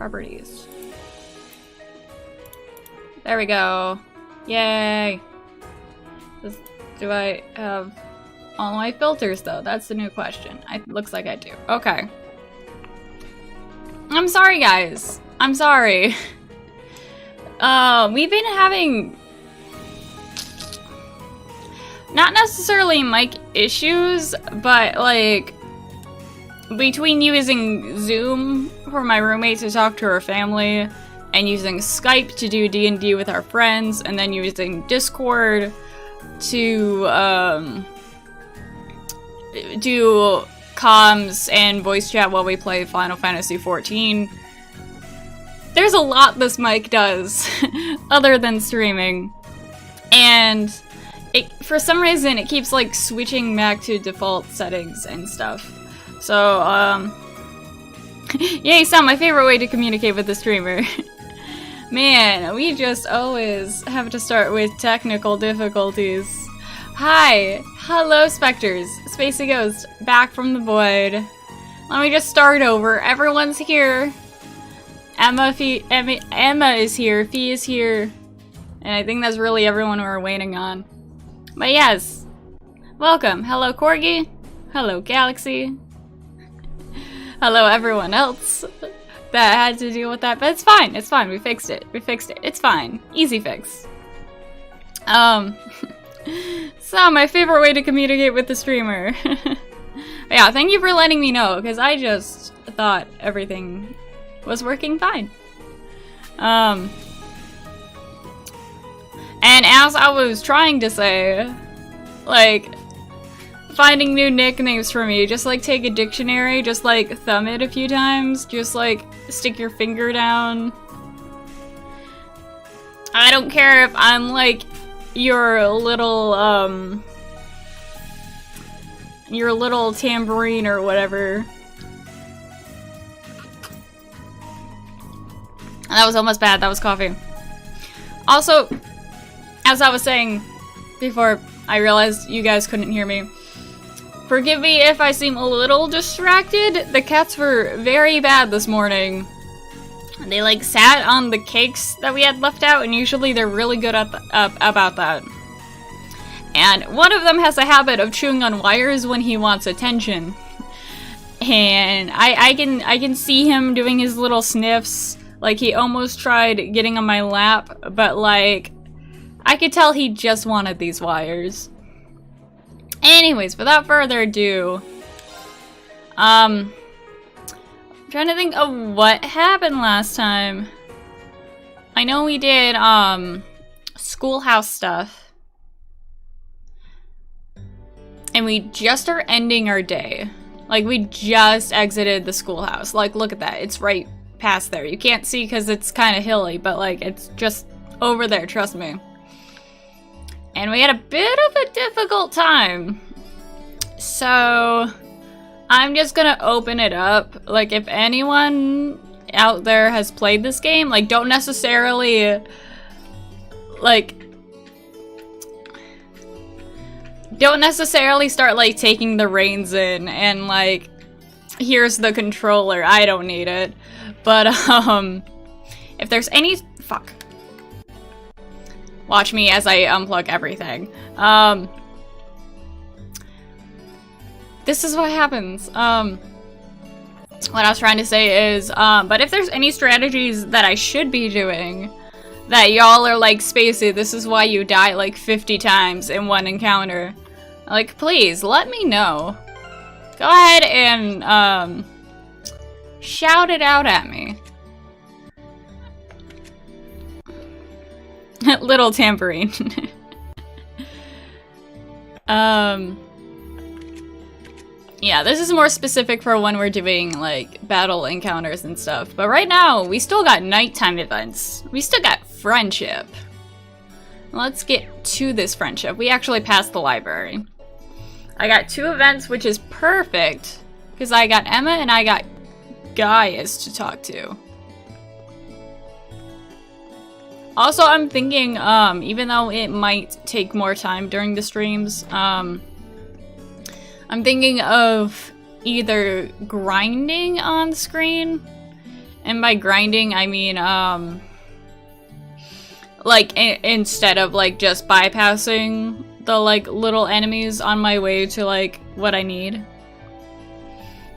Properties. There we go. Yay! Do I have all my filters though? That's the new question. Looks like I do. Okay. I'm sorry, guys. I'm sorry. We've been having not necessarily mic issues, but like between using Zoom for my roommate to talk to her family and using Skype to do D&D with our friends, and then using Discord to do comms and voice chat while we play Final Fantasy XIV. There's a lot this mic does other than streaming, and for some reason it keeps like switching back to default settings and stuff. So yay, sound my favorite way to communicate with the streamer. Man, we just always have to start with technical difficulties. Hi! Hello, Specters! Spacey Ghost, back from the void. Let me just start over. Everyone's here. Emma is here. Fee is here. And I think that's really everyone we're waiting on. But yes. Welcome. Hello, Corgi. Hello, Galaxy. Hello, everyone else that had to deal with that, but it's fine, it's fine, we fixed it, it's fine, easy fix. So my favorite way to communicate with the streamer. Yeah, thank you for letting me know, because I just thought everything was working fine. And as I was trying to say, like, finding new nicknames for me, just like take a dictionary, just like thumb it a few times, just like stick your finger down. I don't care if I'm like your little tambourine or whatever. That was almost bad, that was coffee. Also, as I was saying before I realized you guys couldn't hear me, forgive me if I seem a little distracted. The cats were very bad this morning. They like sat on the cakes that we had left out, and usually they're really good at about that. And one of them has a habit of chewing on wires when he wants attention. And I can see him doing his little sniffs. Like he almost tried getting on my lap, but like I could tell he just wanted these wires. Anyways, without further ado, I'm trying to think of what happened last time. I know we did, schoolhouse stuff. And we just are ending our day. Like, we just exited the schoolhouse. Like, look at that. It's right past there. You can't see because it's kind of hilly, but, like, it's just over there, trust me. And we had a bit of a difficult time. So I'm just gonna open it up. Like, if anyone out there has played this game, like, don't necessarily, like, start, like, taking the reins in and, like, here's the controller, I don't need it. But, if there's any, fuck. Watch me as I unplug everything. This is what happens. What I was trying to say is, but if there's any strategies that I should be doing, that y'all are like, Spacey, this is why you die like 50 times in one encounter, like, please, let me know. Go ahead and, shout it out at me. Little tambourine. Yeah, this is more specific for when we're doing, like, battle encounters and stuff. But right now, we still got nighttime events. We still got friendship. Let's get to this friendship. We actually passed the library. I got 2 events, which is perfect, because I got Emma and I got Gaius to talk to. Also, I'm thinking, even though it might take more time during the streams, I'm thinking of either grinding on screen And by grinding, I mean, like, instead of, like, just bypassing the, like, little enemies on my way to, like, what I need.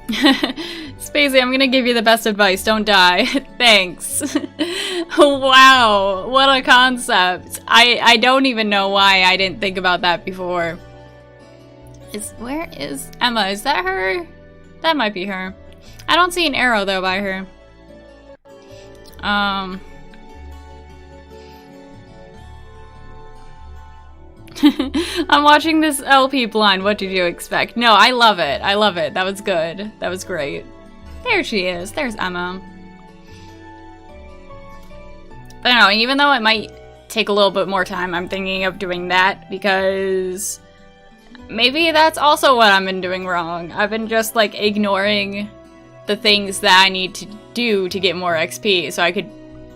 Spacey, I'm gonna give you the best advice. Don't die. Thanks. Wow, what a concept. I don't even know why I didn't think about that before. Where is Emma? Is that her? That might be her. I don't see an arrow, though, by her. I'm watching this LP blind. What did you expect? No, I love it. I love it. That was good. That was great. There she is. There's Emma. But no, even though it might take a little bit more time, I'm thinking of doing that because maybe that's also what I've been doing wrong. I've been just, like, ignoring the things that I need to do to get more XP so I could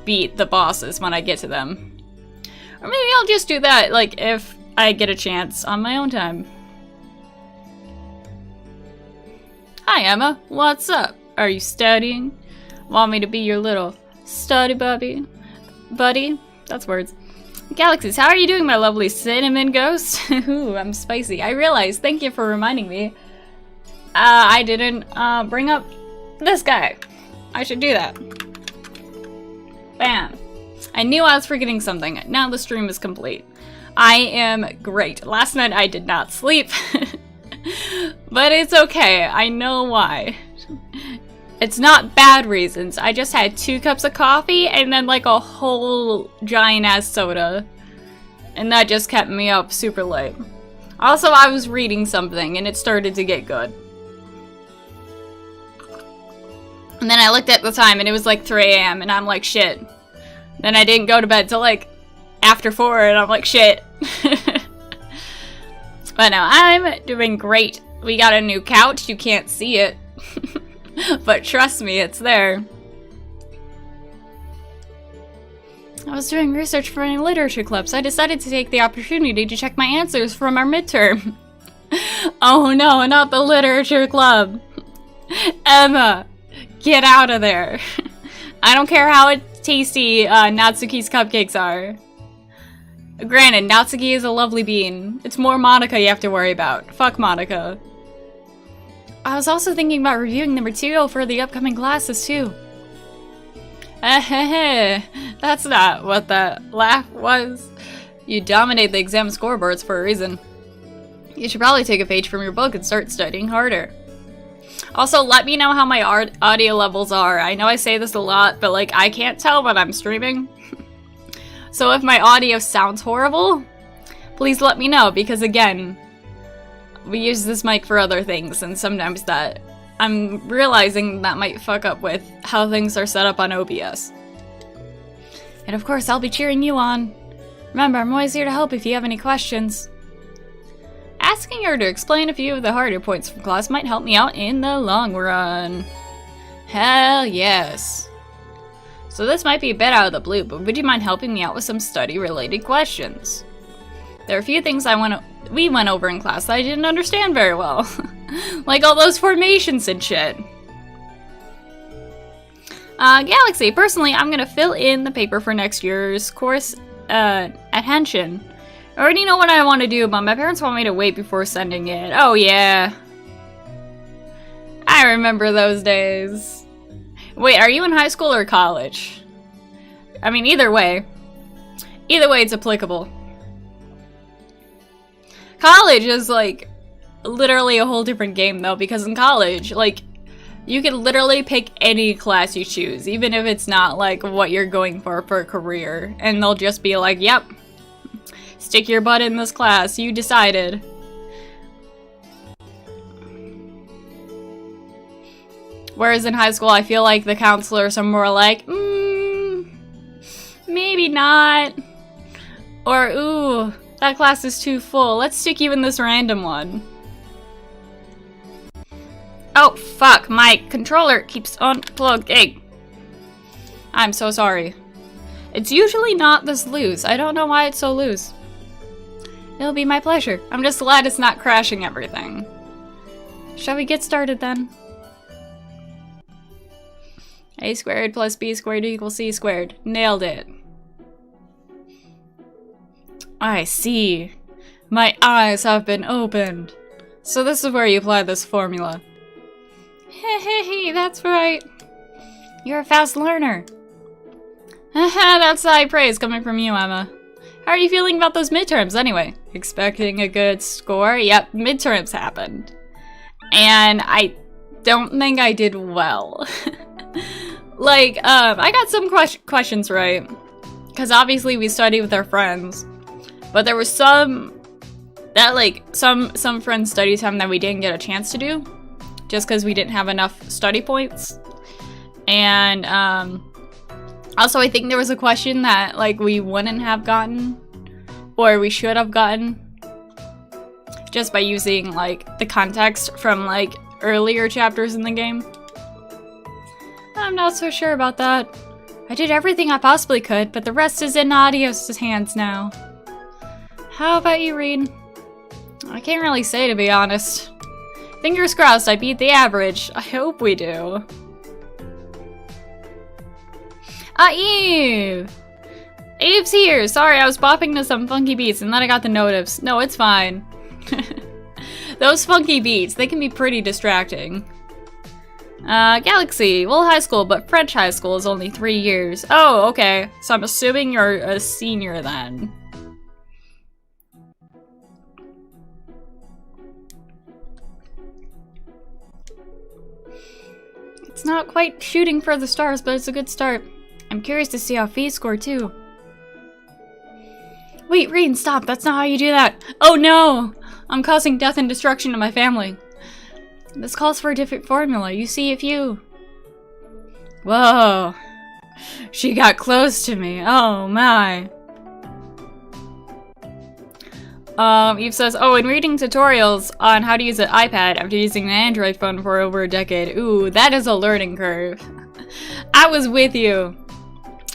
beat the bosses when I get to them. Or maybe I'll just do that, like, if I get a chance on my own time. Hi, Emma. What's up? Are you studying? Want me to be your little study buddy? Buddy? That's words. Galaxies, how are you doing, my lovely cinnamon ghost? Ooh, I'm spicy. I realize. Thank you for reminding me. I didn't bring up this guy. I should do that. Bam. I knew I was forgetting something. Now the stream is complete. I am great. Last night I did not sleep. But it's okay. I know why. It's not bad reasons. I just had 2 cups of coffee and then like a whole giant ass soda. And that just kept me up super late. Also, I was reading something and it started to get good. And then I looked at the time and it was like 3 AM and I'm like, shit. Then I didn't go to bed till like after 4 and I'm like, shit. But no, I'm doing great. We got a new couch. You can't see it. But trust me, it's there. I was doing research for any literature clubs. I decided to take the opportunity to check my answers from our midterm. Oh no, not the literature club. Emma, get out of there. I don't care how tasty Natsuki's cupcakes are. Granted, Natsuki is a lovely bean. It's more Monica you have to worry about. Fuck Monica. I was also thinking about reviewing the material for the upcoming classes, too. That's not what that laugh was. You dominate the exam scoreboards for a reason. You should probably take a page from your book and start studying harder. Also, let me know how my audio levels are. I know I say this a lot, but like, I can't tell when I'm streaming. So if my audio sounds horrible, please let me know, because again, we use this mic for other things, and sometimes that I'm realizing that might fuck up with how things are set up on OBS. And of course, I'll be cheering you on. Remember, I'm always here to help if you have any questions. Asking her to explain a few of the harder points from class might help me out in the long run. Hell yes. So this might be a bit out of the blue, but would you mind helping me out with some study-related questions? There are a few things we went over in class that I didn't understand very well. Like all those formations and shit. Galaxy, personally, I'm gonna fill in the paper for next year's course at Henshin. I already know what I want to do, but my parents want me to wait before sending it. Oh yeah. I remember those days. Wait, are you in high school or college? I mean, either way. Either way, it's applicable. College is, like, literally a whole different game, though, because in college, like, you can literally pick any class you choose, even if it's not, like, what you're going for a career. And they'll just be like, yep, stick your butt in this class, you decided. Whereas in high school, I feel like the counselors are more like, maybe not. Or, ooh, that class is too full. Let's stick you in this random one. Oh, fuck, my controller keeps unplugging. I'm so sorry. It's usually not this loose. I don't know why it's so loose. It'll be my pleasure. I'm just glad it's not crashing everything. Shall we get started then? A squared plus B squared equals C squared. Nailed it. I see. My eyes have been opened. So this is where you apply this formula. Hehehe, that's right. You're a fast learner. Haha, that's high praise coming from you, Emma. How are you feeling about those midterms anyway? Expecting a good score? Yep, midterms happened. And I don't think I did well. Like, I got some questions right. Because obviously we studied with our friends. But there was some friends' study time that we didn't get a chance to do. Just because we didn't have enough study points. And, also I think there was a question that, like, we wouldn't have gotten. Or we should have gotten. Just by using, like, the context from, like, earlier chapters in the game. I'm not so sure about that. I did everything I possibly could, but the rest is in Adios' hands now. How about you, Reed? I can't really say, to be honest. Fingers crossed I beat the average. I hope we do. Eve! Eve's here! Sorry, I was bopping to some funky beats and then I got the notice. No, it's fine. Those funky beats, they can be pretty distracting. Galaxy. Well, high school, but French high school is only 3 years. Oh, okay. So I'm assuming you're a senior then. It's not quite shooting for the stars, but it's a good start. I'm curious to see how Fee scored too. Wait, Rain, stop. That's not how you do that. Oh no! I'm causing death and destruction to my family. This calls for a different formula. You see if you... Whoa. She got close to me. Oh my. Eve says, oh, in reading tutorials on how to use an iPad after using an Android phone for over a decade. Ooh, that is a learning curve. I was with you.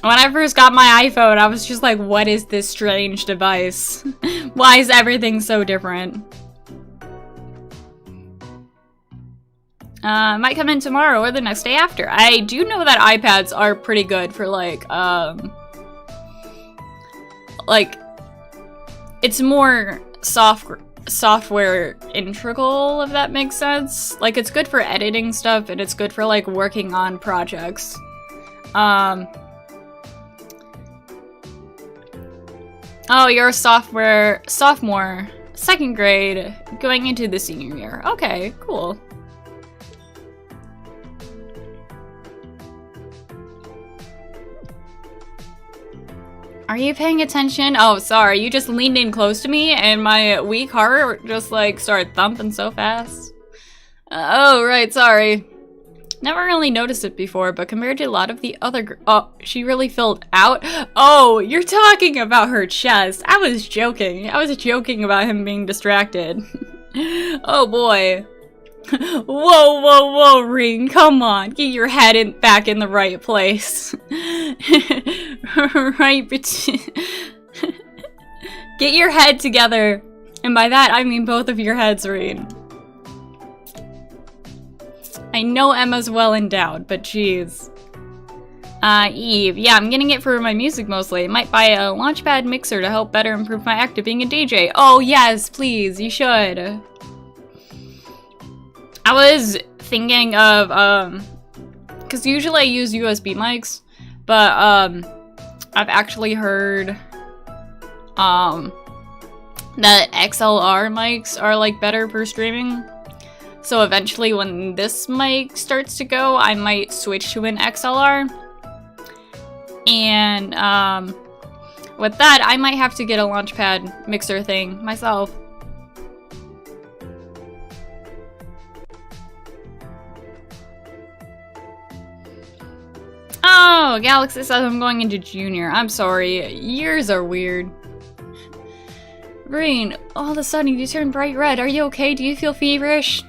When I first got my iPhone, I was just like, what is this strange device? Why is everything so different? Might come in tomorrow or the next day after. I do know that iPads are pretty good for like, it's more software integral, if that makes sense. Like, it's good for editing stuff, and it's good for, like, working on projects. Oh, you're a sophomore, second grade, going into the senior year. Okay, cool. Are you paying attention? Oh, sorry, you just leaned in close to me and my weak heart just like started thumping so fast. Oh, right, sorry. Never really noticed it before, but compared to a lot of the other oh, she really filled out? Oh, you're talking about her chest. I was joking. I was joking about him being distracted. Oh boy. Whoa, whoa, whoa, Ring, come on. Get your head back in the right place. Right, get your head together. And by that, I mean both of your heads, Ring. I know Emma's well endowed, but jeez. Eve. Yeah, I'm getting it for my music mostly. I might buy a Launchpad mixer to help better improve my act of being a DJ. Oh, yes, please, you should. I was thinking of, because usually I use USB mics, but, I've actually heard, that XLR mics are, like, better for streaming. So eventually when this mic starts to go, I might switch to an XLR. And, with that, I might have to get a Launchpad mixer thing myself. Oh, Galaxy says I'm going into junior. I'm sorry. Years are weird. Green, all of a sudden you turn bright red. Are you okay? Do you feel feverish?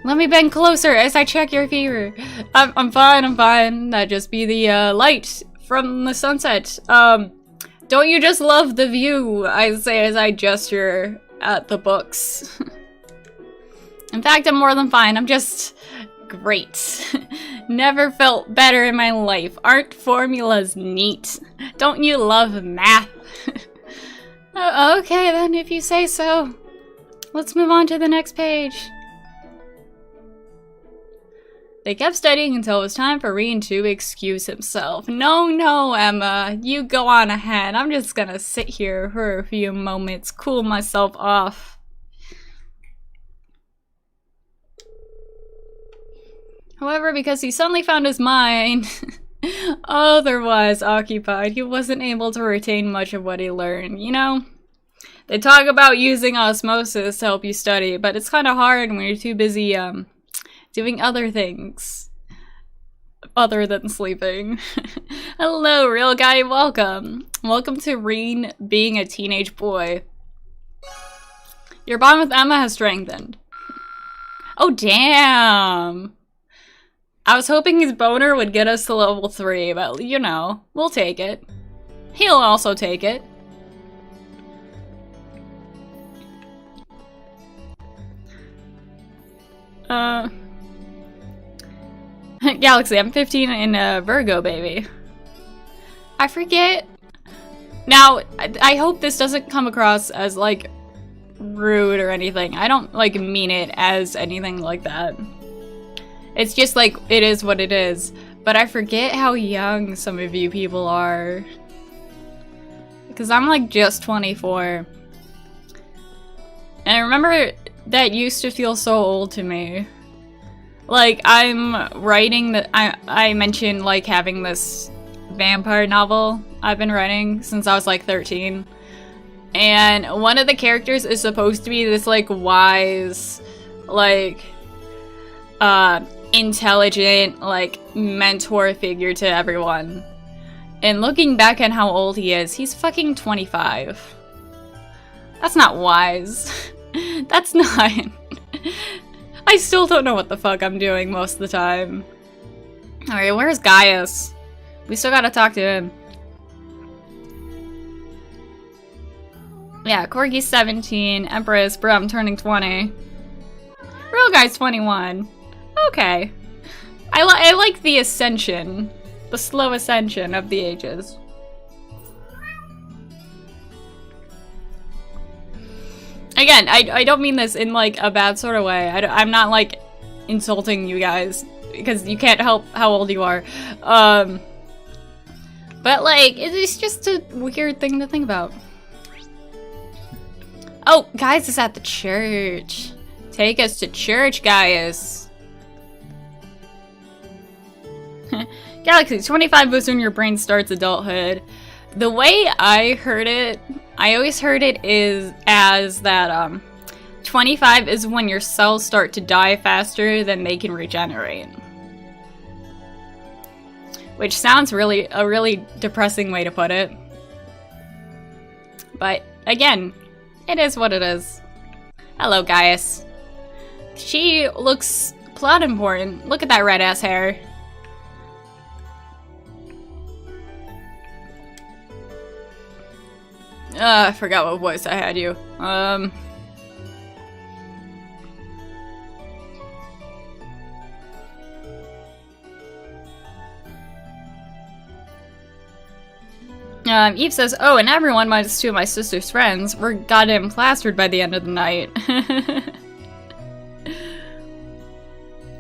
Let me bend closer as I check your fever. I'm fine, I'm fine. That'd just be the light from the sunset. Don't you just love the view? I say as I gesture at the books. In fact, I'm more than fine. I'm just great. Never felt better in my life. Aren't formulas neat? Don't you love math? Okay then, if you say so. Let's move on to the next page. They kept studying until it was time for Rean to excuse himself. No, Emma. You go on ahead. I'm just gonna sit here for a few moments, cool myself off. However, because he suddenly found his mind otherwise occupied, he wasn't able to retain much of what he learned. You know, they talk about using osmosis to help you study, but it's kind of hard when you're too busy, doing other things other than sleeping. Hello, real guy, welcome. Welcome to Rean being a teenage boy. Your bond with Emma has strengthened. Oh, damn. I was hoping his boner would get us to level 3, but you know, we'll take it. He'll also take it. Galaxy, I'm 15 and a Virgo, baby. I forget. Now, I hope this doesn't come across as, like, rude or anything. I don't, like, mean it as anything like that. It's just, like, it is what it is. But I forget how young some of you people are. Because I'm, like, just 24. And I remember that used to feel so old to me. Like, I'm writing that I mentioned, like, having this vampire novel I've been writing since I was, like, 13. And one of the characters is supposed to be this, like, wise, like, intelligent, like, mentor figure to everyone. And looking back at how old he is, he's fucking 25. That's not wise. That's not... I still don't know what the fuck I'm doing most of the time. Alright, where's Gaius? We still gotta talk to him. Yeah, Corgi's 17, Empress, bro, I'm turning 20. Real guy's 21. Okay. I like the ascension. The slow ascension of the ages. Again, I don't mean this in, like, a bad sort of way. I'm not, like, insulting you guys, because you can't help how old you are. But, like, it's just a weird thing to think about. Oh, Gaius is at the church. Take us to church, Gaius. Galaxy, 25 boosts when your brain starts adulthood. The way I heard it, I always heard it as that 25 is when your cells start to die faster than they can regenerate. Which sounds a really depressing way to put it. But again, it is what it is. Hello, Gaius. She looks plot important. Look at that red ass hair. I forgot what voice I had you. Eve says, oh, and everyone minus 2 of my sister's friends were goddamn plastered by the end of the night.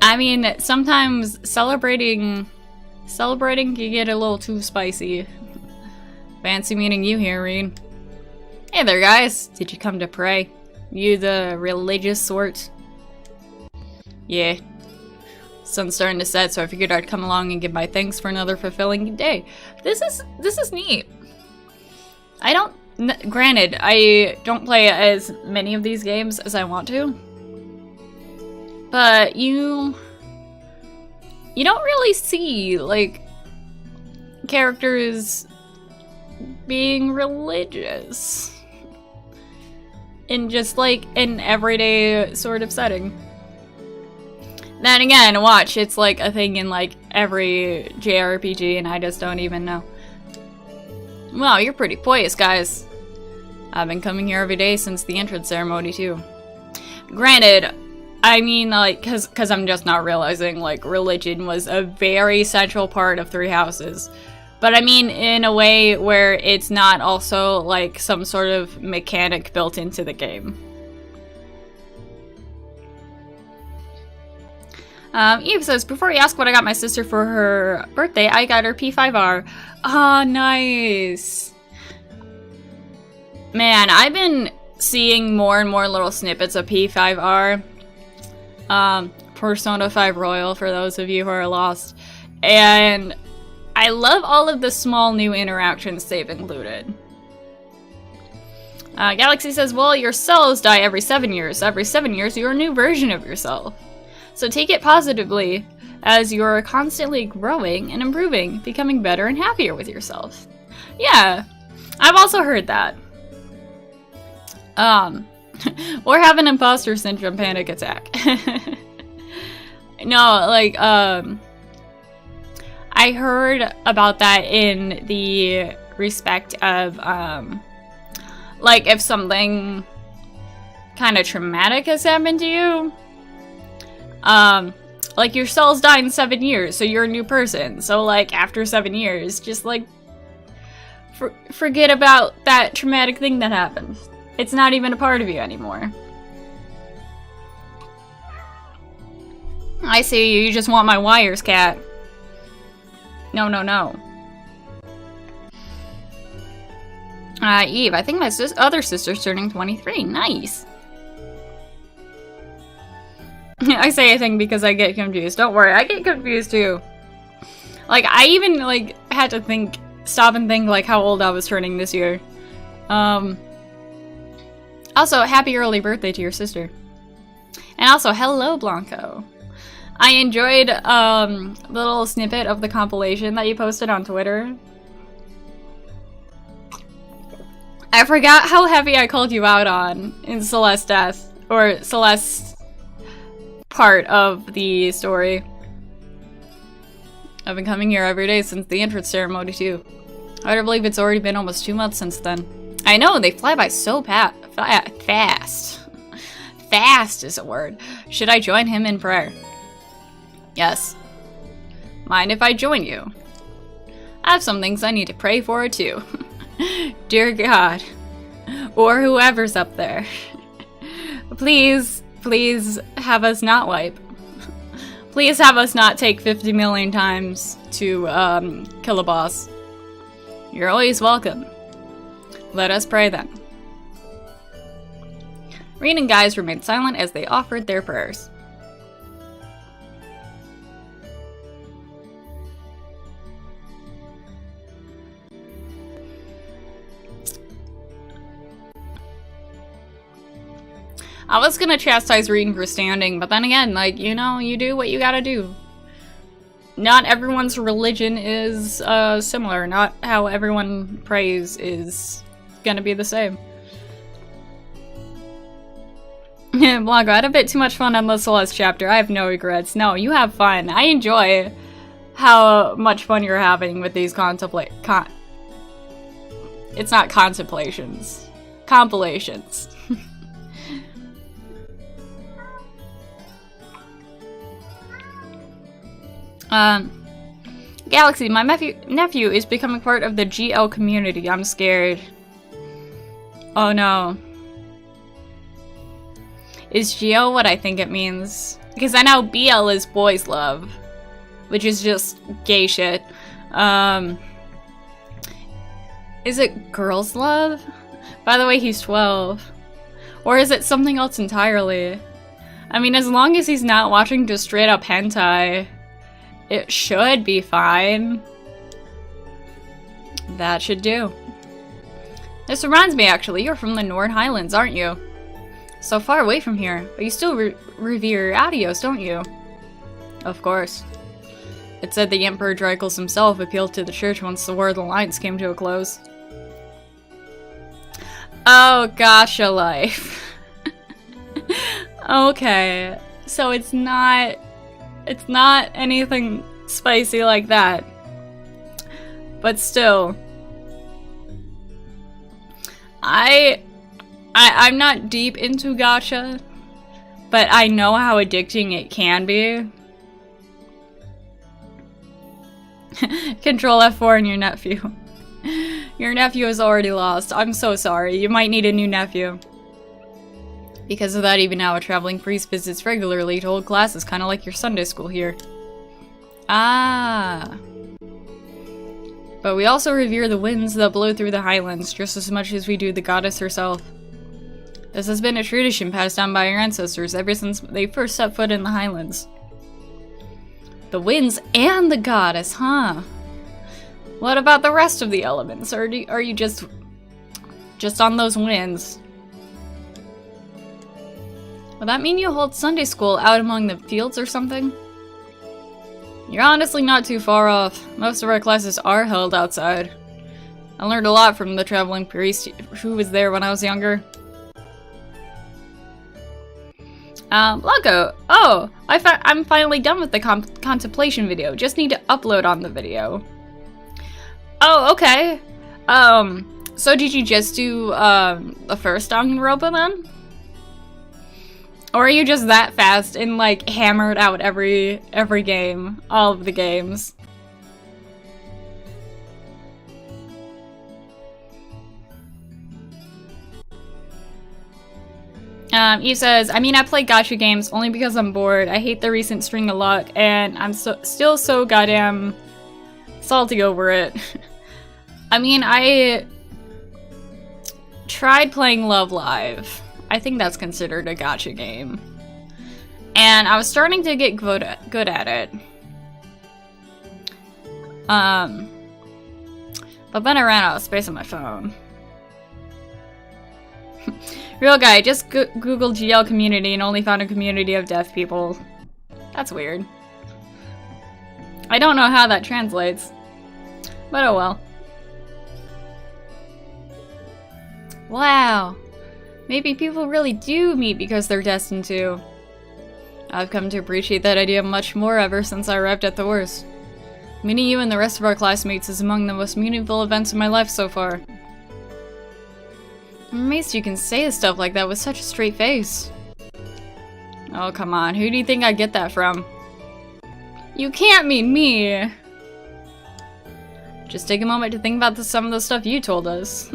I mean, sometimes celebrating can get a little too spicy. Fancy meeting you here, Rean. Hey there, guys. Did you come to pray? You the religious sort? Yeah. Sun's starting to set, so I figured I'd come along and give my thanks for another fulfilling day. This is neat. Granted, I don't play as many of these games as I want to. But you don't really see, like, characters being religious in just, like, an everyday sort of setting. Then again, watch, it's like a thing in, like, every JRPG and I just don't even know. Wow, you're pretty pious, guys. I've been coming here every day since the entrance ceremony, too. Granted, I mean, like, cause I'm just not realizing, like, religion was a very central part of Three Houses. But I mean, in a way where it's not also, like, some sort of mechanic built into the game. Eve says, before you ask what I got my sister for her birthday, I got her P5R. Ah, nice. Man, I've been seeing more and more little snippets of P5R. Persona 5 Royal, for those of you who are lost. And I love all of the small new interactions they've included. Galaxy says, well, your cells die every 7 years. Every 7 years, you're a new version of yourself. So take it positively, as you're constantly growing and improving, becoming better and happier with yourself. Yeah, I've also heard that. Or have an imposter syndrome panic attack. No, like, I heard about that in the respect of, like, if something kind of traumatic has happened to you, like, your cells die in 7 years, so you're a new person. So, like, after 7 years, just, like, forget about that traumatic thing that happened. It's not even a part of you anymore. I see you, you just want my wires, cat. No, no, no. Eve, I think my other sister's turning 23. Nice. I say I think because I get confused. Don't worry, I get confused too. Like, I even, like, had to stop and think, like, how old I was turning this year. Also, happy early birthday to your sister. And also, hello, Blanco. I enjoyed, the little snippet of the compilation that you posted on Twitter. I forgot how heavy I called you out on in Celeste's death, or Celeste's part of the story. I've been coming here every day since the entrance ceremony too. Hard to believe it's already been almost 2 months since then. I know, they fly by so fast. Fast is a word. Should I join him in prayer? Yes. Mind if I join you? I have some things I need to pray for too. Dear God. Or whoever's up there. Please have us not wipe. Please have us not take 50 million times to kill a boss. You're always welcome. Let us pray then. Rean and Gaius remained silent as they offered their prayers. I was gonna chastise Rean for standing, but then again, like, you know, you do what you gotta do. Not everyone's religion is similar. Not how everyone prays is gonna be the same. Blanco, I had a bit too much fun on the Celeste chapter. I have no regrets. No, you have fun. I enjoy how much fun you're having with these it's not contemplations. Compilations. Galaxy, my nephew is becoming part of the GL community. I'm scared. Oh no. Is GL what I think it means? Because I know BL is boys love, which is just gay shit. Is it girls love? By the way, he's 12. Or is it something else entirely? I mean, as long as he's not watching just straight up hentai, it should be fine. That should do. This reminds me, actually, you're from the Nord Highlands, aren't you? So far away from here, but you still revere Adios, don't you? Of course. It said the Emperor Dracos himself appealed to the church once the War of the Alliance came to a close. Oh gosh, a life. Okay, so it's not anything spicy like that. But still, I'm not deep into gacha, but I know how addicting it can be. Control F4 and your nephew. Your nephew is already lost. I'm so sorry. You might need a new nephew. Because of that, even now, a traveling priest visits regularly to hold classes, kind of like your Sunday school here. Ah. But we also revere the winds that blow through the highlands, just as much as we do the goddess herself. This has been a tradition passed down by our ancestors ever since they first set foot in the highlands. The winds and the goddess, huh? What about the rest of the elements? Or are you just on those winds? Would that mean you hold Sunday school out among the fields or something? You're honestly not too far off. Most of our classes are held outside. I learned a lot from the traveling priest who was there when I was younger. Blanco! Oh! I'm finally done with the contemplation video. Just need to upload on the video. Oh, okay. So did you just do, the first Danganronpa then? Or are you just that fast and, like, hammered out every game? All of the games? Eve says, I mean, I play gacha games only because I'm bored. I hate the recent string of luck, and I'm still so goddamn salty over it. I mean, I tried playing Love Live. I think that's considered a gacha game. And I was starting to get good at it. But then I ran out of space on my phone. Real guy, just Google GL community and only found a community of deaf people. That's weird. I don't know how that translates. But oh well. Wow. Maybe people really do meet because they're destined to. I've come to appreciate that idea much more ever since I arrived at Thor's. Meeting you and the rest of our classmates is among the most meaningful events of my life so far. I'm amazed you can say stuff like that with such a straight face. Oh, come on. Who do you think I get that from? You can't mean me! Just take a moment to think about some of the stuff you told us.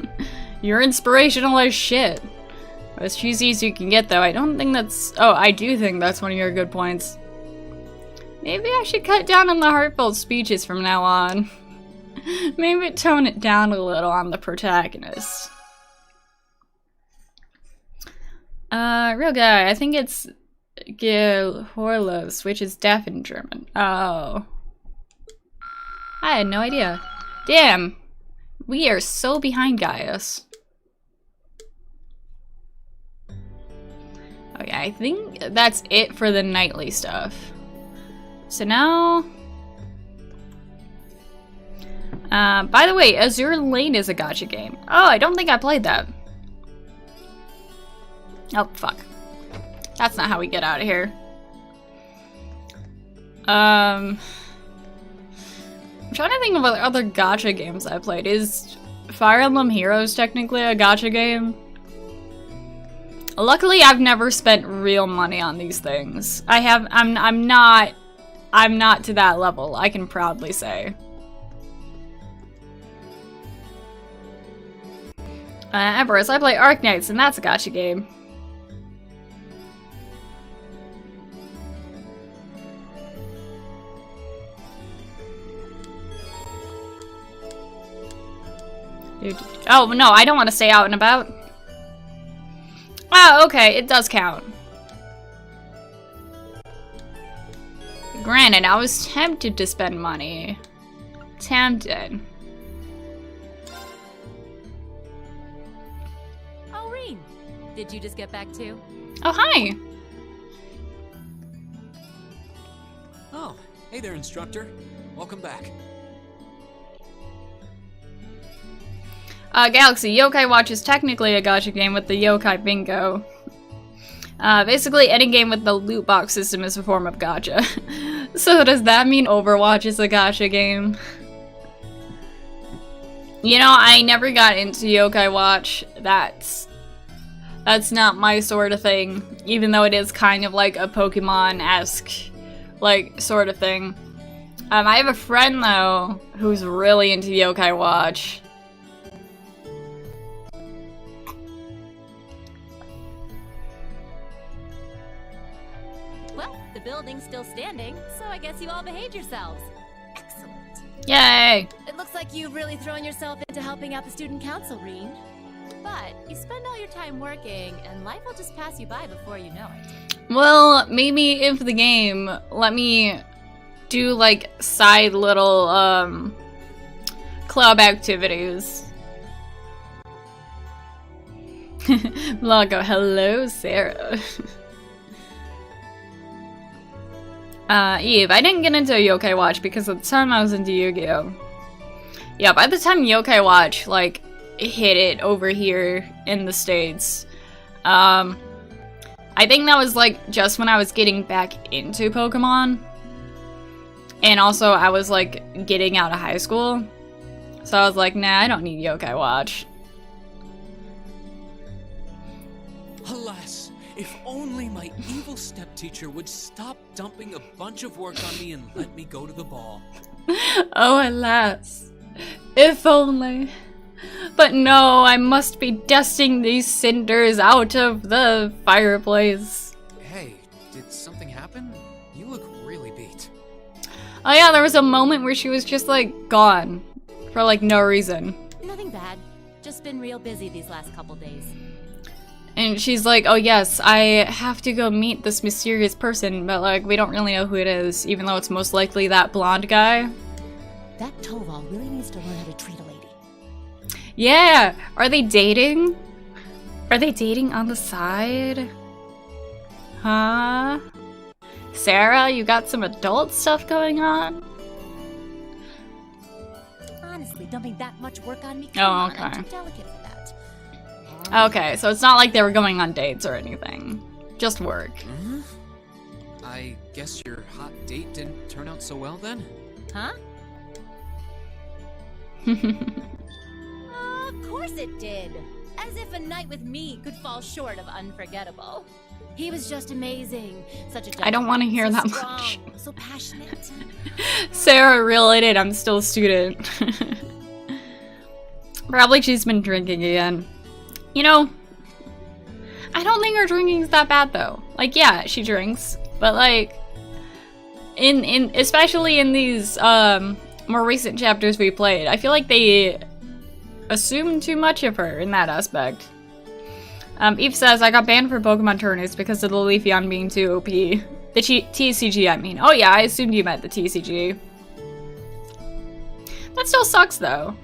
You're inspirational as shit. As cheesy as you can get, though, I don't think that's... Oh, I do think that's one of your good points. Maybe I should cut down on the heartfelt speeches from now on. Maybe tone it down a little on the protagonist. Real guy, I think it's Gehorlos, which is deaf in German. Oh. I had no idea. Damn. We are so behind Gaius. Okay, I think that's it for the nightly stuff. So now... by the way, Azure Lane is a gacha game. Oh, I don't think I played that. Oh, fuck. That's not how we get out of here. I'm trying to think of what other gacha games I played. Is Fire Emblem Heroes technically a gacha game? Luckily, I've never spent real money on these things. I'm not to that level, I can proudly say. Empress, I play Arknights, and that's a gacha game. Oh, no, I don't want to stay out and about. Oh, okay, it does count. Granted, I was tempted to spend money. Tempted. Oh, Reen, did you just get back too? Oh, hi. Oh, hey there, instructor. Welcome back. Galaxy, Yokai Watch is technically a gacha game with the Yokai Bingo. Basically, any game with the loot box system is a form of gacha. So does that mean Overwatch is a gacha game? You know, I never got into Yokai Watch. That's That's not my sort of thing, even though it is kind of like a Pokemon-esque, like, sort of thing. I have a friend, though, who's really into Yokai Watch. Well, the building's still standing, so I guess you all behaved yourselves. Excellent. Yay! It looks like you've really thrown yourself into helping out the student council, Reen. But you spend all your time working, and life will just pass you by before you know it. Well, maybe if the game let me do, like, side little, club activities. Lago, hello, Sarah. Eve, I didn't get into Yokai Watch because at the time I was into Yu-Gi-Oh! Yeah, by the time Yokai Watch, like, hit it over here in the States, I think that was, like, just when I was getting back into Pokemon. And also, I was, like, getting out of high school. So I was like, nah, I don't need Yokai Watch. Alas, if only my evil stepteacher would stop dumping a bunch of work on me and let me go to the ball. Oh, alas. If only. But no, I must be dusting these cinders out of the fireplace. Hey, did something happen? You look really beat. Oh yeah, there was a moment where she was just, like, gone. For, like, no reason. Nothing bad. Just been real busy these last couple days. And she's like, oh yes, I have to go meet this mysterious person, but, like, we don't really know who it is, even though it's most likely that blonde guy. That Toval really needs to learn how to treat a lady. Yeah! Are they dating? Are they dating on the side? Huh? Sarah, you got some adult stuff going on? Honestly, dumping that much work on me? Oh, okay. I'm too delicate for that. Okay, so it's not like they were going on dates or anything. Just work. Mm-hmm. I guess your hot date didn't turn out so well then? Huh? Of course it did. As if a night with me could fall short of unforgettable. He was just amazing. Such a I don't want to hear so that strong, much. So passionate. Sarah, reel it in. I'm still a student. Probably she's been drinking again. You know, I don't think her drinking is that bad though. Like, yeah, she drinks, but like, especially in these more recent chapters we played, I feel like they assumed too much of her in that aspect. Eve says, I got banned for Pokemon tournaments because of the Leafeon being too OP. The TCG, I mean. Oh yeah, I assumed you meant the TCG. That still sucks though.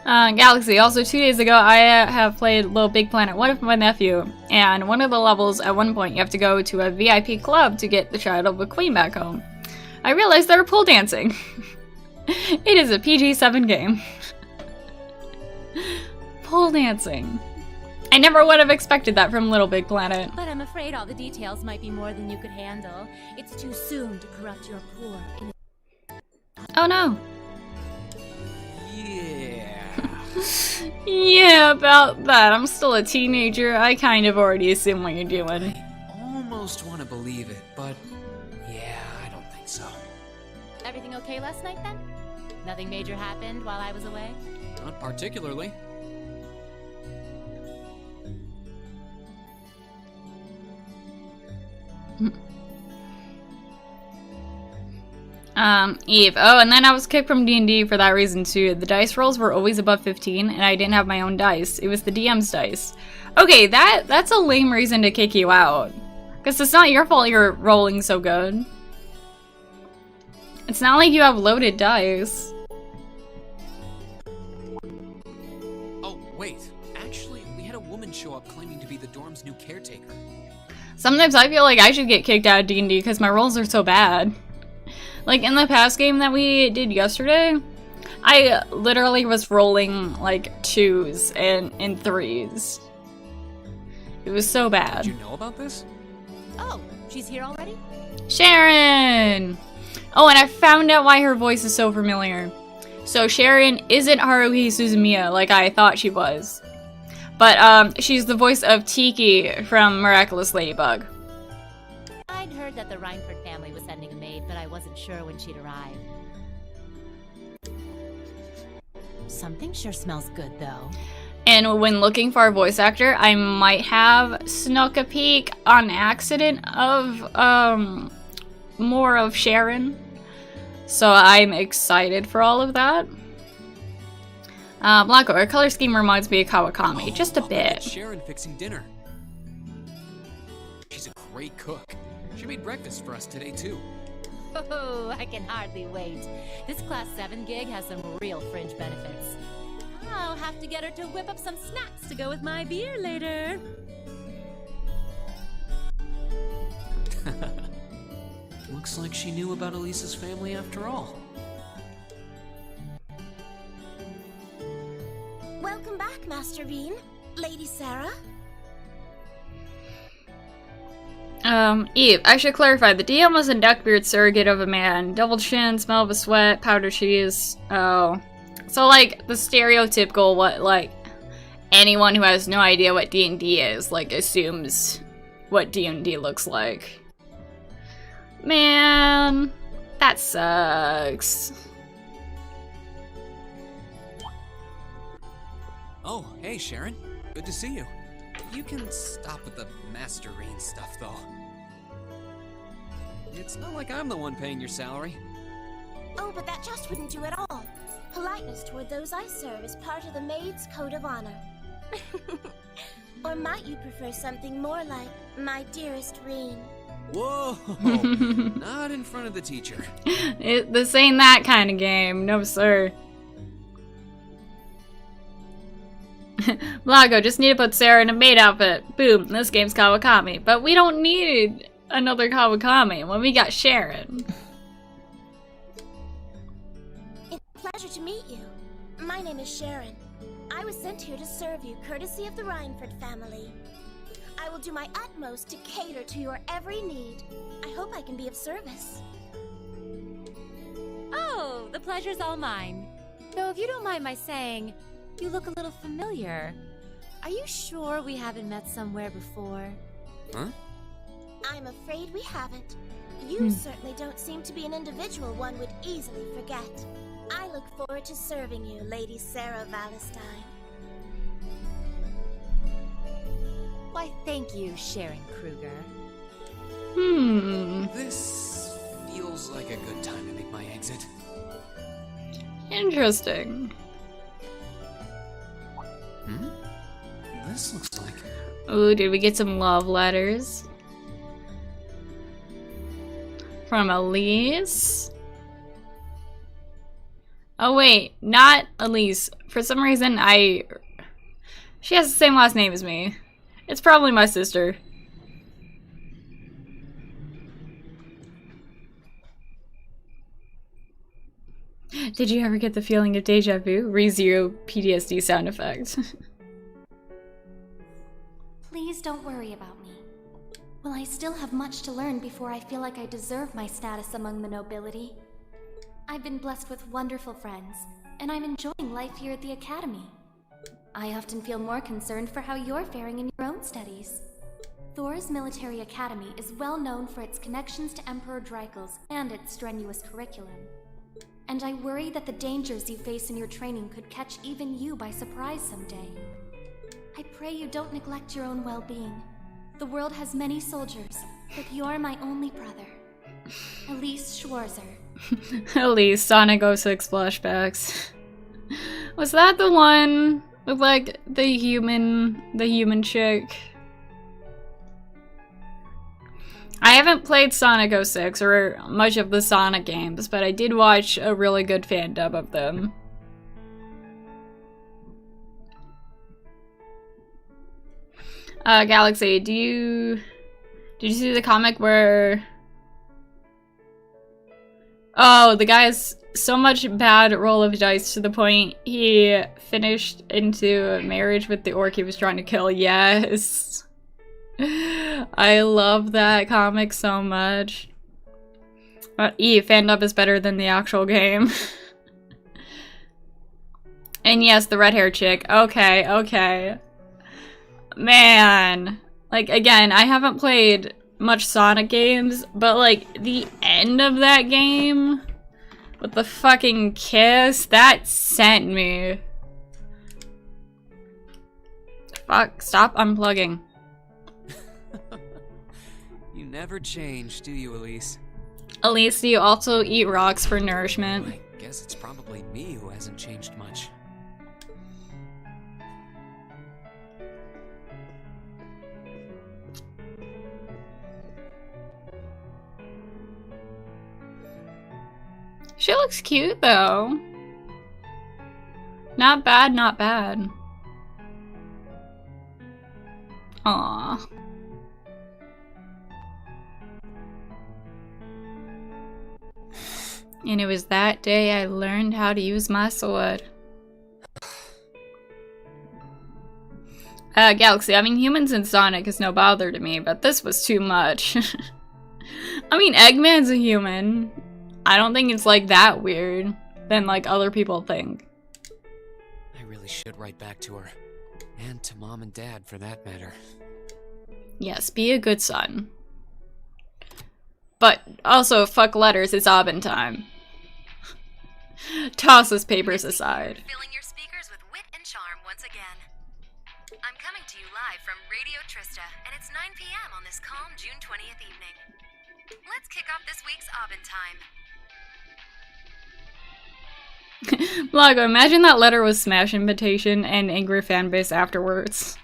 Galaxy, also 2 days ago, I have played Little Big Planet 1 with my nephew, and one of the levels, at one point, you have to go to a VIP club to get the Child of the Queen back home. I realized they were pole dancing. It is a PG-7 game. Pole dancing. I never would have expected that from Little Big Planet. But I'm afraid all the details might be more than you could handle. It's too soon to corrupt your poor innocent. Oh no. Yeah. Yeah, about that. I'm still a teenager. I kind of already assume what you're doing. I almost want to believe it, but yeah, I don't think so. Everything okay last night then? Nothing major happened while I was away? Not particularly. Eve. Oh, and then I was kicked from D&D for that reason too. The dice rolls were always above 15, and I didn't have my own dice. It was the DM's dice. Okay, that's a lame reason to kick you out. Because it's not your fault you're rolling so good. It's not like you have loaded dice. Oh, wait. Actually, we had a woman show up claiming to be the dorm's new caretaker. Sometimes I feel like I should get kicked out of D&D because my rolls are so bad. Like, in the past game that we did yesterday, I literally was rolling, like, 2s and 3s. It was so bad. Did you know about this? Oh, she's here already? Sharon! Oh, and I found out why her voice is so familiar. So Sharon isn't Haruhi Suzumiya like I thought she was. But she's the voice of Tiki from Miraculous Ladybug. I'd heard that the Reinford family was sending a maid, but I wasn't sure when she'd arrive. Something sure smells good, though. And when looking for a voice actor, I might have snuck a peek on accident of more of Sharon. So I'm excited for all of that. Blanco, her color scheme reminds me of Kawakami, just a bit. Sharon fixing dinner. She's a great cook. She made breakfast for us today too. Oh, I can hardly wait. This Class 7 gig has some real fringe benefits. I'll have to get her to whip up some snacks to go with my beer later. Looks like she knew about Elisa's family after all. Welcome back, Master Bean. Lady Sarah? Eve, I should clarify, the DM was a duckbeard surrogate of a man. Double chin, smell of a sweat, powder cheese. Oh. So, like, the stereotypical, what, like, anyone who has no idea what D&D is, like, assumes what D&D looks like. Man, that sucks. Oh, hey Sharon. Good to see you. You can stop with the Masterine stuff, though. It's not like I'm the one paying your salary. Oh, but that just wouldn't do at all. Politeness toward those I serve is part of the maid's code of honor. Or might you prefer something more like, my dearest Reen? Whoa! Not in front of the teacher. This ain't that kind of game. No, sir. Blago, just need to put Sarah in a maid outfit. Boom, this game's Kawakami. But we don't need another Kawakami when we got Sharon. It's a pleasure to meet you. My name is Sharon. I was sent here to serve you, courtesy of the Reinford family. I will do my utmost to cater to your every need. I hope I can be of service. Oh, the pleasure's all mine. Though if you don't mind my saying, you look a little familiar. Are you sure we haven't met somewhere before? Huh? I'm afraid we haven't. You certainly don't seem to be an individual one would easily forget. I look forward to serving you, Lady Sarah Valentine. Why, thank you, Sharon Kruger. This feels like a good time to make my exit. Interesting. This looks like... Ooh, did we get some love letters? From Elise? Oh wait, not Elise. For some reason, she has the same last name as me. It's probably my sister. Did you ever get the feeling of deja vu? ReZero PTSD sound effect. Please don't worry about me. Well, I still have much to learn before I feel like I deserve my status among the nobility. I've been blessed with wonderful friends, and I'm enjoying life here at the Academy. I often feel more concerned for how you're faring in your own studies. Thor's Military Academy is well known for its connections to Emperor Dreikel's and its strenuous curriculum. And I worry that the dangers you face in your training could catch even you by surprise someday. I pray you don't neglect your own well-being. The world has many soldiers, but you're my only brother. Elise Schwarzer. Elise, Sonic 06 flashbacks. Was that the one with, like, the human chick? I haven't played Sonic 06 or much of the Sonic games, but I did watch a really good fan dub of them. Galaxy, did you see the comic where... Oh, the guy has so much bad roll of dice to the point he finished into marriage with the orc he was trying to kill. Yes. I love that comic so much. fandub is better than the actual game. And yes, the red hair chick. Okay, okay. Man. Like, again, I haven't played much Sonic games, but like, the end of that game with the fucking kiss, that sent me. Fuck, stop unplugging. You never change, do you, Elise? Elise, do you also eat rocks for nourishment? I guess it's probably me who hasn't changed much. She looks cute, though. Not bad, not bad. Aww. And it was that day I learned how to use my sword. Galaxy, I mean, humans in Sonic is no bother to me, but this was too much. I mean, Eggman's a human. I don't think it's like that weird than like other people think. I really should write back to her. And to Mom and Dad, for that matter. Yes, be a good son. But also, fuck letters, it's Aubin time. Toss his papers aside. Filling your speakers with wit and charm once again. I'm coming to you live from Radio Trista, and it's 9 p.m. on this calm June 20th evening. Let's kick off this week's Aubin time. Blago, imagine that letter was Smash invitation and angry fanbase afterwards.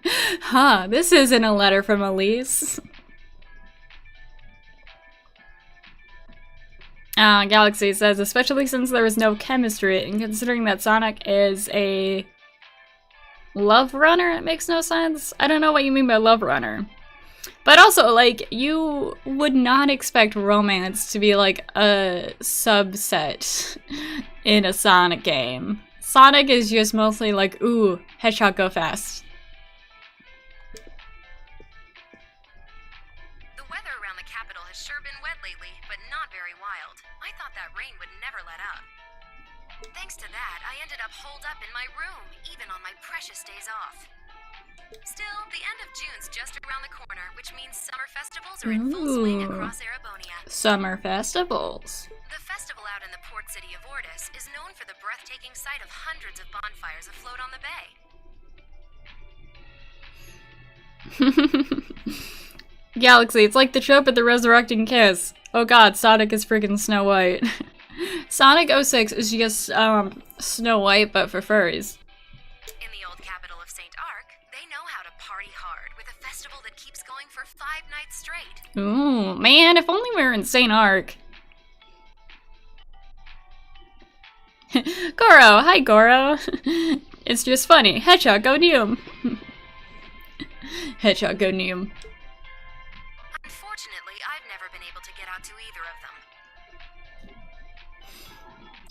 Huh, this isn't a letter from Elise. Galaxy says, especially since there was no chemistry, and considering that Sonic is a love runner, it makes no sense. I don't know what you mean by love runner. But also, like, you would not expect romance to be, like, a subset in a Sonic game. Sonic is just mostly like, ooh, headshot go fast. The weather around the capital has sure been wet lately, but not very wild. I thought that rain would never let up. Thanks to that, I ended up holed up in my room, even on my precious days off. Still, the end of June's just around the corner, which means summer festivals are in full swing across Erebonia. Summer festivals. The festival out in the port city of Ordis is known for the breathtaking sight of hundreds of bonfires afloat on the bay. Galaxy, it's like the trope of the resurrecting kiss. Oh god, Sonic is freaking Snow White. Sonic 06 is just, Snow White, but for furries. In the old capital of St. Arc, they know how to party hard with a festival that keeps going for 5 nights straight. Ooh, man, if only we were in St. Arc. Goro, hi Goro. It's just funny. Headshot, go Neum. Headshot, go Neum. Unfortunately, I've never been able to get out to either of them.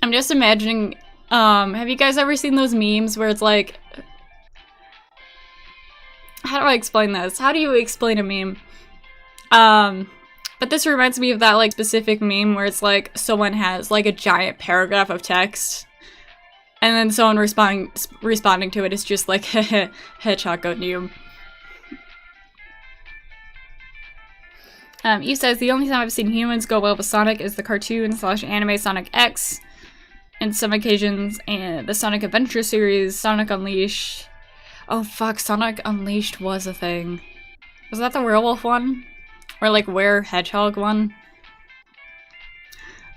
I'm just imagining, have you guys ever seen those memes where it's like, how do I explain this? How do you explain a meme? But this reminds me of that, like, specific meme where it's like, someone has, like, a giant paragraph of text, and then someone responding to it is just like, headshot, go Neum. You says, the only time I've seen humans go well with Sonic is the cartoon/anime Sonic X, and some occasions, and the Sonic Adventure series, Sonic Unleashed. Oh fuck, Sonic Unleashed was a thing. Was that the werewolf one? Or like Hedgehog one?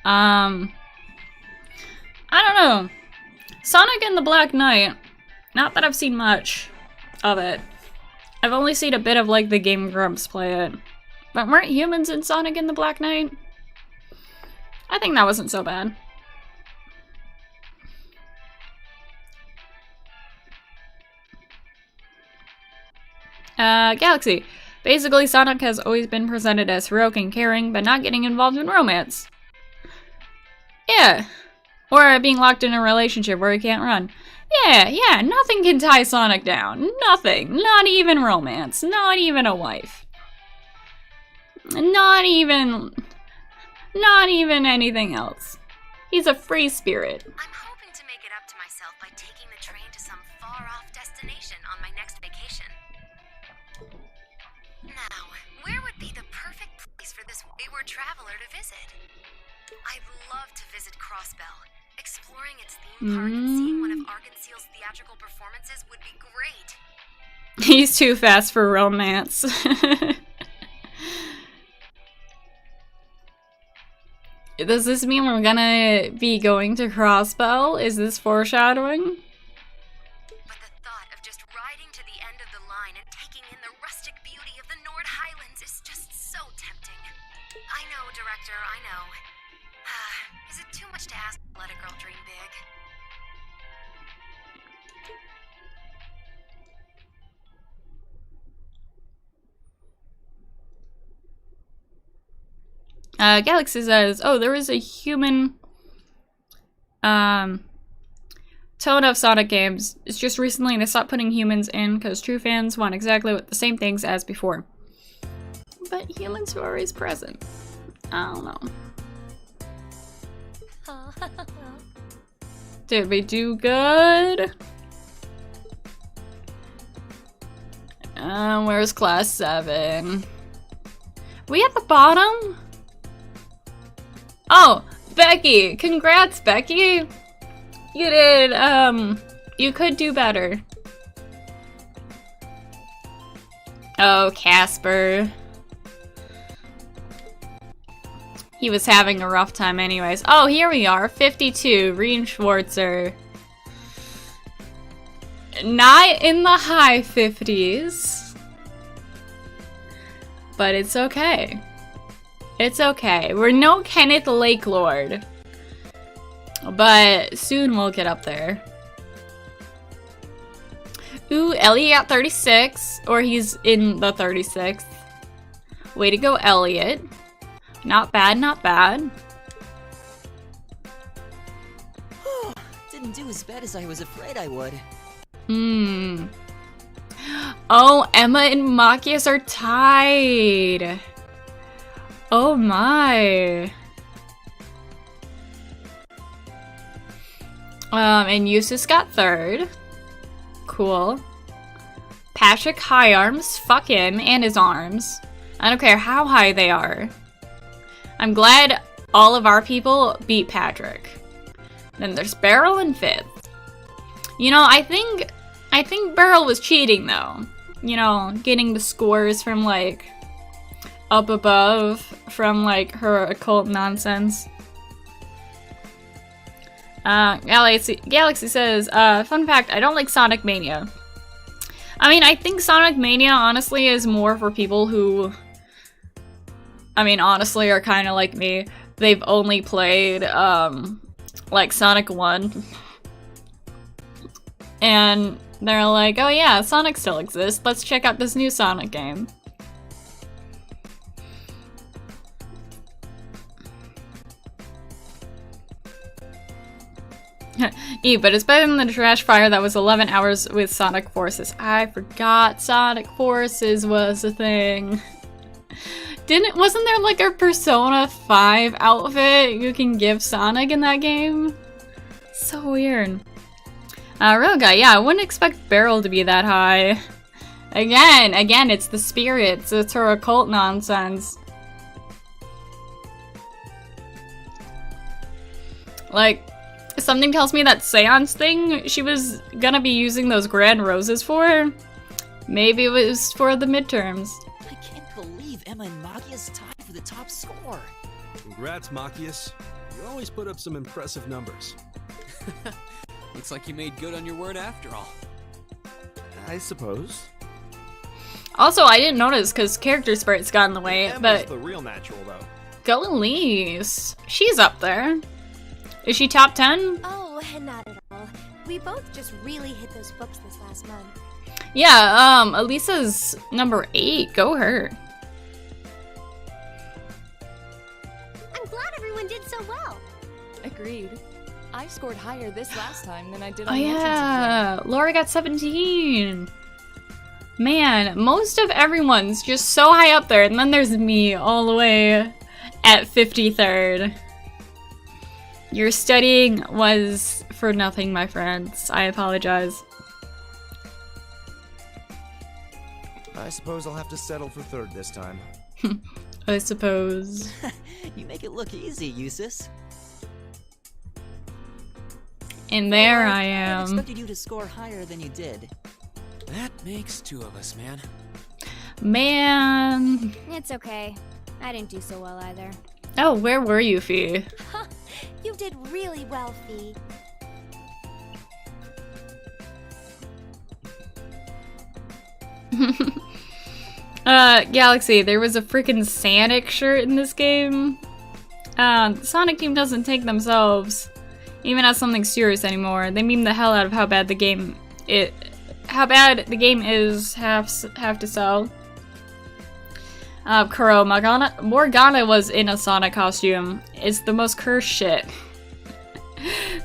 I don't know. Sonic and the Black Knight. Not that I've seen much of it. I've only seen a bit of like the Game Grumps play it. But weren't humans in Sonic and the Black Knight? I think that wasn't so bad. Galaxy. Basically, Sonic has always been presented as heroic and caring, but not getting involved in romance. Yeah. Or being locked in a relationship where he can't run. Yeah, nothing can tie Sonic down. Nothing. Not even romance. Not even a wife. Not even Not even anything else. He's a free spirit. I'm hoping to make it up to myself by taking the train to some far-off destination on my next vacation. Now, where would be the perfect place for this wayward traveler to visit? I'd love to visit Crossbell. Exploring its theme park and seeing one of Arkansas's theatrical performances would be great. He's too fast for romance. Does this mean we're gonna be going to Crossbell? Is this foreshadowing? But the thought of just riding to the end of the line and taking in the rustic beauty of the Nord Highlands is just so tempting. I know, Director, I know. Is it too much to ask to let a girl dream big? Galaxy says, oh, there is a human tone of Sonic games. It's just recently they stopped putting humans in because true fans want exactly the same things as before. But humans are always present. I don't know. Did we do good? Where's class 7? We at the bottom? Oh, Becky! Congrats, Becky! You did, you could do better. Oh, Casper. He was having a rough time anyways. Oh, here we are, 52, Reen Schwarzer. Not in the high 50s. But it's okay. It's okay. We're no Kenneth Lakelord. But soon we'll get up there. Ooh, Elliot got 36. Or he's in the 36th. Way to go, Elliot. Not bad, not bad. Didn't do as bad as I was afraid I would. Oh, Emma and Machias are tied. Oh my. And Eustace got 3rd. Cool. Patrick high arms. Fuck him and his arms. I don't care how high they are. I'm glad all of our people beat Patrick. Then there's Beryl in 5th. You know, I think Beryl was cheating though. You know, getting the scores from like up above from like her occult nonsense. Galaxy says, fun fact, I don't like Sonic Mania. I mean, I think Sonic Mania honestly is more for people who, I mean, honestly are kind of like me. They've only played, like Sonic 1. And they're like, oh yeah, Sonic still exists. Let's check out this new Sonic game. But it's better than the trash fire that was 11 hours with Sonic Forces. I forgot Sonic Forces was a thing. Wasn't there like a Persona 5 outfit you can give Sonic in that game? So weird. Real guy, yeah, I wouldn't expect Beryl to be that high. Again, it's the spirits. It's her occult nonsense. Like, something tells me that seance thing she was gonna be using those grand roses for. Maybe it was for the midterms. I can't believe Emma and Machias tied for the top score. Congrats, Machias. You always put up some impressive numbers. Looks like you made good on your word after all. I suppose. Also, I didn't notice because character sprite's got in the way, Emma's but the real natural, though. Galilise, she's up there. Is she top 10? Oh, not at all. We both just really hit those books this last month. Yeah, Elisa's number 8. Go her. I'm glad everyone did so well. Agreed. I scored higher this last time than I did on Oh the entrance yeah, exam. Laura got 17. Man, most of everyone's just so high up there, and then there's me all the way at 53rd. Your studying was for nothing, my friends. I apologize. I suppose I'll have to settle for 3rd this time. I suppose. You make it look easy, Eustace. And there Well, I I am. expected you to score higher than you did. That makes 2 of us, man. Man. It's okay. I didn't do so well either. Oh, where were you, Fee? You did really well, Fee. Galaxy, there was a freaking Sonic shirt in this game. The Sonic team doesn't take themselves even as something serious anymore. They meme the hell out of how bad the game is, have to sell. Kuro, Morgana was in a Sonic costume. It's the most cursed shit.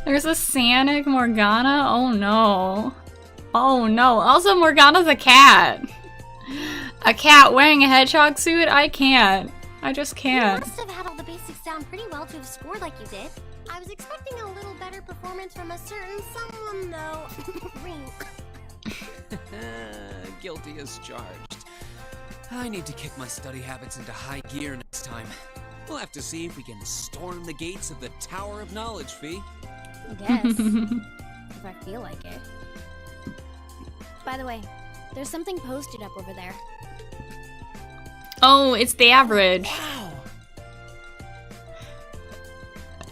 There's a Sonic Morgana? Oh no. Oh no. Also, Morgana's a cat. A cat wearing a hedgehog suit? I can't. I just can't. You must have had all the basics down pretty well to have scored like you did. I was expecting a little better performance from a certain someone, though. Guilty as charged. I need to kick my study habits into high gear next time. We'll have to see if we can storm the gates of the Tower of Knowledge, Fee. I guess. If I feel like it. By the way, there's something posted up over there. Oh, it's the average. Wow.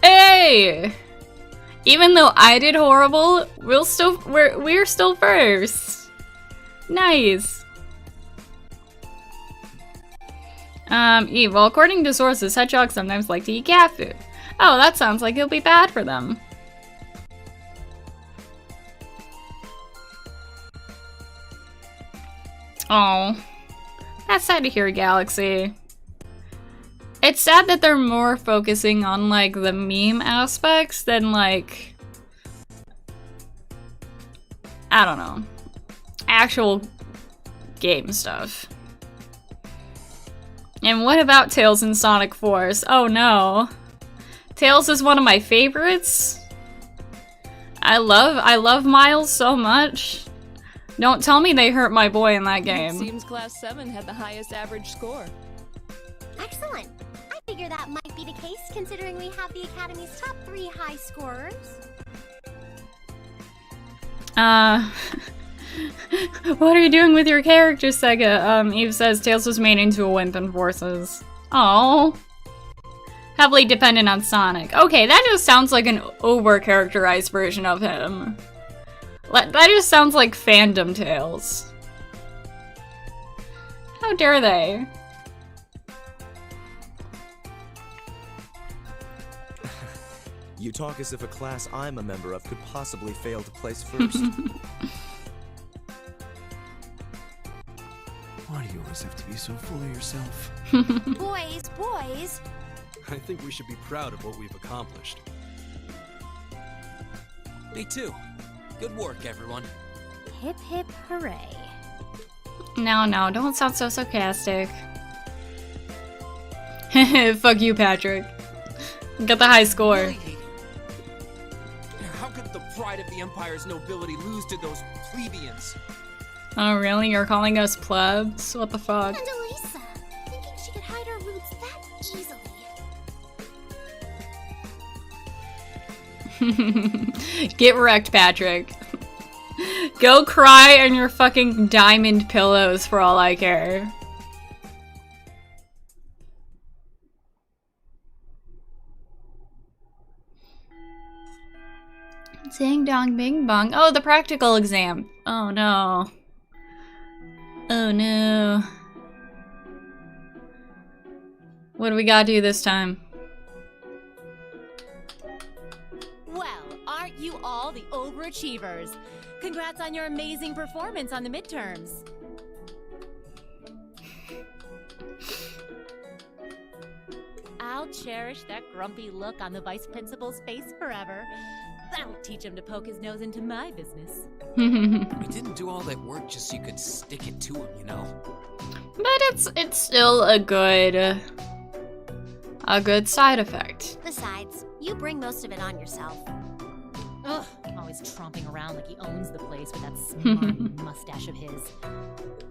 Hey! Even though I did horrible, we're still first. Nice. Eve, well, according to sources, hedgehogs sometimes like to eat cat food. Oh, that sounds like it'll be bad for them. Oh, that's sad to hear, Galaxy. It's sad that they're more focusing on, like, the meme aspects than, like, I don't know, actual game stuff. And what about Tails and Sonic Force? Oh no. Tails is one of my favorites. I love Miles so much. Don't tell me they hurt my boy in that game. It seems Class 7 had the highest average score. Excellent. I figure that might be the case, considering we have the Academy's top 3 high scorers. What are you doing with your character, Sega? Eve says Tails was made into a wimp in Forces. Oh, heavily dependent on Sonic. Okay, that just sounds like an over-characterized version of him. That just sounds like fandom Tails. How dare they? You talk as if a class I'm a member of could possibly fail to place first. Why do you always have to be so full of yourself? Boys. I think we should be proud of what we've accomplished. Me too. Good work, everyone. Hip hip hooray. No, don't sound so sarcastic. Fuck you, Patrick. Got the high score. How could the pride of the Empire's nobility lose to those plebeians? Oh really? You're calling us plebs? What the fuck? And Elisa, thinking she could hide her roots that easily. Get wrecked, Patrick. Go cry on your fucking diamond pillows for all I care. Ding dong bing bong. Oh, the practical exam. Oh no. Oh no. What do we gotta do this time? Well, aren't you all the overachievers? Congrats on your amazing performance on the midterms. I'll cherish that grumpy look on the vice principal's face forever. That'll teach him to poke his nose into my business. We didn't do all that work just so you could stick it to him, you know? But it's still a good a good side effect. Besides, you bring most of it on yourself. Ugh, always tromping around like he owns the place with that smarmy mustache of his.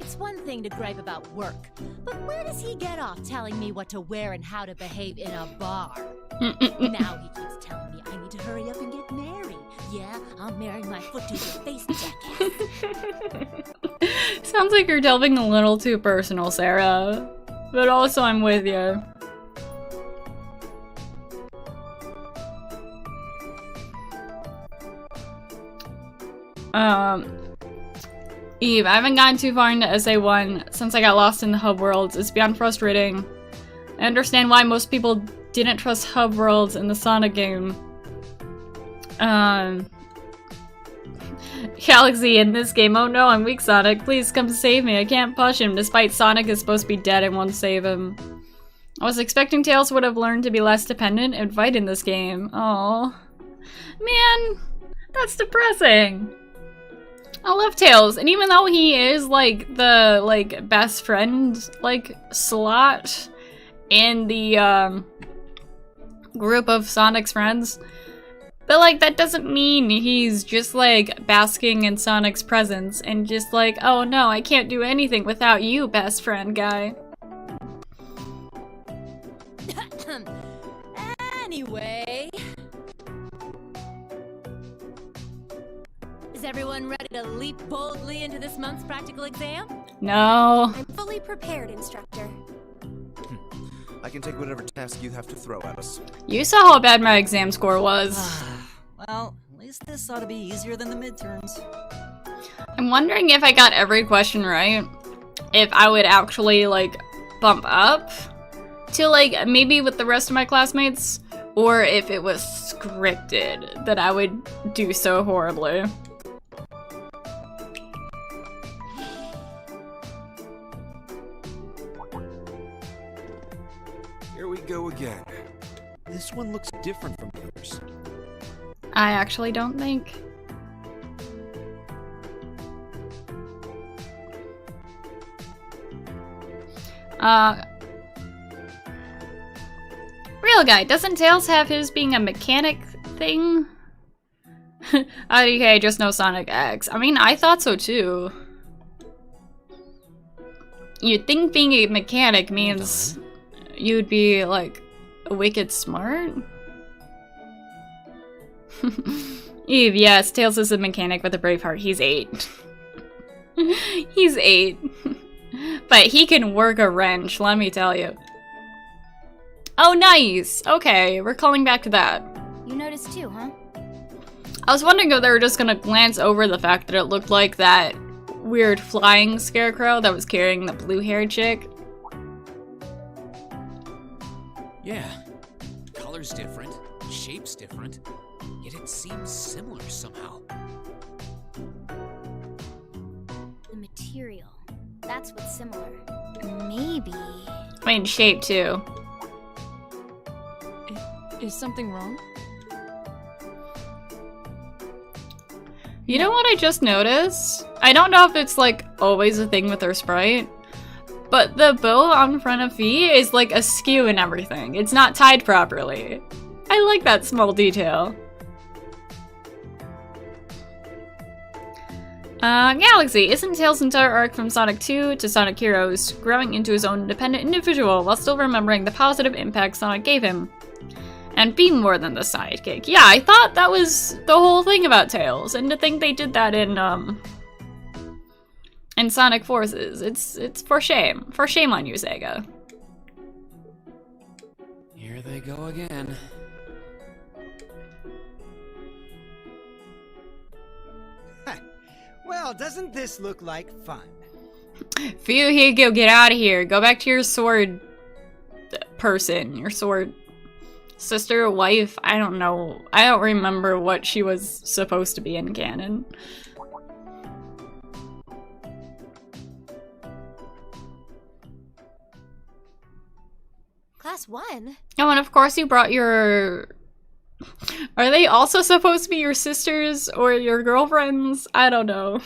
It's one thing to gripe about work, but where does he get off telling me what to wear and how to behave in a bar? Now he keeps telling me I need to hurry up and get married. Yeah, I'm marrying my foot to your face, jackass. Sounds like you're delving a little too personal, Sarah. But also, I'm with you. Eve, I haven't gotten too far into Essay 1 since I got lost in the hub worlds. It's beyond frustrating. I understand why most people didn't trust hub worlds in the Sonic game. Galaxy in this game. Oh no, I'm weak, Sonic. Please come save me. I can't push him, despite Sonic is supposed to be dead and won't save him. I was expecting Tails would have learned to be less dependent and fight in this game. Oh, man, that's depressing. I love Tails, and even though he is like the best friend slot in the group of Sonic's friends, but like that doesn't mean he's just like basking in Sonic's presence and just like, oh no, I can't do anything without you, best friend guy. Anyway, is everyone ready to leap boldly into this month's practical exam? No. I'm fully prepared, instructor. I can take whatever task you have to throw at us. You saw how bad my exam score was. Well, at least this ought to be easier than the midterms. I'm wondering if I got every question right, if I would actually like bump up to like maybe with the rest of my classmates, or if it was scripted that I would do so horribly. Here we go again. This one looks different from the others. I actually don't think. Real guy, doesn't Tails have his being a mechanic thing? Okay, just no Sonic X. I mean, I thought so too. You'd think being a mechanic means you'd be like wicked smart? Eve, yes, Tails is a mechanic with a brave heart. He's 8. He's 8. But he can work a wrench, let me tell you. Oh, nice! Okay, we're calling back to that. You noticed too, huh? I was wondering if they were just gonna glance over the fact that it looked like that weird flying scarecrow that was carrying the blue-haired chick. Yeah, color's different, shape's different, yet it seems similar somehow. The material. That's what's similar. Maybe... I mean, shape too. Is something wrong? You know what I just noticed? I don't know if it's like always a thing with her sprite, but the bow on front of V is like askew and everything. It's not tied properly. I like that small detail. Galaxy, isn't Tails' entire arc from Sonic 2 to Sonic Heroes growing into his own independent individual while still remembering the positive impact Sonic gave him? And be more than the sidekick. Yeah, I thought that was the whole thing about Tails, and to think they did that in Sonic Forces, it's for shame. For shame on you, Sega. Here they go again. Well, doesn't this look like fun? Phew, here you go, get out of here. Go back to your sword person, your sword sister, wife, I don't know. I don't remember what she was supposed to be in canon. Class 1? Oh, and of course you brought your... Are they also supposed to be your sisters or your girlfriends? I don't know.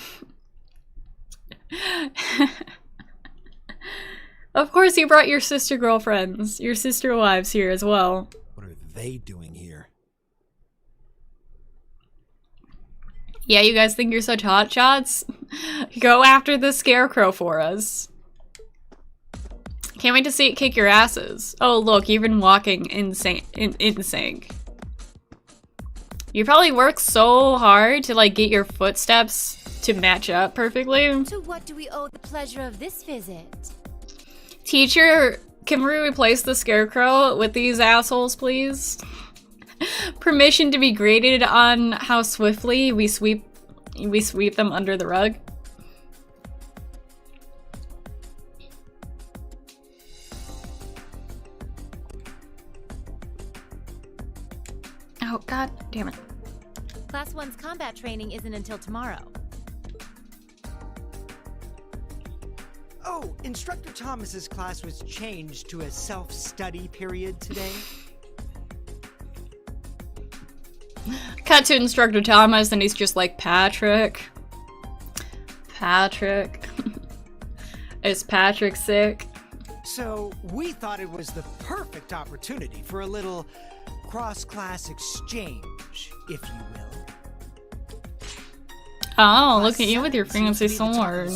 Of course you brought your sister girlfriends, your sister wives here as well. What are they doing here? Yeah, you guys think you're such hotshots? Go after the scarecrow for us. Can't wait to see it kick your asses. Oh look, you've been walking in sync. You probably worked so hard to like get your footsteps to match up perfectly. To what do we owe the pleasure of this visit? Teacher, can we replace the scarecrow with these assholes, please? Permission to be graded on how swiftly we sweep them under the rug. Oh, god damn it. Class 1's combat training isn't until tomorrow. Oh, Instructor Thomas's class was changed to a self-study period today. Cut to Instructor Thomas and he's just like, Patrick. Is Patrick sick? So, we thought it was the perfect opportunity for a little cross-class exchange, if you will. Oh, look at you with your fancy sword.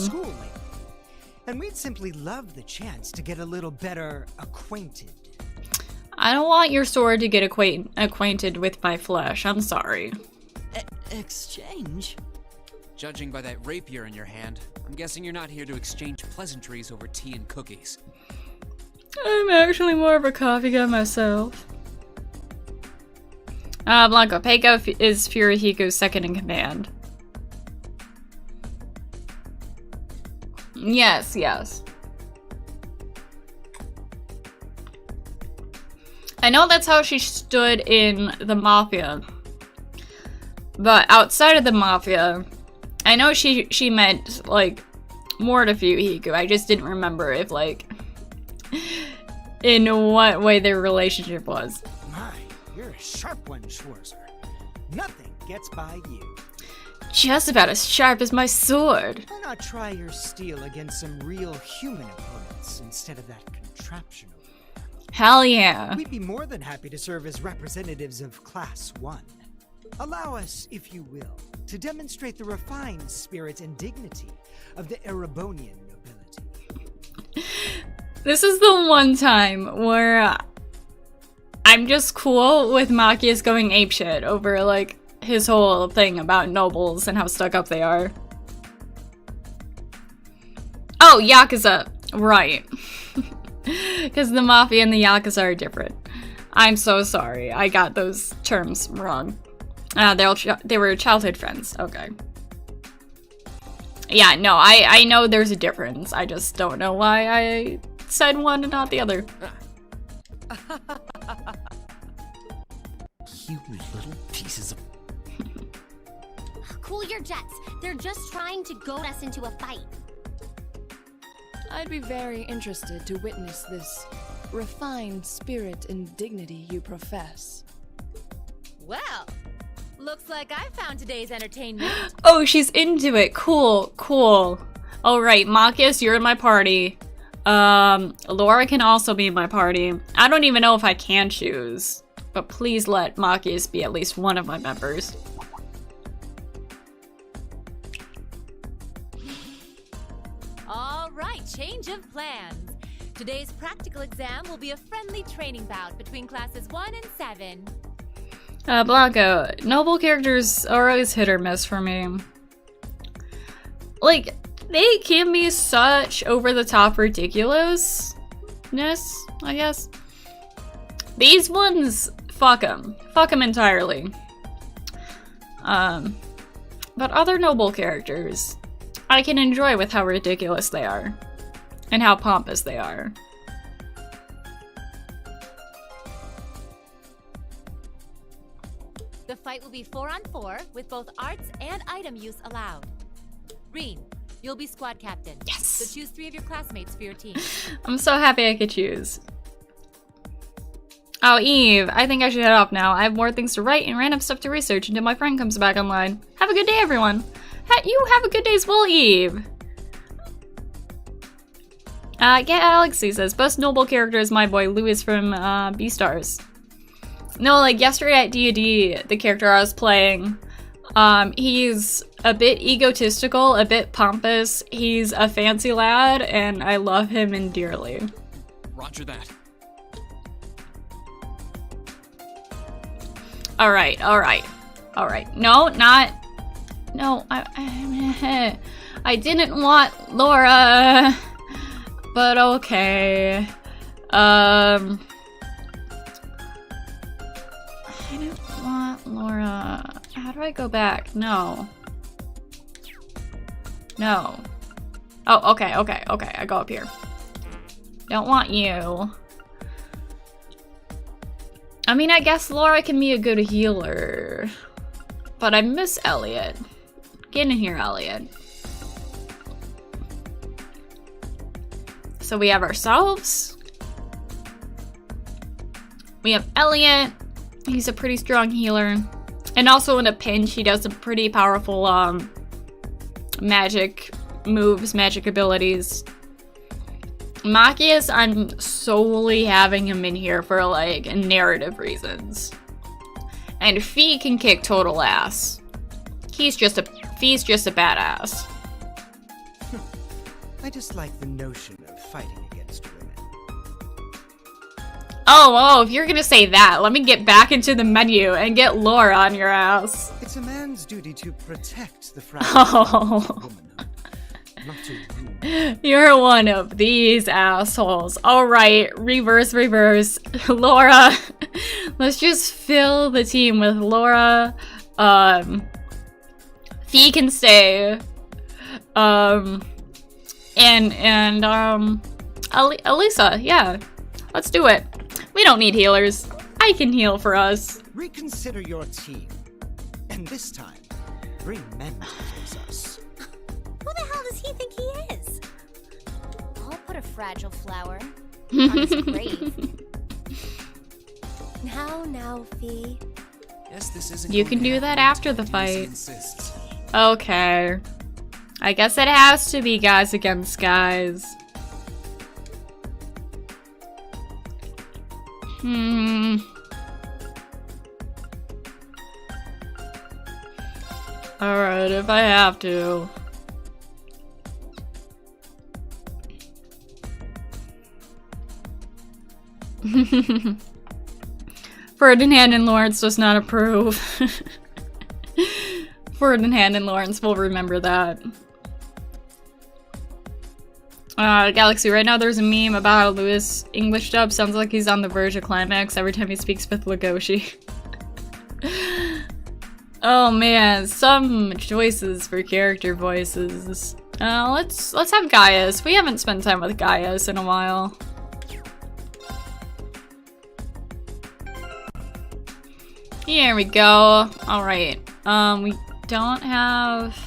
And we'd simply love the chance to get a little better acquainted. I don't want your sword to get acquainted with my flesh. I'm sorry. Exchange? Judging by that rapier in your hand, I'm guessing you're not here to exchange pleasantries over tea and cookies. I'm actually more of a coffee guy myself. Blanco, Peiko is Furihiko's second in command. Yes, yes. I know that's how she stood in the Mafia. But outside of the Mafia, I know she meant, like, more to Furihiko. I just didn't remember if, like, in what way their relationship was. My, you're a sharp one, Schwarzer. Nothing gets by you. Just about as sharp as my sword. Why not try your steel against some real human opponents instead of that contraption over there? Hell yeah. We'd be more than happy to serve as representatives of Class 1. Allow us, if you will, to demonstrate the refined spirit and dignity of the Erebonian nobility. This is the one time where I'm just cool with Machias going apeshit over, like, his whole thing about nobles and how stuck up they are. Oh, Yakuza. Right. Because the Mafia and the Yakuza are different. I'm so sorry. I got those terms wrong. They were childhood friends. Okay. Yeah, no, I know there's a difference. I just don't know why I said one and not the other. You little pieces of... Cool your jets. They're just trying to goad us into a fight. I'd be very interested to witness this refined spirit and dignity you profess. Well, looks like I found today's entertainment. Oh, she's into it. Cool, cool. Alright, Machias, you're in my party. Laura can also be in my party. I don't even know if I can choose. But please let Machias be at least one of my members. All right, change of plans. Today's practical exam will be a friendly training bout between classes 1 and 7. Blanco, noble characters are always hit or miss for me. Like, they can be such over-the-top ridiculousness, I guess. These ones, fuck them. Fuck them entirely. But other noble characters, I can enjoy with how ridiculous they are. And how pompous they are. The fight will be 4-on-4 with both arts and item use allowed. Reen, you'll be squad captain. Yes! So choose 3 of your classmates for your team. I'm so happy I could choose. Oh, Eve, I think I should head off now. I have more things to write and random stuff to research until my friend comes back online. Have a good day, everyone. You have a good day as well, Eve. Yeah, Alexi says, best noble character is my boy Louis from Beastars. No, like yesterday at D&D, the character I was playing, he's a bit egotistical, a bit pompous. He's a fancy lad, and I love him dearly. Roger that. Alright. No, I didn't want Laura, but okay. I didn't want Laura. How do I go back? No. Oh, okay, I go up here. Don't want you. I mean, I guess Laura can be a good healer, but I miss Elliot. Get in here, Elliot. So we have ourselves. We have Elliot. He's a pretty strong healer. And also in a pinch, he does some pretty powerful magic moves, magic abilities. Machias, I'm solely having him in here for like narrative reasons. And Fee can kick total ass. Fee's just a badass. I just like the notion of fighting against women. Oh, if you're gonna say that, let me get back into the menu and get Laura on your ass. It's a man's duty to protect the fragile womanhood. Not to rule. You're one of these assholes. Alright, reverse. Laura. Let's just fill the team with Laura. Fee can stay. Elisa, yeah. Let's do it. We don't need healers. I can heal for us. Reconsider your team. And this time, bring men to face us. Who the hell does he think he is? I'll put a fragile flower on his grave. Now, Fee. Yes, this isn't You can do that after the fight. Okay. I guess it has to be guys against guys. Alright, if I have to. Ferdinand and Lawrence does not approve. Ferdinand and Lawrence will remember that. Galaxy, right now there's a meme about how Louis English dub sounds like he's on the verge of climax every time he speaks with Legoshi. Oh man, some choices for character voices. Let's have Gaius. We haven't spent time with Gaius in a while. Here we go. Alright. We don't have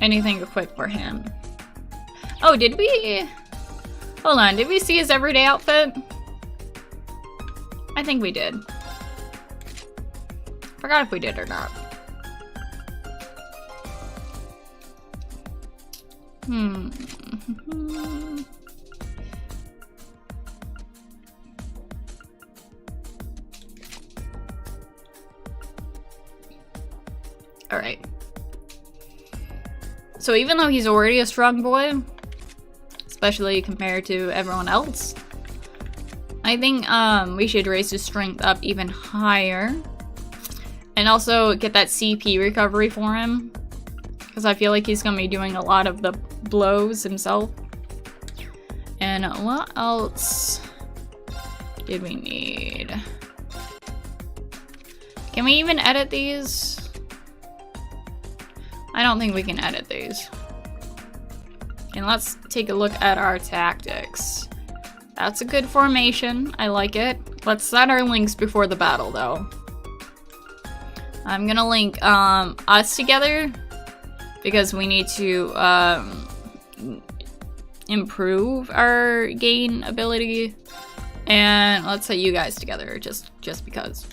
anything equipped for him. Oh, did we? Hold on, did we see his everyday outfit? I think we did. Forgot if we did or not. Alright. So even though he's already a strong boy, especially compared to everyone else, I think we should raise his strength up even higher. And also get that CP recovery for him. Because I feel like he's going to be doing a lot of the blows himself. And what else did we need? Can we even edit these? I don't think we can edit these. And let's take a look at our tactics. That's a good formation. I like it. Let's set our links before the battle, though. I'm gonna link us together because we need to improve our gain ability, and let's set you guys together just because.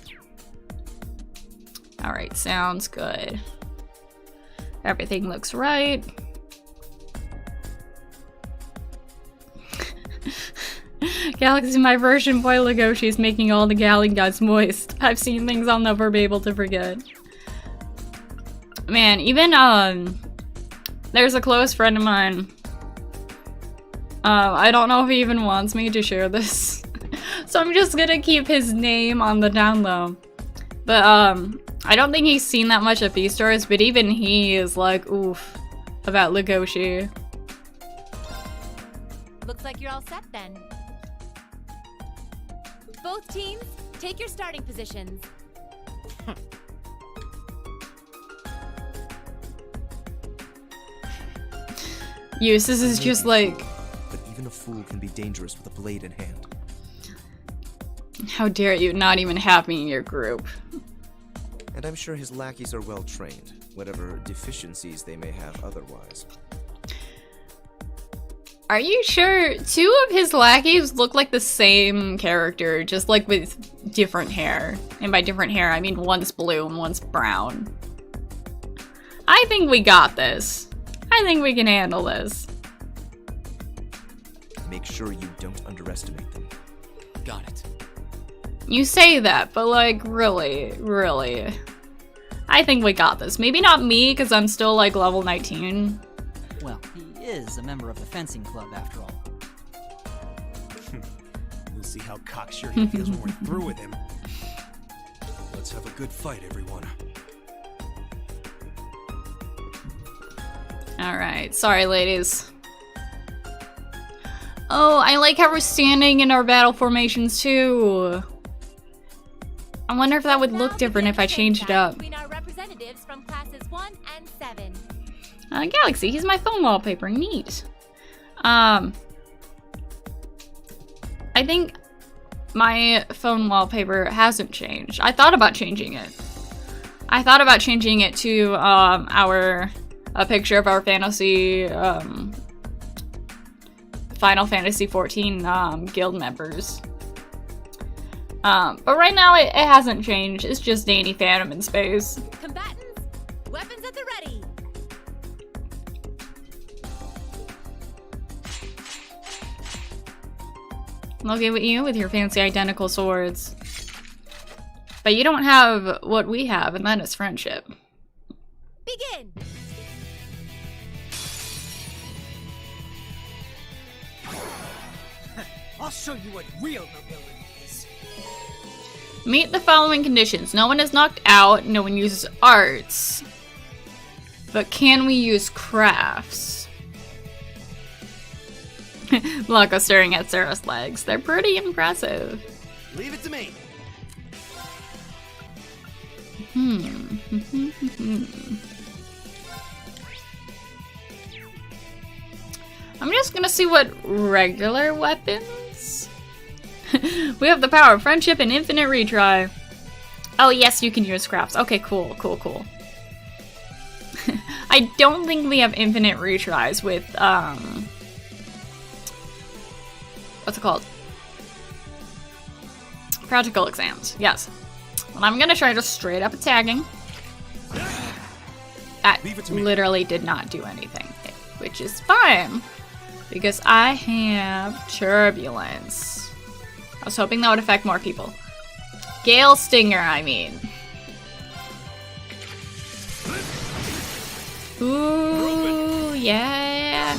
All right, sounds good. Everything looks right. Galaxy, my version boy Legoshi is making all the galley guys moist. I've seen things I'll never be able to forget. Man, even, there's a close friend of mine. I don't know if he even wants me to share this. So I'm just gonna keep his name on the down low. But, I don't think he's seen that much of Beastars, but even he is like, oof, about Legoshi. Looks like you're all set then. Both teams, take your starting positions. This is just like... But even a fool can be dangerous with a blade in hand. How dare you not even have me in your group. And I'm sure his lackeys are well trained, whatever deficiencies they may have otherwise. Are you sure? 2 of his lackeys look like the same character, just like with different hair. And by different hair, I mean one's blue and one's brown. I think we got this. I think we can handle this. Make sure you don't underestimate them. Got it. You say that, but like, really, really. I think we got this. Maybe not me, because I'm still like level 19. Well, he is a member of the fencing club after all. We'll see how cocksure he feels when we're through with him. Let's have a good fight, everyone. Alright, sorry ladies. Oh, I like how we're standing in our battle formations too. I wonder if that would look different if I changed it up. Between our representatives from classes 1 and 7. Galaxy, he's my phone wallpaper. Neat. I think my phone wallpaper hasn't changed. I thought about changing it. I thought about changing it to a picture of our fantasy Final Fantasy 14 guild members. But right now it hasn't changed. It's just Danny Phantom in space. Combatants, weapons at the ready. Look at you with your fancy identical swords. But you don't have what we have, and that is friendship. Begin. I'll show you what real nobility is. Meet the following conditions. No one is knocked out. No one uses arts. But can we use crafts? Blanco staring at Sarah's legs. They're pretty impressive. Leave it to me. I'm just gonna see what regular weapons. We have the power of friendship and infinite retry. Oh yes, you can use crafts. Okay, cool, cool, cool. I don't think we have infinite retries with, what's it called? Practical exams, yes. And I'm gonna try just straight up attacking. That literally did not do anything, which is fine. Because I have turbulence. I was hoping that would affect more people. Gale Stinger, I mean. Ooh, yeah.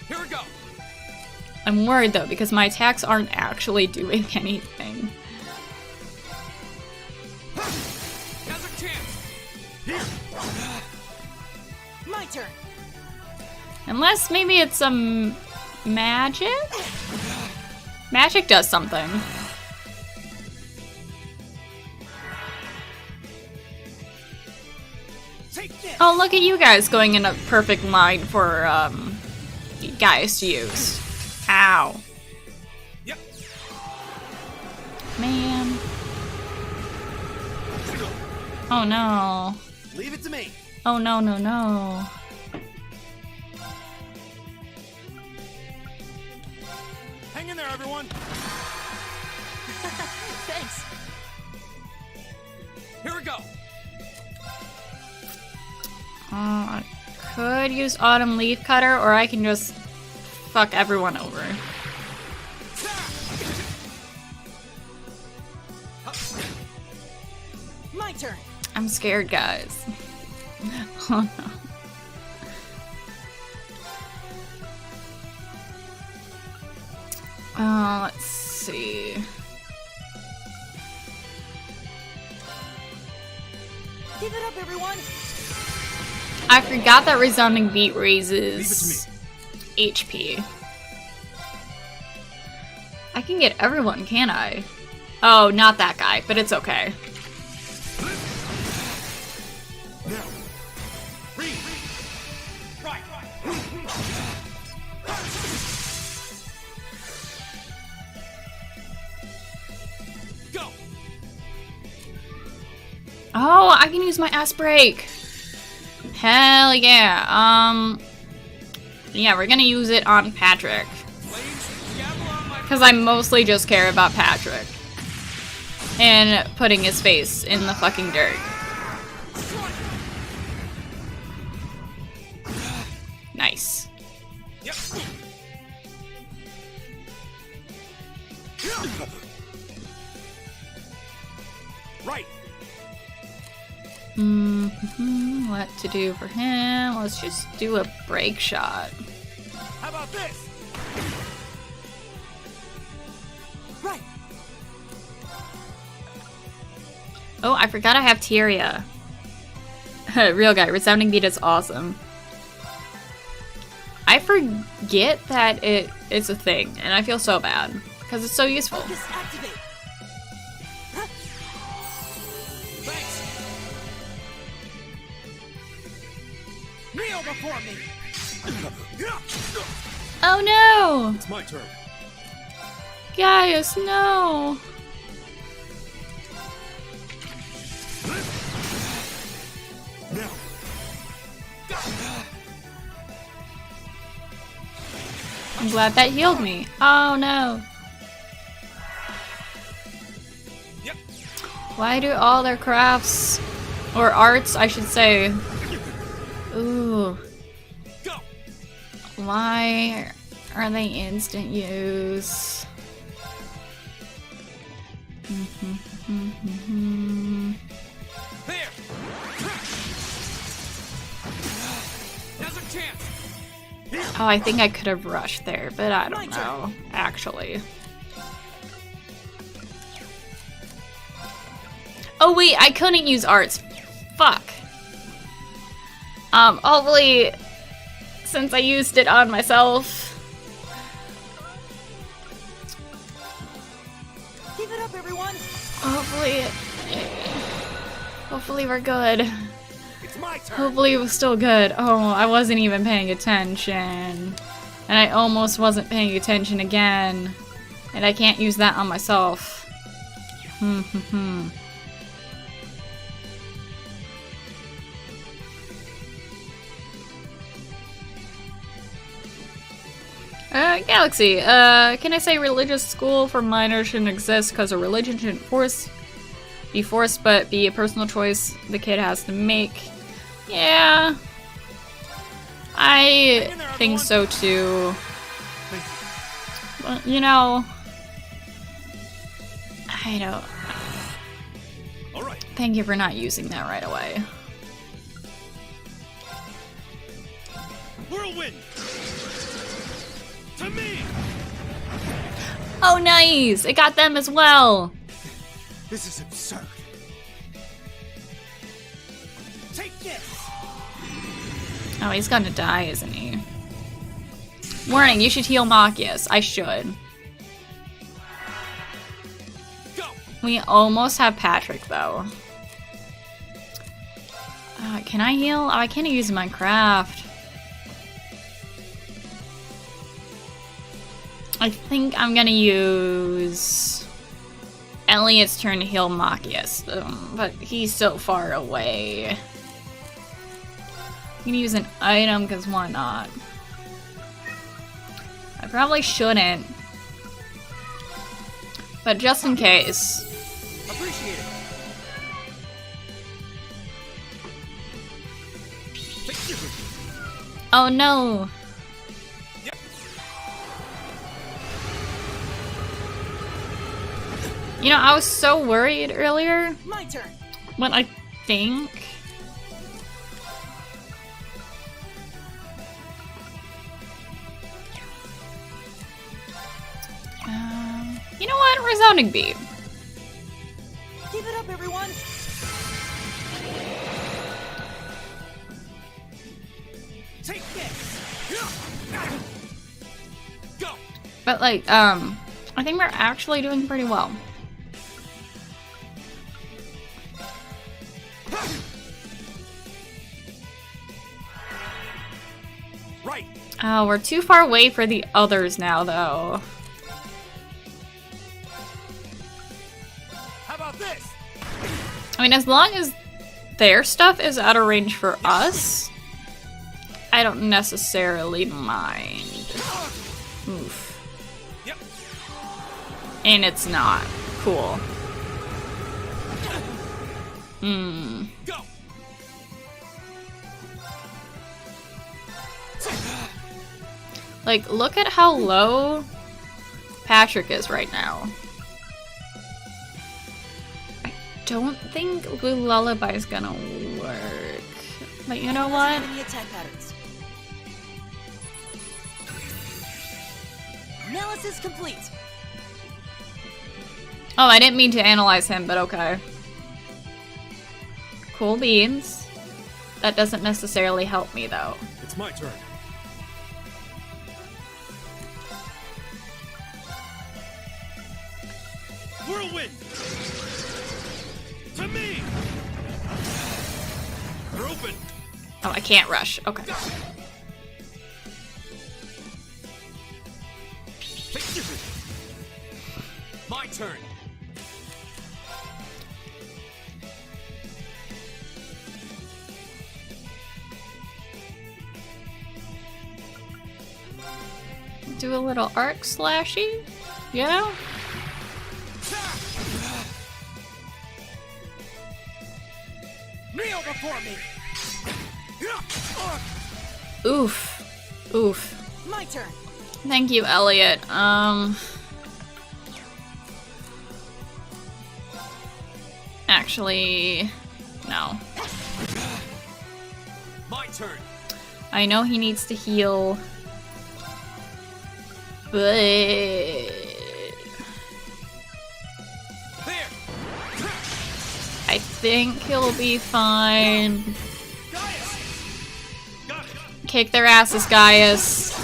Here we go. I'm worried though, because my attacks aren't actually doing anything. Now's our chance. My turn. Unless maybe it's some magic? Magic does something. Oh, look at you guys going in a perfect line for Gaius to use. Ow. Yep. Man. Oh no. Leave it to me. Oh no, no, no. Hang in there, everyone. Thanks. Here we go. I could use Autumn Leaf Cutter, or I can just fuck everyone over. My turn. I'm scared, guys. Oh no. Let's see. Give it up, everyone. I forgot that resounding beat raises HP. I can get everyone, can't I? Oh, not that guy, but it's okay. Go. Oh, I can use my ass break. Hell yeah. Yeah, we're gonna use it on Patrick. Because I mostly just care about Patrick. And putting his face in the fucking dirt. Nice. Yep. Right. What to do for him? Let's just do a break shot. How about this? Right. Oh, I forgot I have Tyria. Real guy, resounding beat is awesome. I forget that it's a thing, and I feel so bad because it's so useful. Focus activate. Huh? Thanks. Kneel before me. Oh no! It's my turn. Gaius, no! Now. I'm glad that healed me. Oh no. Yep. Why do all their crafts, or arts, I should say, ooh. Go. Why are they instant use? There. Now's a chance. Oh, I think I could have rushed there, but I don't know, actually. Oh wait, I couldn't use arts. Fuck. Hopefully, since I used it on myself. Give it up, everyone. Hopefully we're good. It's my turn. Hopefully it was still good. Oh, I wasn't even paying attention. And I almost wasn't paying attention again. And I can't use that on myself. Galaxy, can I say religious school for minors shouldn't exist because a religion shouldn't be forced, but be a personal choice the kid has to make. Yeah, I think so too. But, you know, I don't. All right. Thank you for not using that right away. Whirlwind. To me. Oh, nice! It got them as well. This is absurd. Take this. Oh, he's gonna die, isn't he? Warning, you should heal Machias. I should. Go. We almost have Patrick, though. Can I heal? Oh, I can't use my craft. I think I'm gonna use Elliot's turn to heal Machias, but he's so far away. I'm gonna use an item, because why not? I probably shouldn't. But just in case. Appreciate it. Oh no! Yep. You know, I was so worried earlier. My turn. But I think... you know what? Resounding Beat. Give it up, everyone! Take this! Go! But like, I think we're actually doing pretty well. Right. Oh, we're too far away for the others now, though. How about this? I mean, as long as their stuff is out of range for us, I don't necessarily mind. Oof. Yep. And it's not. Cool. Hmm. Go. Like, look at how low Patrick is right now. I don't think Blue Lullaby is gonna work. But you know what? Enemy attack patterns. Analysis complete. Oh, I didn't mean to analyze him, but okay. Cool beans. That doesn't necessarily help me, though. It's my turn. Whirlwind! To me! You're open! Oh, I can't rush. Okay. My turn! Do a little arc slashy? Yeah? Kneel before me! Oof. Oof. My turn. Thank you, Elliot. Actually, no. My turn. I know he needs to heal, but I think he'll be fine. Kick their asses, Gaius.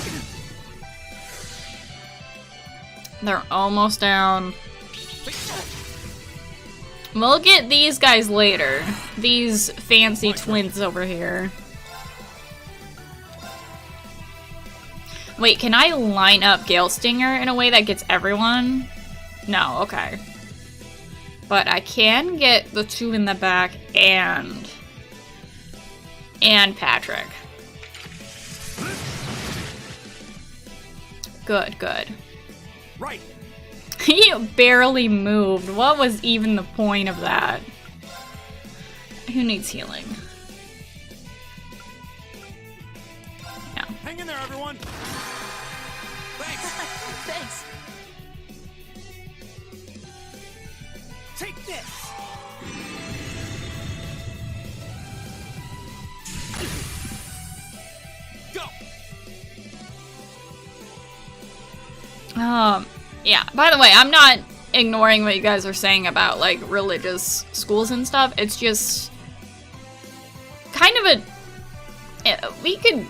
They're almost down. We'll get these guys later. These fancy twins over here. Wait, can I line up Gale Stinger in a way that gets everyone? No, okay. But I can get the two in the back and Patrick. Good, good. Right. He barely moved. What was even the point of that? Who needs healing? Yeah. Hang in there, everyone. Thanks. Thanks. Take this. Go. Yeah, by the way, I'm not ignoring what you guys are saying about, like, religious schools and stuff. It's just kind of a... we could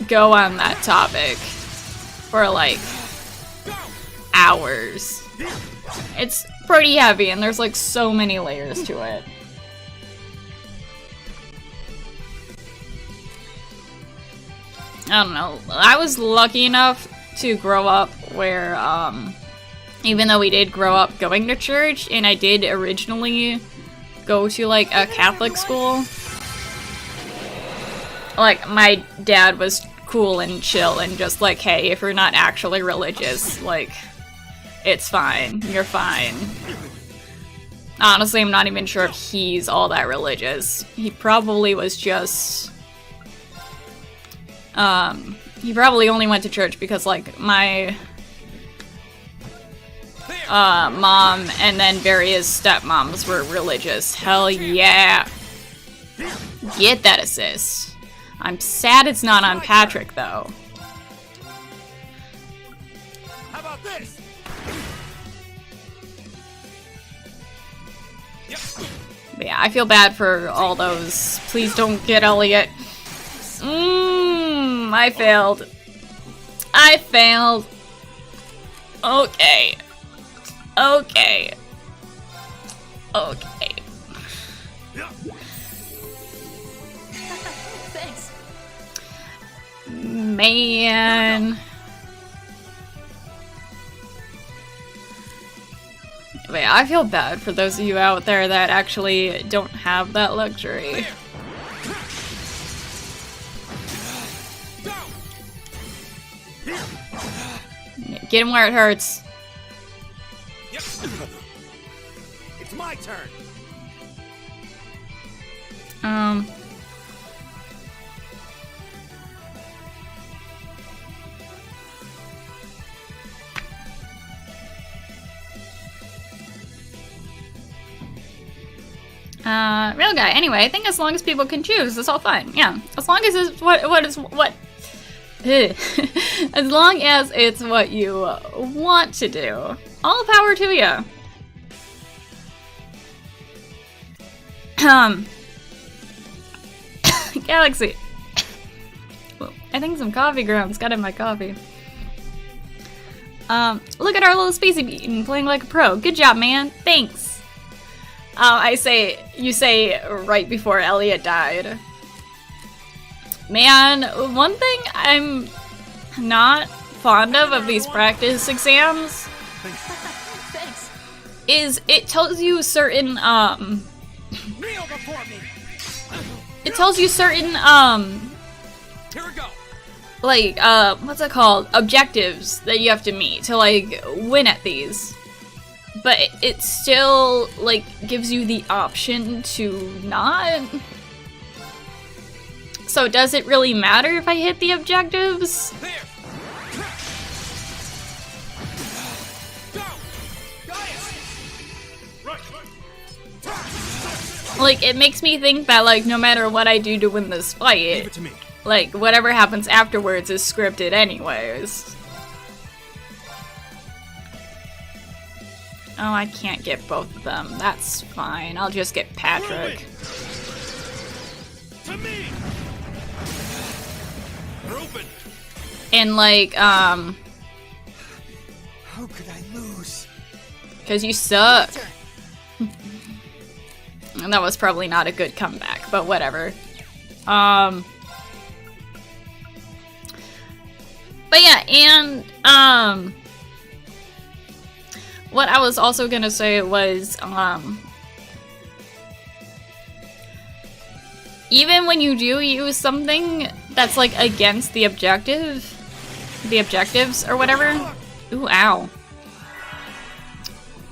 go on that topic for, like, hours. It's pretty heavy, and there's, like, so many layers to it. I don't know. I was lucky enough to grow up where, even though we did grow up going to church, and I did originally go to, like, a Catholic school, like, my dad was cool and chill and just like, hey, if you're not actually religious, like, it's fine. You're fine. Honestly, I'm not even sure if he's all that religious. He probably was just... he probably only went to church because, like, my mom and then various stepmoms were religious. Hell yeah. Get that assist. I'm sad it's not on Patrick, though. How about this? But yeah, I feel bad for all those. Please don't get Elliot. I failed. I failed. Okay. Okay. Okay. Thanks. Man. But yeah, I feel bad for those of you out there that actually don't have that luxury. Get him where it hurts. It's my turn. Real guy. Anyway, I think as long as people can choose, it's all fine. Yeah, as long as it's what as long as it's what you want to do. All power to you. Galaxy. I think some coffee grounds got in my coffee. Look at our little Spacey bean playing like a pro. Good job, man. Thanks. You say right before Elliot died. Man, one thing I'm not fond of these practice exams Thanks. is it tells you certain it tells you certain Here we go. like what's it called, objectives that you have to meet to like win at these, but it still like gives you the option to not. So does it really matter if I hit the objectives? There. Go. Gaius. Like, it makes me think that like no matter what I do to win this fight, Leave it to me. like whatever happens afterwards is scripted anyways. Oh, I can't get both of them. That's fine. I'll just get Patrick. To me. Open. And like, How could I lose? because you suck. And that was probably not a good comeback, but whatever. But yeah, and what I was also gonna say was even when you do use something that's like against the objectives or whatever. Ooh, ow.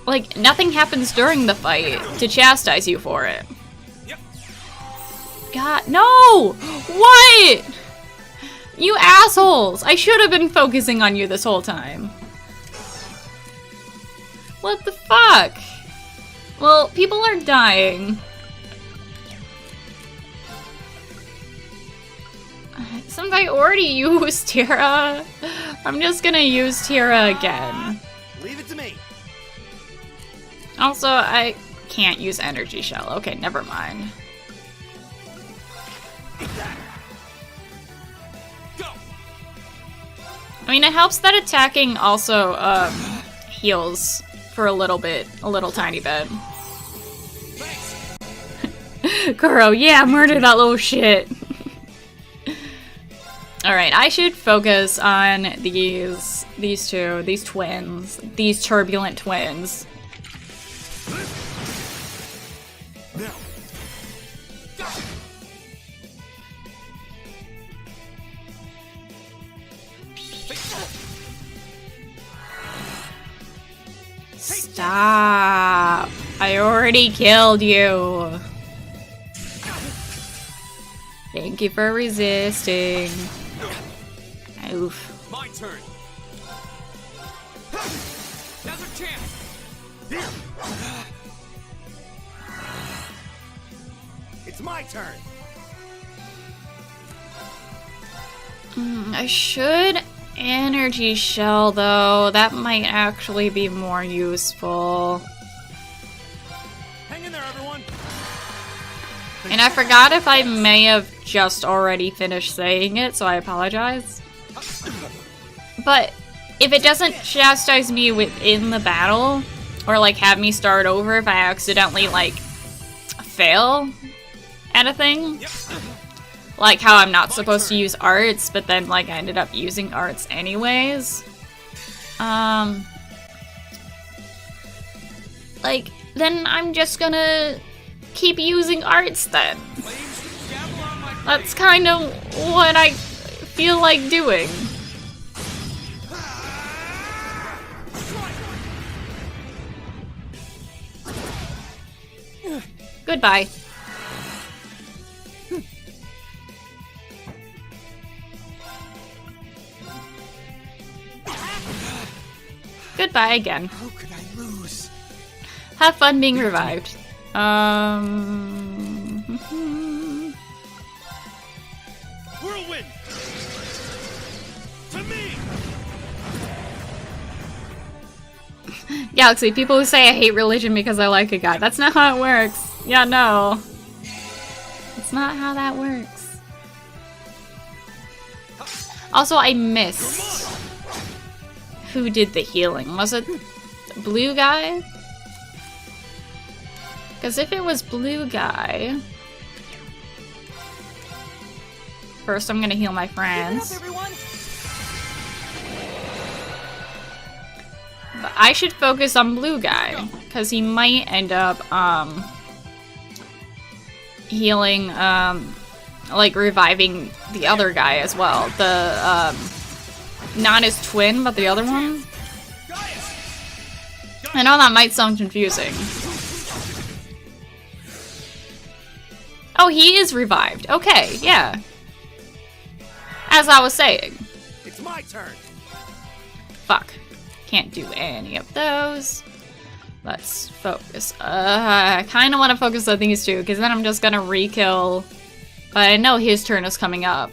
Like, nothing happens during the fight to chastise you for it. God, no! What? You assholes! I should have been focusing on you this whole time. What the fuck? Well, people are dying. Since I already used Tira, I'm just gonna use Tira again. Leave it to me. Also, I can't use Energy Shell. Okay, never mind. Go. I mean, it helps that attacking also heals for a little tiny bit. Kuro, yeah, murder that little shit. Alright, I should focus on these twins, these turbulent twins. Now. Go. Stop! I already killed you. Thank you for resisting. Oof. My turn. Now's our chance. Here. It's my turn. I should energy shell though. That might actually be more useful. Hang in there, everyone. And I forgot if I may have just already finished saying it, so I apologize. But if it doesn't chastise me within the battle, or like have me start over if I accidentally like fail at a thing, like how I'm not supposed to use arts, but then like I ended up using arts anyways, like then I'm just gonna keep using arts then. That's kind of what I feel like doing. Goodbye. Goodbye again. How could I lose? Have fun being revived. Whirlwind! To me! Galaxy, people who say I hate religion because I like a guy. That's not how it works. Yeah, no. It's not how that works. Also, I missed who did the healing. Was it the blue guy? Because if it was blue guy... First, I'm gonna heal my friends. But I should focus on blue guy, because he might end up, healing, like, reviving the other guy as well. The, not his twin, but the other one. I know that might sound confusing. Oh, he is revived. Okay, yeah. As I was saying. It's my turn. Fuck. Can't do any of those. Let's focus. I kind of want to focus on these two, because then I'm just gonna re-kill. But I know his turn is coming up.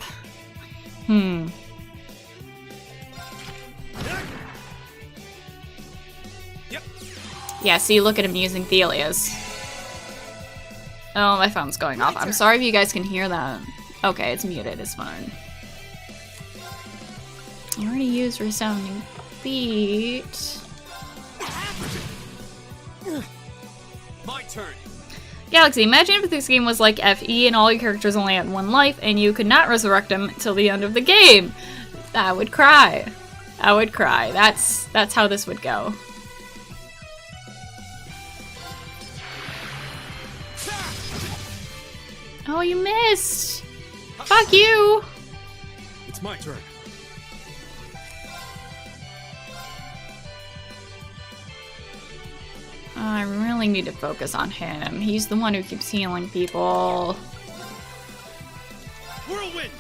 Yeah, see, look at him using Thelia's. Oh, my phone's going off. I'm sorry if you guys can hear that. Okay, it's muted. It's fine. I already used Resounding Feet. My turn. Galaxy, imagine if this game was like FE and all your characters only had one life and you could not resurrect them until the end of the game. I would cry. I would cry. That's how this would go. Oh, you missed! Fuck you! It's my turn. I really need to focus on him. He's the one who keeps healing people. Whirlwind!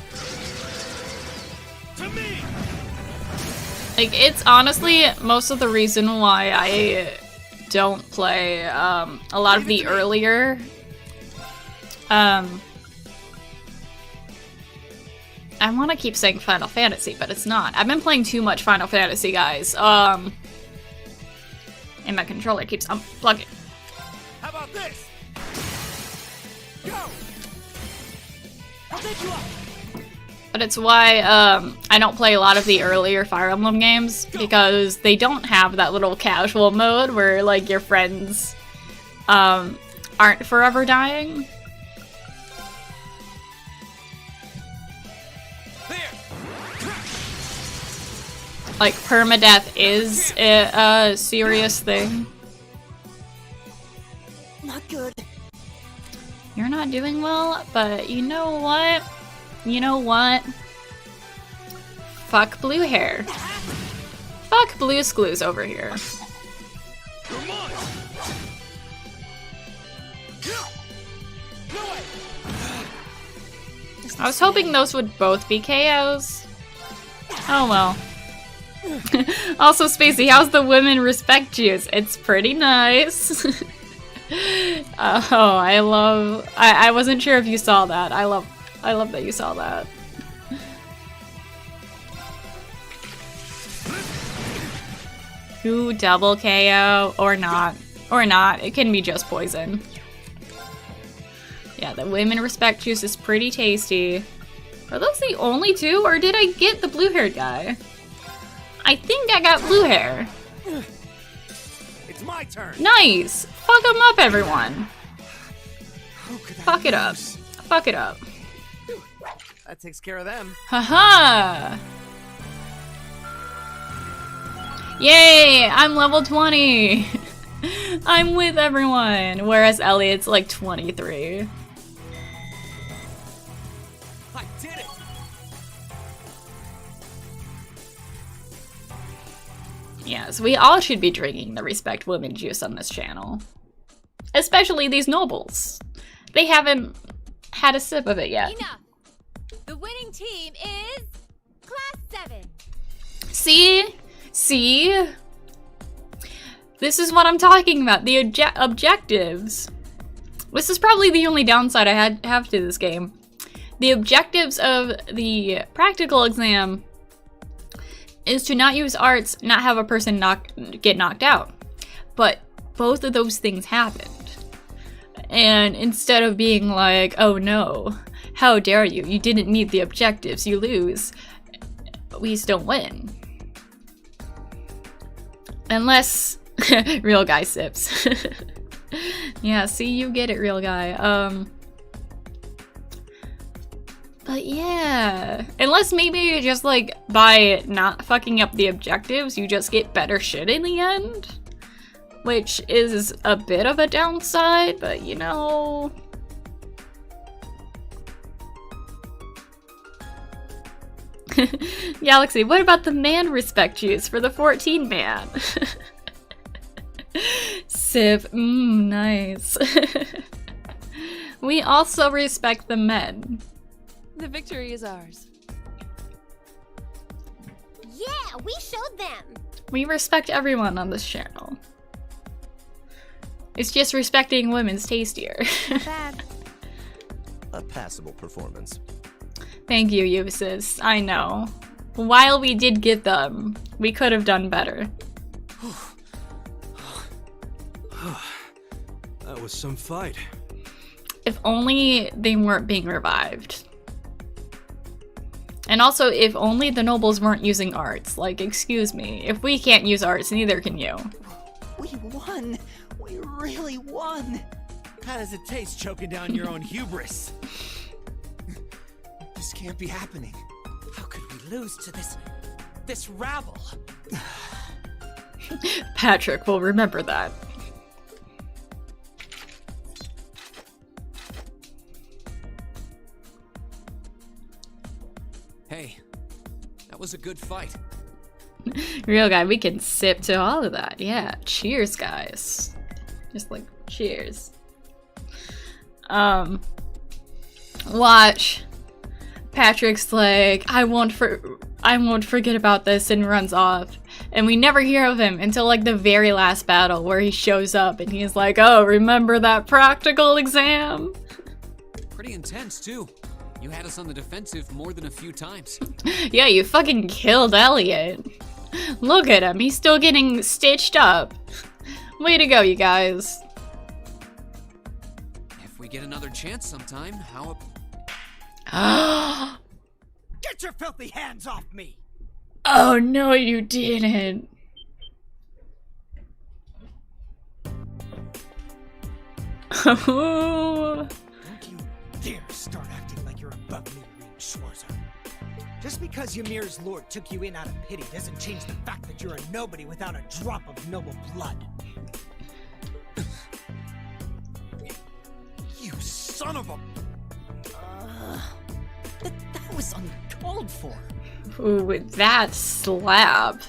To me! Like, it's honestly most of the reason why I don't play a lot of the earlier I want to keep saying Final Fantasy, but it's not. I've been playing too much Final Fantasy, guys. And my controller keeps unplugging. How about this? Go! I'll take you up. But it's why I don't play a lot of the earlier Fire Emblem games, because they don't have that little casual mode where like your friends aren't forever dying. Like, permadeath is a serious thing. Not good. You're not doing well, but you know what? You know what? Fuck blue hair. Fuck blue screws over here. Come on. I was hoping those would both be KOs. Oh well. Also, Spacey, how's the women respect juice? It's pretty nice. Oh, I wasn't sure if you saw that. I love that you saw that. Ooh, double KO. Or not. Or not. It can be just poison. Yeah, the women respect juice is pretty tasty. Are those the only two, or did I get the blue-haired guy? I think I got blue hair. It's my turn. Nice! Fuck them up, everyone. Fuck it up. Fuck it up. That takes care of them. Haha! Yay! I'm level 20! I'm with everyone! Whereas Elliot's like 23. I did it! Yes, we all should be drinking the Respect Women juice on this channel. Especially these nobles. They haven't had a sip of it yet. Enough! The winning team is Class 7. See? See? This is what I'm talking about. The objectives. This is probably the only downside I have to this game. The objectives of the practical exam is to not use arts, not have a person get knocked out. But both of those things happened. And instead of being like, oh no, how dare you, you didn't meet the objectives, you lose, we still win. Unless real guy sips. Yeah, see, you get it, real guy. But yeah, unless maybe just like by not fucking up the objectives, you just get better shit in the end. Which is a bit of a downside, but you know. Galaxy, what about the man respect juice for the 14 man? Sip, nice. We also respect the men. The victory is ours. Yeah, we showed them. We respect everyone on this channel. It's just respecting women's tastier. Not bad. A passable performance. Thank you, Eustace. I know. While we did get them, we could have done better. That was some fight. If only they weren't being revived. And also, if only the nobles weren't using arts. Like, excuse me. If we can't use arts, neither can you. We won! We really won! How does it taste choking down your own hubris? This can't be happening. How could we lose to this rabble? Patrick will remember that. Hey, that was a good fight. Real guy, we can sip to all of that. Yeah, cheers, guys. Just like, cheers. Watch. Patrick's like, I won't forget about this, and runs off. And we never hear of him until like the very last battle where he shows up and he's like, oh, remember that practical exam? Pretty intense, too. You had us on the defensive more than a few times. Yeah, you fucking killed Elliot. Look at him, he's still getting stitched up. Way to go, you guys. If we get another chance sometime, how Get your filthy hands off me! Oh no, you didn't. Don't you dare start acting like you're above me, Reed Schwarzer. Just because Ymir's lord took you in out of pity doesn't change the fact that you're a nobody without a drop of noble blood. You son of a... That was uncalled for. Ooh, with that slap.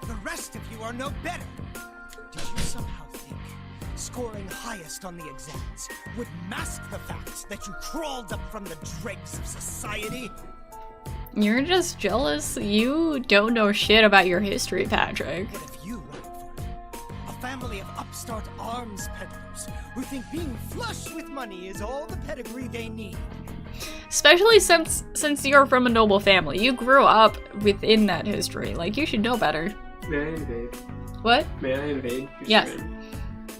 The rest of you are no better. Did you somehow think scoring highest on the exams would mask the fact that you crawled up from the dregs of society? You're just jealous. You don't know shit about your history, Patrick. What if you run for it? A family of upstart arms peddlers who think being flush with money is all the pedigree they need. Especially since you're from a noble family. You grew up within that history. Like, you should know better. May I invade? What? May I invade your Yes. stream?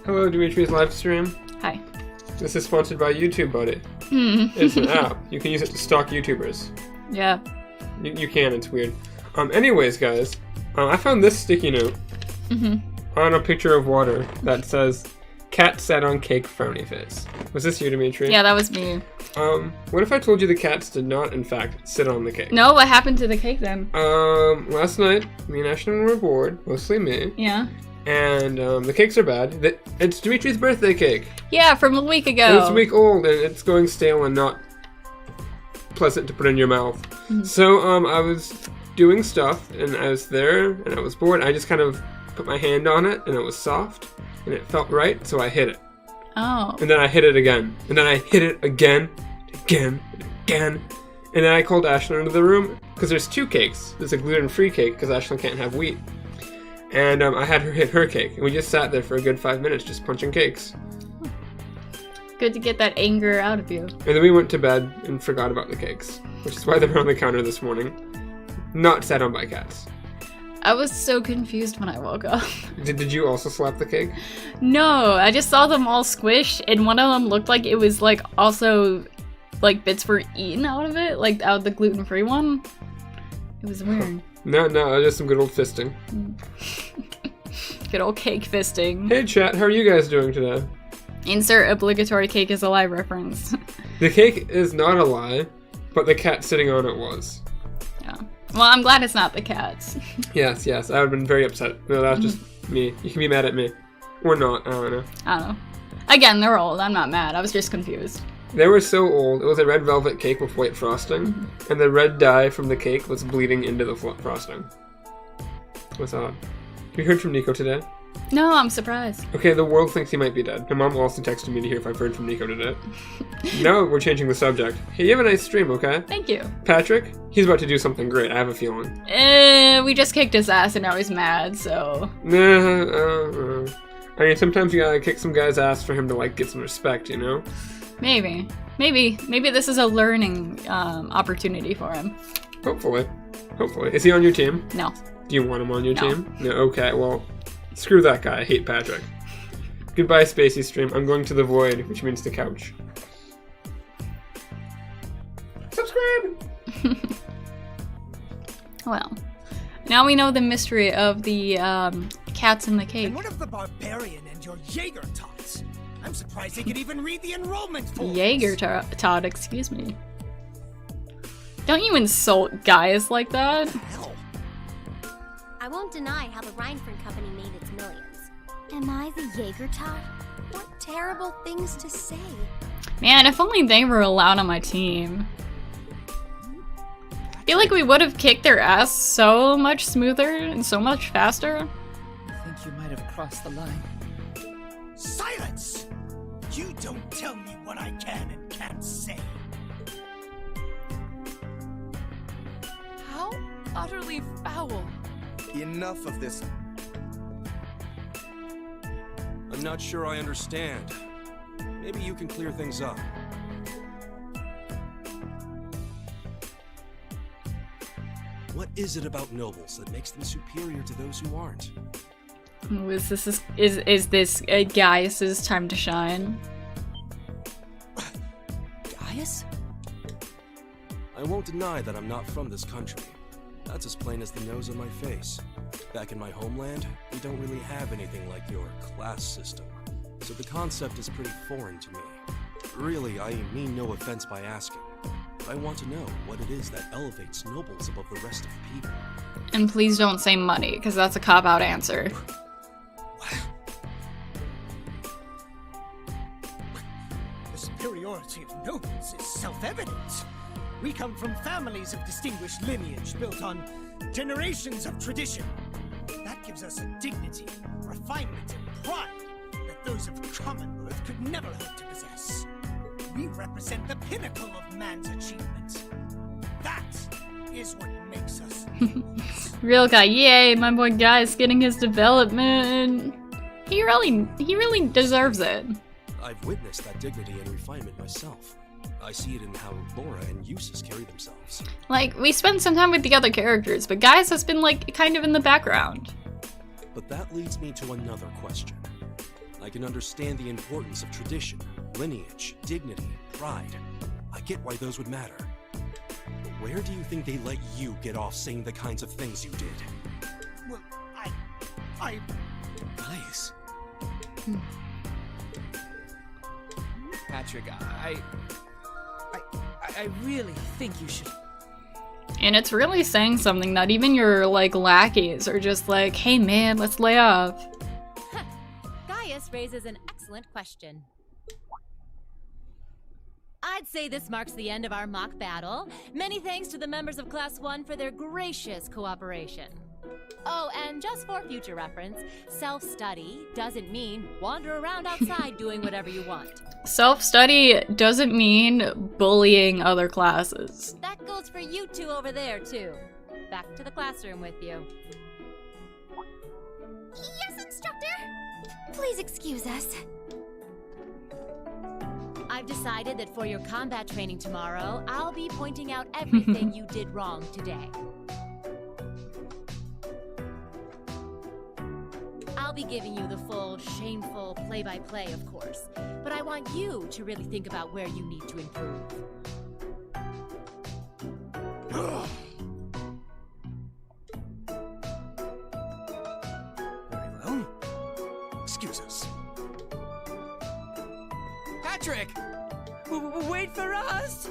Hello, Dimitri's live stream. Hi. This is sponsored by YouTube Buddy. It's an app. You can use it to stalk YouTubers. Yeah. You can, it's weird. Anyways, guys, I found this sticky note on a picture of water that says, "Cat sat on cake, frowny face." Was this you, Dimitri? Yeah, that was me. What if I told you the cats did not, in fact, sit on the cake? No, what happened to the cake then? Last night, me and Ashton were bored, mostly me. Yeah. And, the cakes are bad. It's Dimitri's birthday cake. Yeah, from a week ago. It's a week old, and it's going stale and not pleasant to put in your mouth. So, I was doing stuff, and I was there, and I was bored. I just kind of put my hand on it, and it was soft, and it felt right, so I hit it. Oh. And then I hit it again. And then I hit it again, and again. And then I called Ashlyn into the room, because there's two cakes. There's a gluten-free cake, because Ashlyn can't have wheat. And I had her hit her cake, and we just sat there for a good 5 minutes just punching cakes. Good to get that anger out of you. And then we went to bed and forgot about the cakes, which is why they were on the counter this morning. Not sat on by cats. I was so confused when I woke up. Did you also slap the cake? No, I just saw them all squish, and one of them looked like it was like also like bits were eaten out of it, like out of the gluten-free one. It was weird. No, just some good old fisting. Good old cake fisting. Hey chat, how are you guys doing today? Insert obligatory cake is a lie reference. The cake is not a lie, but the cat sitting on it was. Yeah. Well, I'm glad it's not the cats. Yes, I would have been very upset. No, that's just me. You can be mad at me. Or not, I don't know. I don't know. Again, they're old. I'm not mad. I was just confused. They were so old. It was a red velvet cake with white frosting, and the red dye from the cake was bleeding into the frosting. What's odd? Have you heard from Nico today? No, I'm surprised. Okay, the world thinks he might be dead. My mom also texted me to hear if I've heard from Nico today. Now we're changing the subject. Hey, you have a nice stream, okay? Thank you. Patrick, he's about to do something great, I have a feeling. We just kicked his ass and now he's mad, so... I mean, sometimes you gotta kick some guy's ass for him to, like, get some respect, you know? Maybe this is a learning opportunity for him. Hopefully. Is he on your team? No. Do you want him on your team? No, okay, well, screw that guy. I hate Patrick. Goodbye, Spacey stream. I'm going to the void, which means the couch. Subscribe! Well, now we know the mystery of the cats in the cake. And what of the barbarian and your Jaeger tots? I'm surprised they could even read the enrollment forms. Jaeger Todd, excuse me. Don't you insult Gaius like that. Hell. I won't deny how the Rhineford Company made its millions. Am I the Jaeger tot? What terrible things to say. Man, if only they were allowed on my team. I feel like we would have kicked their ass so much smoother and so much faster. I think you might have crossed the line. Silence! You don't tell me what I can and can't say. How utterly foul. Enough of this. I'm not sure I understand. Maybe you can clear things up. What is it about nobles that makes them superior to those who aren't? Ooh, is this Gaius's time to shine? Gaius? I won't deny that I'm not from this country. That's as plain as the nose on my face. Back in my homeland, we don't really have anything like your class system. So the concept is pretty foreign to me. Really, I mean no offense by asking. But I want to know what it is that elevates nobles above the rest of people. And please don't say money, because that's a cop-out answer. The superiority of nobles is self-evident. We come from families of distinguished lineage built on generations of tradition. That gives us a dignity, refinement, and pride that those of Commonwealth could never hope to possess. We represent the pinnacle of man's achievement. That is what makes us. Real guy, yay! My boy Gaius getting his development. He really deserves it. I've witnessed that dignity and refinement myself. I see it in how Laura and Eustace carry themselves. Like, we spend some time with the other characters, but Gaius has been, like, kind of in the background. But that leads me to another question. I can understand the importance of tradition, lineage, dignity, pride. I get why those would matter. But where do you think they let you get off saying the kinds of things you did? Well, I... Gaius. Patrick, I really think you should... And it's really saying something that even your, like, lackeys are just like, hey man, let's lay off. Gaius raises an excellent question. I'd say this marks the end of our mock battle. Many thanks to the members of Class 1 for their gracious cooperation. Oh, and just for future reference, self-study doesn't mean wander around outside doing whatever you want. Self-study doesn't mean bullying other classes. That goes for you two over there, too. Back to the classroom with you. Yes, instructor! Please excuse us. I've decided that for your combat training tomorrow, I'll be pointing out everything you did wrong today. I'll be giving you the full, shameful play-by-play, of course. But I want you to really think about where you need to improve. Very well. Excuse us. Patrick! Wait for us!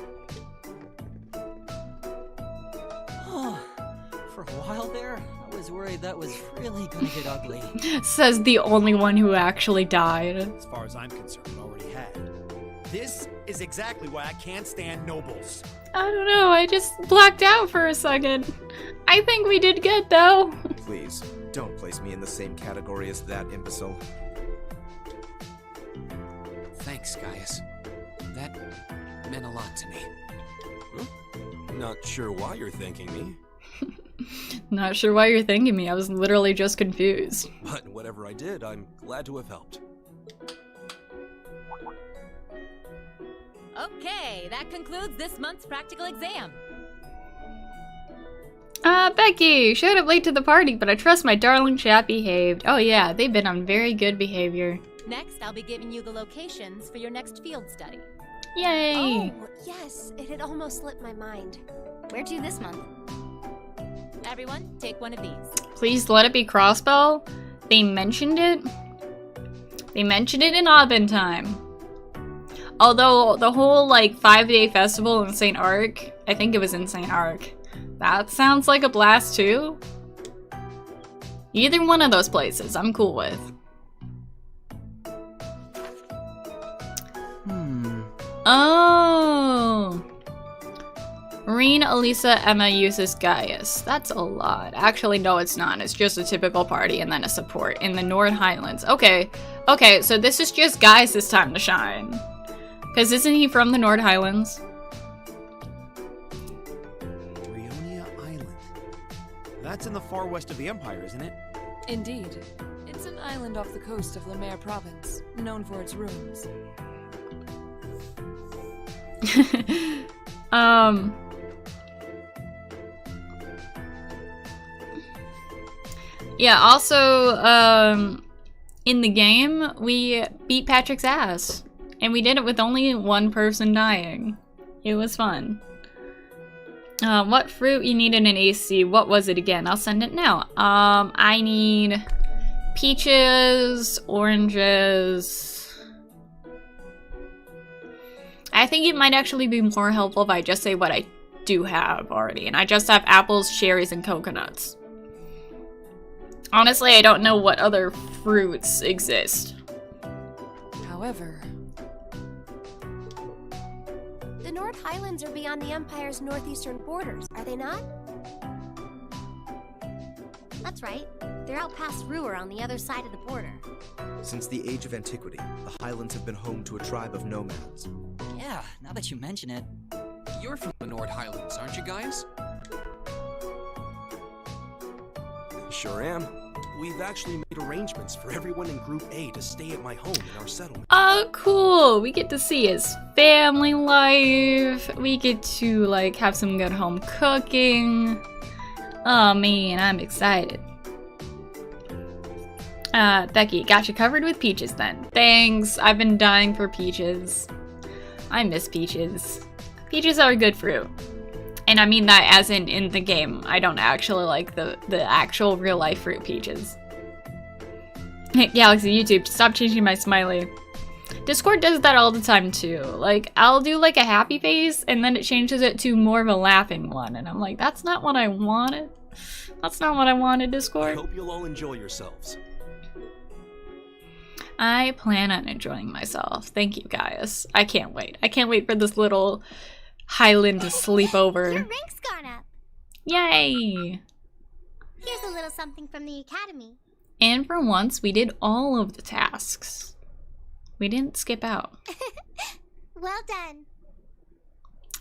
For a while there, I was worried that was really gonna get ugly. Says the only one who actually died. As far as I'm concerned, it already had. This is exactly why I can't stand nobles. I don't know, I just blacked out for a second. I think we did good, though. Please, don't place me in the same category as that imbecile. Thanks, Gaius. That meant a lot to me. Not sure why you're thanking me. Not sure why you're thanking me. I was literally just confused. But whatever I did, I'm glad to have helped. Okay, that concludes this month's practical exam. Becky, showed up late to the party, but I trust my darling chap behaved. Oh yeah, they've been on very good behavior. Next, I'll be giving you the locations for your next field study. Yay! Oh, yes, it had almost slipped my mind. Where to this month? Everyone, take one of these. Please let it be Crossbell. They mentioned it. They mentioned it in Advent time. Although the whole like 5-day festival in St. Arc, I think it was in St. Arc. That sounds like a blast too. Either one of those places, I'm cool with. Oh. Marine, Elisa, Emma, uses Gaius. That's a lot. Actually, no, it's not. It's just a typical party and then a support in the North Highlands. Okay. Okay, so this is just Gaius' time to shine. Because isn't he from the North Highlands? Brionia Island. That's in the far west of the Empire, isn't it? Indeed. It's an island off the coast of Lemaire Province, known for its ruins. Yeah, also, in the game, we beat Patrick's ass. And we did it with only one person dying. It was fun. What fruit you need in an AC? What was it again? I'll send it now. I need peaches, oranges. I think it might actually be more helpful if I just say what I do have already. And I just have apples, cherries, and coconuts. Honestly, I don't know what other fruits exist. However... The North Highlands are beyond the Empire's northeastern borders, are they not? That's right. They're out past Ruhr on the other side of the border. Since the age of antiquity, the Highlands have been home to a tribe of nomads. Yeah, now that you mention it. You're from the North Highlands, aren't you, Gaius? sure am. We've actually made arrangements for everyone in Group A to stay at my home in our settlement. Oh, cool! We get to see his family life. We get to, like, have some good home cooking. Oh, man, I'm excited. Becky, got you covered with peaches then. Thanks, I've been dying for peaches. I miss peaches. Peaches are a good fruit. And I mean that as in the game. I don't actually like the actual real life fruit peaches. Hey, Galaxy YouTube, stop changing my smiley. Discord does that all the time too. Like, I'll do like a happy face and then it changes it to more of a laughing one. And I'm like, that's not what I wanted. That's not what I wanted, Discord. I hope you'll all enjoy yourselves. I plan on enjoying myself. Thank you, Gaius. I can't wait. I can't wait for this little Highland sleepover. Your rank's gone up. Yay! Here's a little something from the academy. And for once, we did all of the tasks. We didn't skip out. Well done.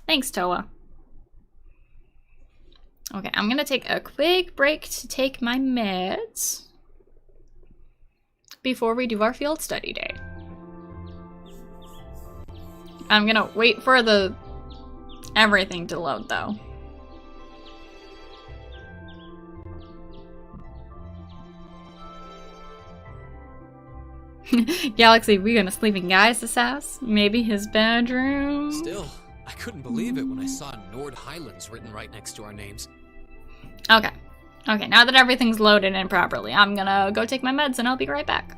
Thanks, Toa. Okay, I'm gonna take a quick break to take my meds before we do our field study day. I'm gonna wait for the everything to load though. Galaxy, we gonna sleep in Gaius' house? Maybe his bedroom? Still, I couldn't believe it when I saw Nord Highlands written right next to our names. Okay. Okay, now that everything's loaded in properly, I'm gonna go take my meds and I'll be right back.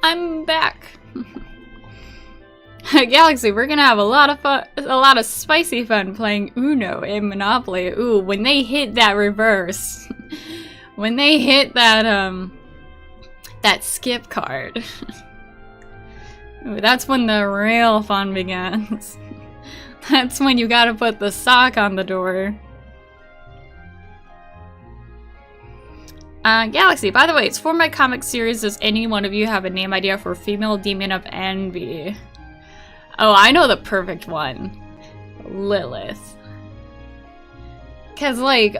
I'm back. Galaxy, we're gonna have a lot of fun, a lot of spicy fun playing Uno and Monopoly. Ooh, when they hit that reverse, when they hit that that skip card, ooh, that's when the real fun begins. That's when you gotta put the sock on the door. Galaxy, by the way, it's for my comic series. Does any one of you have a name idea for female demon of envy? Oh, I know the perfect one. Lilith. Cause like,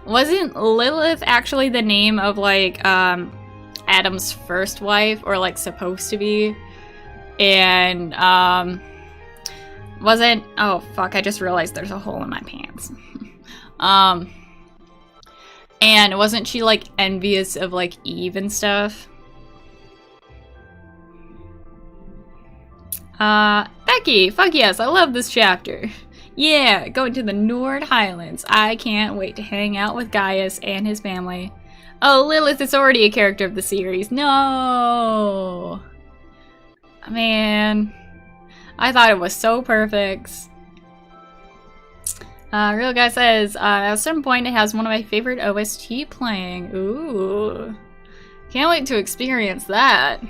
wasn't Lilith actually the name of like, Adam's first wife, or like supposed to be? And, wasn't, oh fuck, I just realized there's a hole in my pants. And wasn't she like envious of like Eve and stuff? Becky, fuck yes, I love this chapter. Yeah, going to the Nord Highlands. I can't wait to hang out with Gaius and his family. Oh, Lilith is already a character of the series. No! Man, I thought it was so perfect. Real Guy says, at a certain point it has one of my favorite OST playing. Ooh. Can't wait to experience that.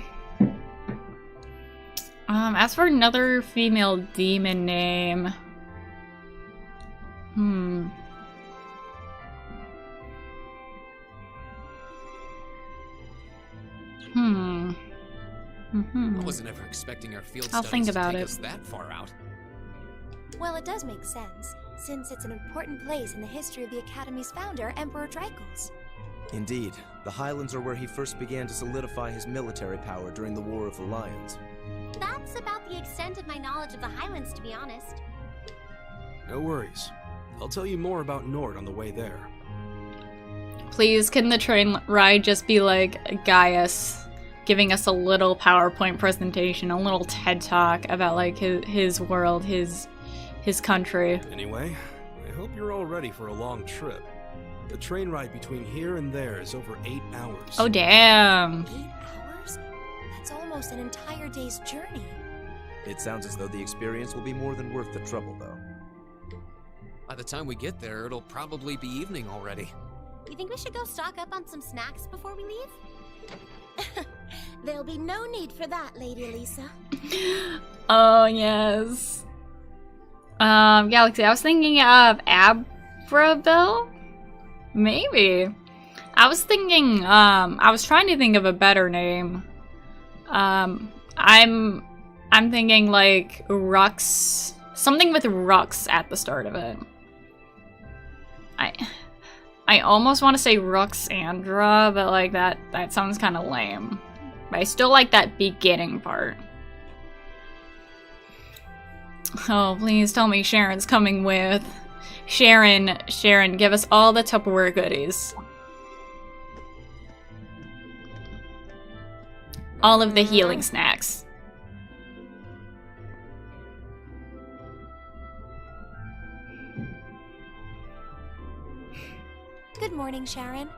As for another female demon name... I wasn't ever expecting our field I'll think studies about to take it. us that far out. Well, it does make sense, since it's an important place in the history of the Academy's founder, Emperor Dracos. Indeed, the Highlands are where he first began to solidify his military power during the War of the Lions. That's about the extent of my knowledge of the Highlands, to be honest. No worries. I'll tell you more about Nord on the way there. Please, can the train ride just be like Gaius giving us a little PowerPoint presentation, a little TED Talk about like his world, his country. Anyway, I hope you're all ready for a long trip. The train ride between here and there is over 8 hours. Oh damn. 8 hours? That's almost an entire day's journey. It sounds as though the experience will be more than worth the trouble, though. By the time we get there, it'll probably be evening already. You think we should go stock up on some snacks before we leave? There'll be no need for that, Lady Lisa. Oh yes. Galaxy, I was thinking of Abrabel? Maybe. I was thinking, I was trying to think of a better name. I'm thinking like Rux, something with Rux at the start of it. I almost want to say Ruxandra, but like that sounds kind of lame. But I still like that beginning part. Oh, please tell me Sharon's coming with. Sharon, give us all the Tupperware goodies. All of the healing snacks. Good morning, Sharon.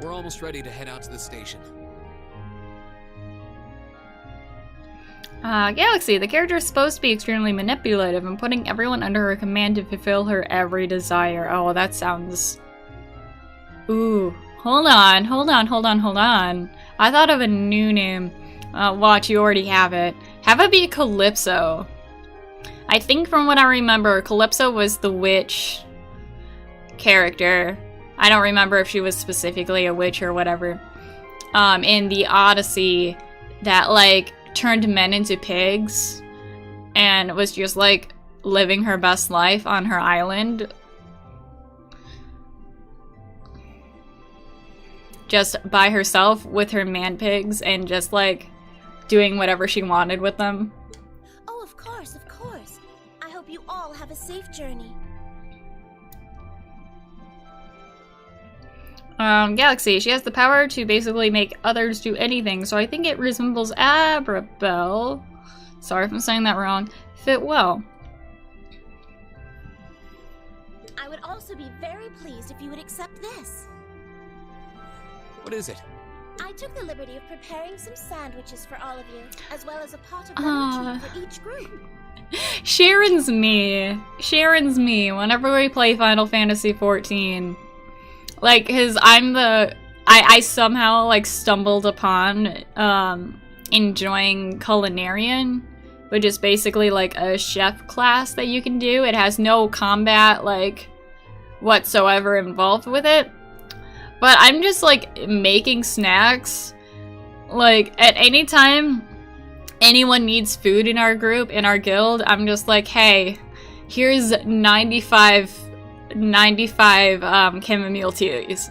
We're almost ready to head out to the station. Galaxy, the character is supposed to be extremely manipulative and putting everyone under her command to fulfill her every desire. Oh, that sounds... Ooh. Hold on. I thought of a new name. Watch, you already have it. Have it be Calypso. I think from what I remember, Calypso was the witch character. I don't remember if she was specifically a witch or whatever. In the Odyssey, that, like, turned men into pigs and was just like living her best life on her island, just by herself with her man pigs and just like doing whatever she wanted with them. Oh, of course. I hope you all have a safe journey. Galaxy, she has the power to basically make others do anything, so I think it resembles Abrabel. Sorry if I'm saying that wrong. Fit well. I would also be very pleased if you would accept this. What is it? I took the liberty of preparing some sandwiches for all of you, as well as a pot of lemon tea for each group. Sharon's me. Sharon's me whenever we play Final Fantasy 14. Like, cause I somehow like stumbled upon enjoying Culinarian, which is basically like a chef class that you can do. It has no combat like whatsoever involved with it. But I'm just like making snacks. Like at any time anyone needs food in our group, in our guild, I'm just like, hey, here's 95 chamomile teas.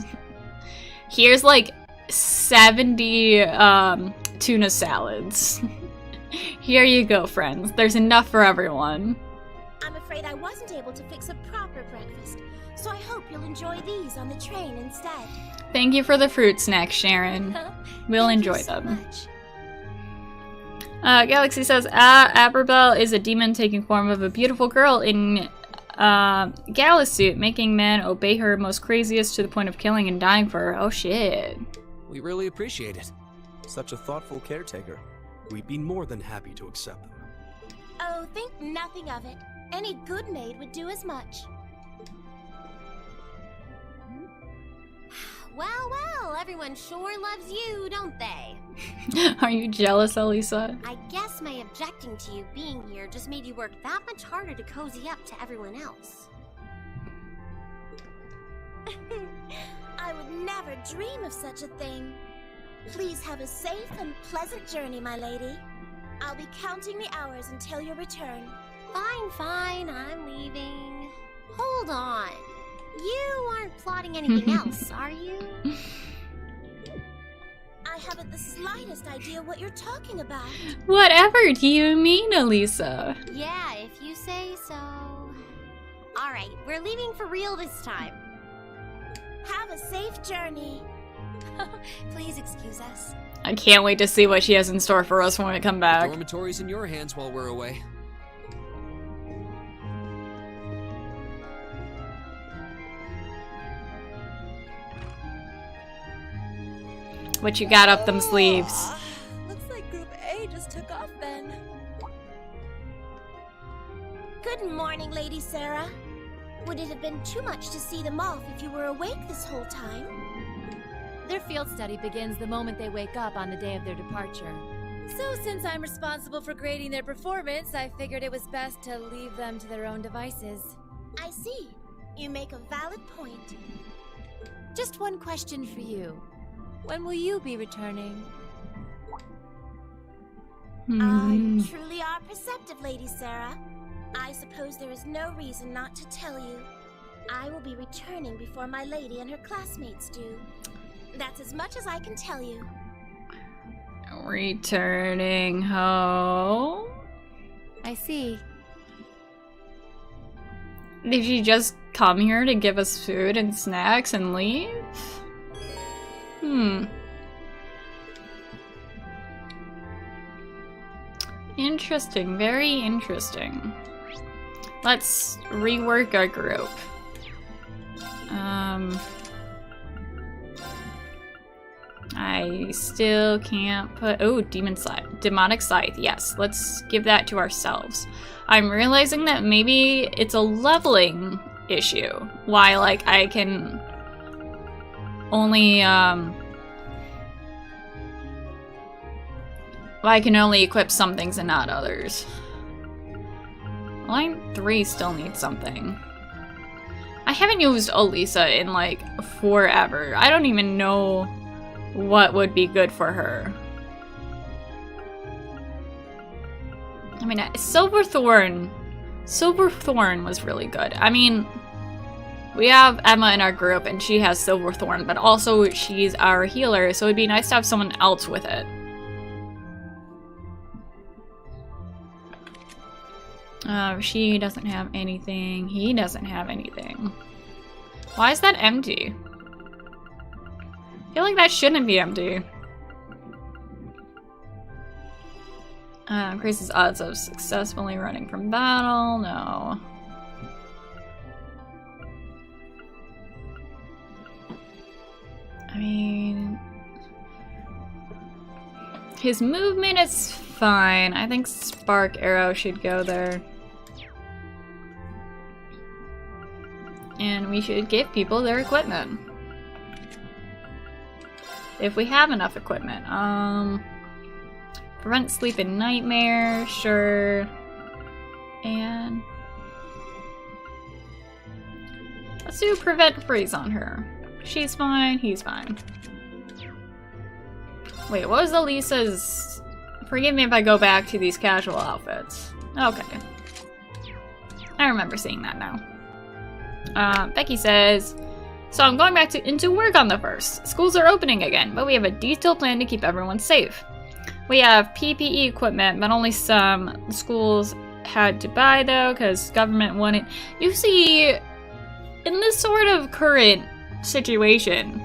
Here's like 70 tuna salads. Here you go, friends. There's enough for everyone. I'm afraid I wasn't able to fix a proper breakfast, so I hope you'll enjoy these on the train instead. Thank you for the fruit snacks, Sharon. We'll enjoy them. Galaxy says, Aberbell is a demon taking form of a beautiful girl in gala suit, making men obey her most craziest to the point of killing and dying for her. Oh shit. We really appreciate it. Such a thoughtful caretaker. We'd be more than happy to accept them. Oh, think nothing of it. Any good maid would do as much. Well, well, everyone sure loves you, don't they? Are you jealous, Elisa? I guess my objecting to you being here just made you work that much harder to cozy up to everyone else. I would never dream of such a thing. Please have a safe and pleasant journey, my lady. I'll be counting the hours until your return. Fine, fine, I'm leaving. Hold on. You aren't plotting anything else, are you? I haven't the slightest idea what you're talking about. Whatever do you mean, Elisa? Yeah, if you say so. Alright, we're leaving for real this time. Have a safe journey. Please excuse us. I can't wait to see what she has in store for us when we come back. The dormitory's in your hands while we're away. What you got up them sleeves? Looks like Group A just took off then. Good morning, Lady Sarah. Would it have been too much to see them off if you were awake this whole time? Their field study begins the moment they wake up on the day of their departure. So since I'm responsible for grading their performance, I figured it was best to leave them to their own devices. I see. You make a valid point. Just one question for you. When will you be returning? You truly are perceptive, Lady Sarah. I suppose there is no reason not to tell you. I will be returning before my lady and her classmates do. That's as much as I can tell you. Returning home? I see. Did you just come here to give us food and snacks and leave? Interesting, very interesting. Let's rework our group. I still can't put... Oh, demonic scythe. Yes, let's give that to ourselves. I'm realizing that maybe it's a leveling issue. Why, like, I can only, I can only equip some things and not others. Line 3 still needs something. I haven't used Elisa in, like, forever. I don't even know what would be good for her. I mean, Silverthorn was really good. I mean, we have Emma in our group and she has Silverthorn, but also she's our healer, so it'd be nice to have someone else with it. She doesn't have anything. He doesn't have anything. Why is that empty? I feel like that shouldn't be empty. Increases odds of successfully running from battle. No. I mean, His movement is fine. I think Spark Arrow should go there. And we should give people their equipment. If we have enough equipment. Prevent sleep and nightmare, sure. And let's do prevent freeze on her. She's fine, he's fine. Wait, what was Elisa's? Forgive me if I go back to these casual outfits. Okay. I remember seeing that now. Becky says, so I'm going back into work on the 1st. Schools are opening again, but we have a detailed plan to keep everyone safe. We have PPE equipment, but only some. The schools had to buy though, because government wanted. You see, in this sort of current situation,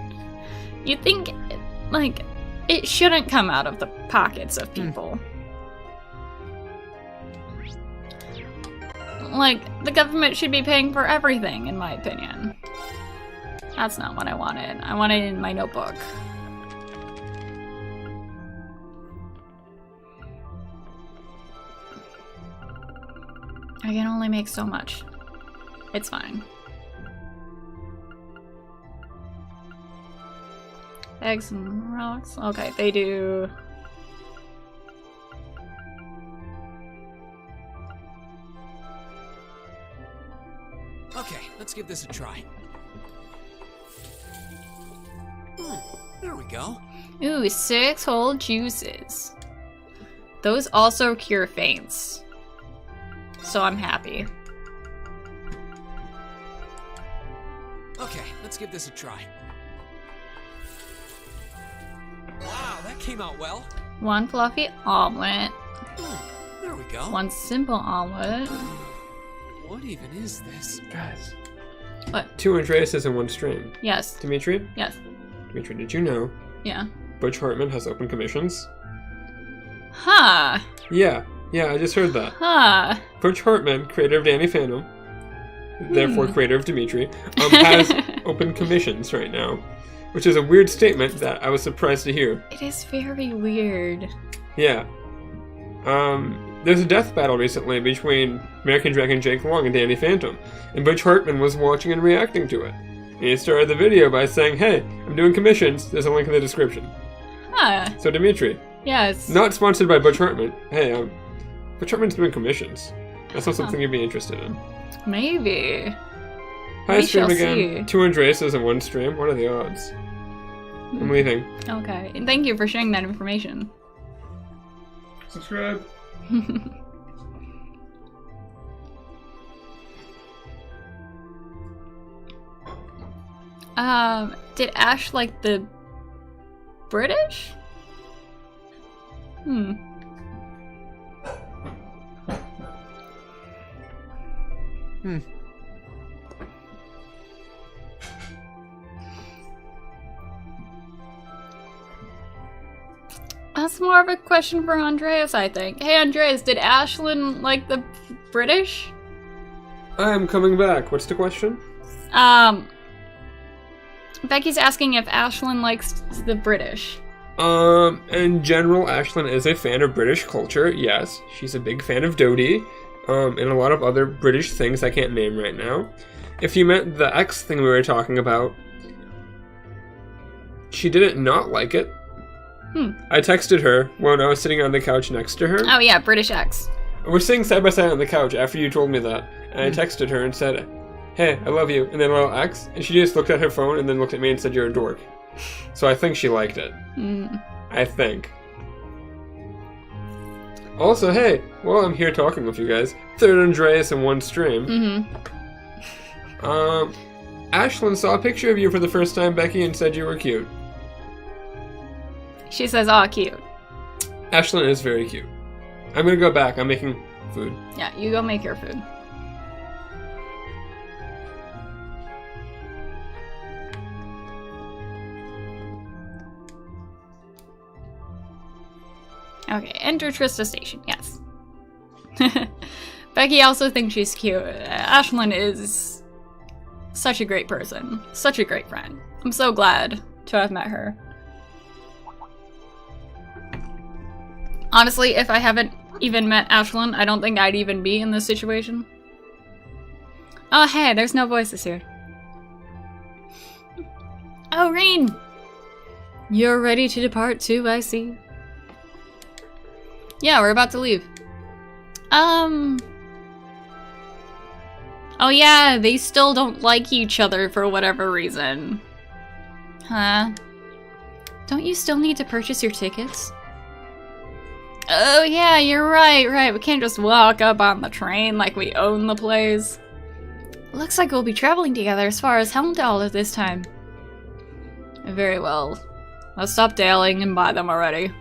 you think, like, it shouldn't come out of the pockets of people. Like, the government should be paying for everything, in my opinion. That's not what I wanted. I wanted it in my notebook. I can only make so much. It's fine. Eggs and rocks. Okay, they do. Okay, let's give this a try. There we go. Ooh, 6 whole juices. Those also cure faints. So I'm happy. Okay, let's give this a try. Wow, that came out well. 1 fluffy omelet. There we go. 1 simple omelet. What even is this? Guys. What? 2 Andreases and 1 stream. Yes. Dimitri? Yes. Dimitri, did you know? Yeah. Butch Hartman has open commissions? Huh. Yeah, I just heard that. Huh. Butch Hartman, creator of Danny Phantom, therefore creator of Dimitri, has open commissions right now, which is a weird statement that I was surprised to hear. It is very weird. Yeah. There's a death battle recently between American Dragon Jake Long and Danny Phantom, and Butch Hartman was watching and reacting to it. And he started the video by saying, hey, I'm doing commissions, there's a link in the description. Huh. So Dimitri. Yes. Not sponsored by Butch Hartman. Hey, Butch Hartman's doing commissions. That's not something you'd be interested in. Maybe. Hi, We stream shall again. see. 2 Andreases and 1 stream. What are the odds? I'm leaving. Okay. And thank you for sharing that information. Subscribe. Did Ash like the British? That's more of a question for Andreas, I think. Hey, Andreas, did Ashlyn like the British? I am coming back. What's the question? Becky's asking if Ashlyn likes the British. In general, Ashlyn is a fan of British culture, yes. She's a big fan of Dodie, and a lot of other British things I can't name right now. If you meant the X thing we were talking about, she didn't not like it. I texted her when I was sitting on the couch next to her. Oh yeah, British X. We're sitting side by side on the couch after you told me that, and I texted her and said, hey, I love you, and then a little X, and she just looked at her phone and then looked at me and said, you're a dork. So I think she liked it. I think. Also, hey, while I'm here talking with you guys, 3rd Andreas and 1 stream. Ashlyn saw a picture of you for the first time, Becky, and said you were cute. She says, aw, cute. Ashlyn is very cute. I'm gonna go back. I'm making food. Yeah, you go make your food. Okay, enter Trista Station, yes. Becky also thinks she's cute. Ashlyn is such a great person. Such a great friend. I'm so glad to have met her. Honestly, if I haven't even met Ashlyn, I don't think I'd even be in this situation. Oh, hey, there's no voices here. Oh, Rain! You're ready to depart too, I see. Yeah, we're about to leave. Oh yeah, they still don't like each other for whatever reason. Huh? Don't you still need to purchase your tickets? Oh yeah, you're right. We can't just walk up on the train like we own the place. Looks like we'll be traveling together as far as Helmdall at this time. Very well. Let's stop dailing and buy them already.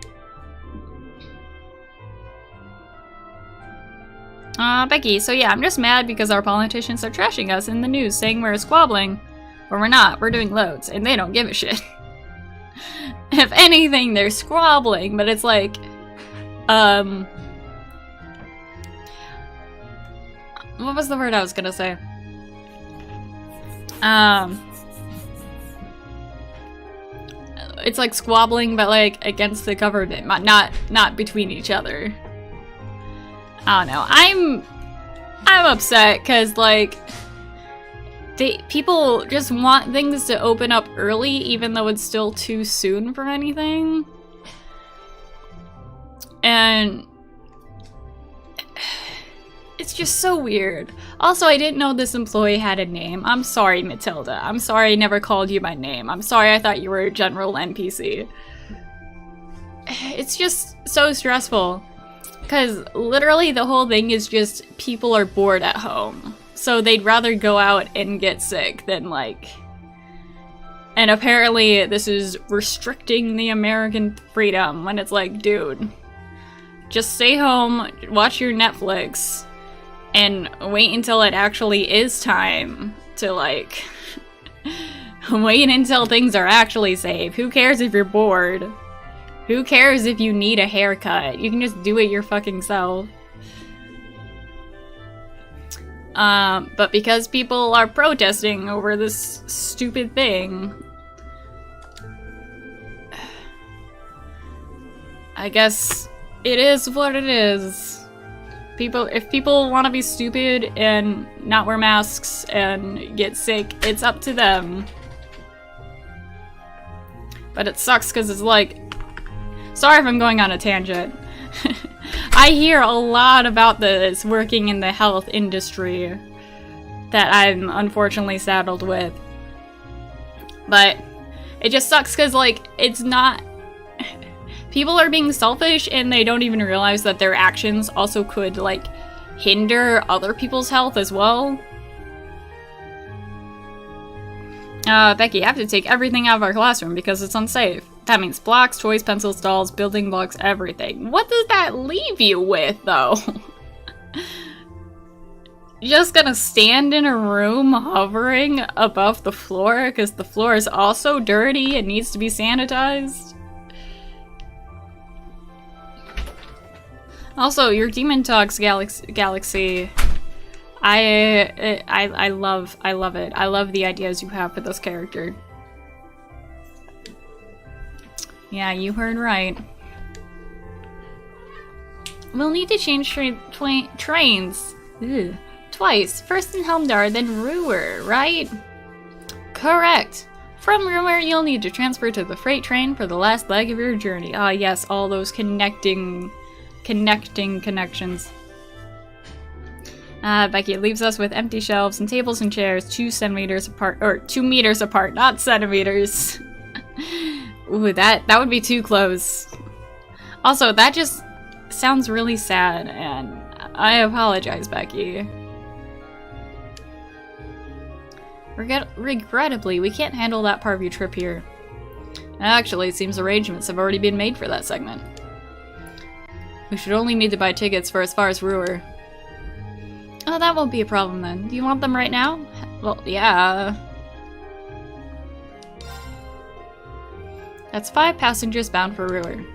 Becky, so yeah, I'm just mad because our politicians are trashing us in the news saying we're squabbling. But we're not, we're doing loads, and they don't give a shit. If anything, they're squabbling, but it's like, what was the word I was gonna say? It's like squabbling, but like against the government, not between each other. I don't know. I'm upset because like people just want things to open up early, even though it's still too soon for anything. And it's just so weird. Also, I didn't know this employee had a name. I'm sorry, Matilda. I'm sorry I never called you by name. I'm sorry I thought you were a general NPC. It's just so stressful. Because literally the whole thing is just people are bored at home. So they'd rather go out and get sick than like... And apparently this is restricting the American freedom when it's like, dude, just stay home, watch your Netflix, and wait until it actually is time to like... wait until things are actually safe. Who cares if you're bored? Who cares if you need a haircut? You can just do it your fucking self. But because people are protesting over this stupid thing, I guess it is what it is. If people want to be stupid and not wear masks and get sick, it's up to them. But it sucks because it's like, sorry if I'm going on a tangent. I hear a lot about this working in the health industry that I'm unfortunately saddled with. But it just sucks because, like, it's not... People are being selfish and they don't even realize that their actions also could, like, hinder other people's health as well. Becky, I have to take everything out of our classroom because it's unsafe. That means blocks, toys, pencils, dolls, building blocks, everything. What does that leave you with, though? You're just gonna stand in a room hovering above the floor because the floor is also dirty and needs to be sanitized? Also, your Demon Talks Galaxy, I love it. I love the ideas you have for this character. Yeah, you heard right. We'll need to change trains. Ugh. Twice. First in Helmdar, then Ruhr, right? Correct. From Ruhr, you'll need to transfer to the freight train for the last leg of your journey. Ah, yes, all those connections. Becky leaves us with empty shelves and tables and chairs 2 centimeters apart, or 2 meters apart, not centimeters. Ooh, that would be too close. Also, that just sounds really sad, and I apologize, Becky. Regrettably, we can't handle that part of your trip here. Actually, it seems arrangements have already been made for that segment. We should only need to buy tickets for as far as Ruhr. Oh, that won't be a problem then. Do you want them right now? Well, yeah. That's 5 passengers bound for Ruhr.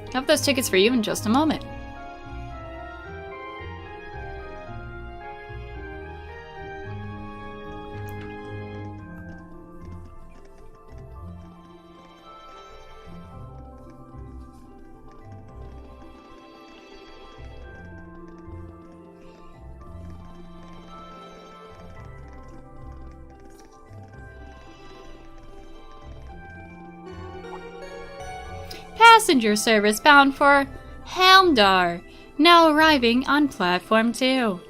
I'll have those tickets for you in just a moment. passenger service bound for Helmdar, now arriving on platform 2.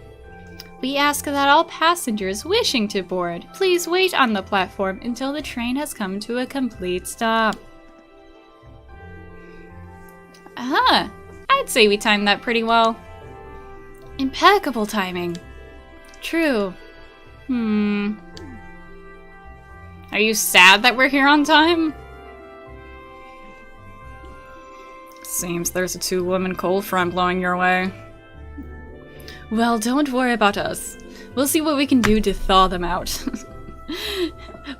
We ask that all passengers wishing to board please wait on the platform until the train has come to a complete stop. I'd say we timed that pretty well. Impeccable timing. True. Are you sad that we're here on time? Seems there's a 2-woman cold front blowing your way. Well, don't worry about us. We'll see what we can do to thaw them out.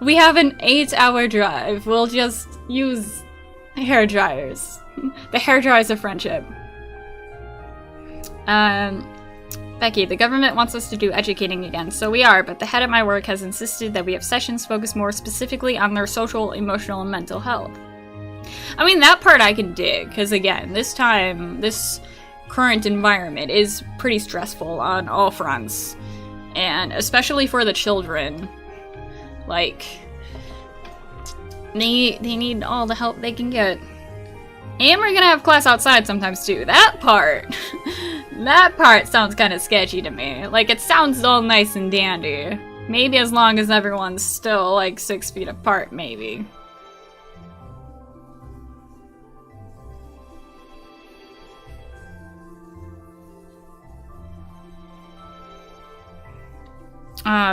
We have an 8-hour drive. We'll just use hair dryers. The hair dryers of friendship. Becky, the government wants us to do educating again, so we are, but the head at my work has insisted that we have sessions focused more specifically on their social, emotional, and mental health. I mean, that part I can dig, because again, this current environment is pretty stressful on all fronts, and especially for the children. Like, they need all the help they can get. And we're gonna have class outside sometimes too. That part sounds kind of sketchy to me. Like, it sounds all nice and dandy. Maybe as long as everyone's still like 6 feet apart, maybe.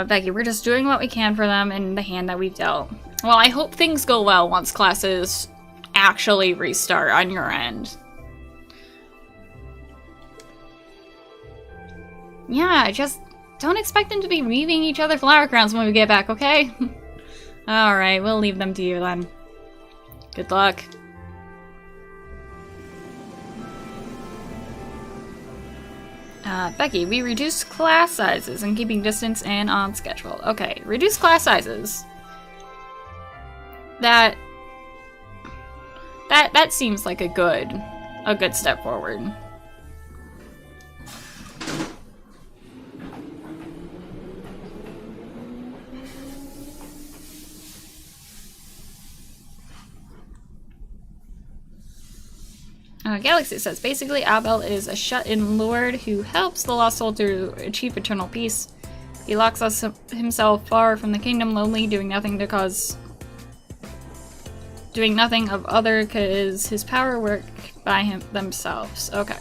Becky, we're just doing what we can for them in the hand that we've dealt. Well, I hope things go well once classes actually restart on your end. Yeah, just don't expect them to be weaving each other flower crowns when we get back, okay? Alright, we'll leave them to you then. Good luck. Becky, we reduced class sizes and keeping distance and on schedule. Okay, reduce class sizes. That seems like a good step forward. Galaxy says, basically, Abel is a shut-in lord who helps the lost soul to achieve eternal peace. He locks himself far from the kingdom, lonely, doing nothing of other, cause his power work by themselves. Okay.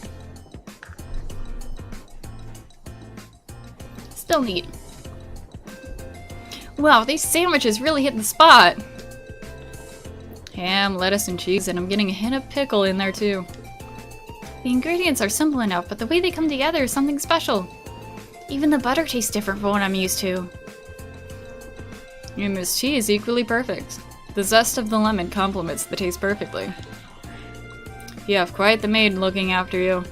Still neat. Wow, these sandwiches really hit the spot. Ham, lettuce, and cheese, and I'm getting a hint of pickle in there too. The ingredients are simple enough, but the way they come together is something special. Even the butter tastes different from what I'm used to. And this tea is equally perfect. The zest of the lemon complements the taste perfectly. You have quite the maid looking after you.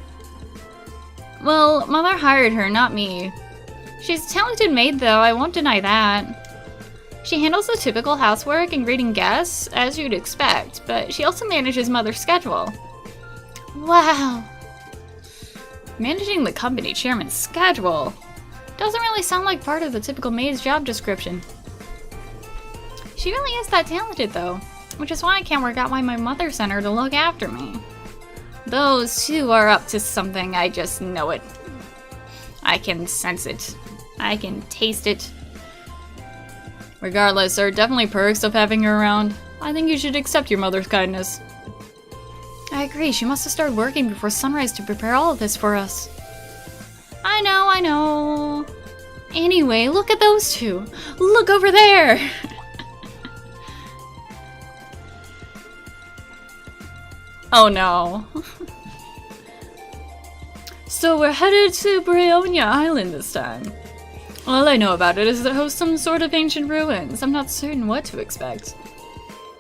Well, Mother hired her, not me. She's a talented maid though, I won't deny that. She handles the typical housework and greeting guests, as you'd expect, but she also manages Mother's schedule. Wow. Managing the company chairman's schedule doesn't really sound like part of the typical maid's job description. She really is that talented though, which is why I can't work out why my mother sent her to look after me. Those two are up to something, I just know it. I can sense it. I can taste it. Regardless, there are definitely perks of having her around. I think you should accept your mother's kindness. I agree, she must have started working before sunrise to prepare all of this for us. I know. Anyway, look at those two. Look over there! Oh no. So we're headed to Breonia Island this time. All I know about it is that it hosts some sort of ancient ruins. I'm not certain what to expect.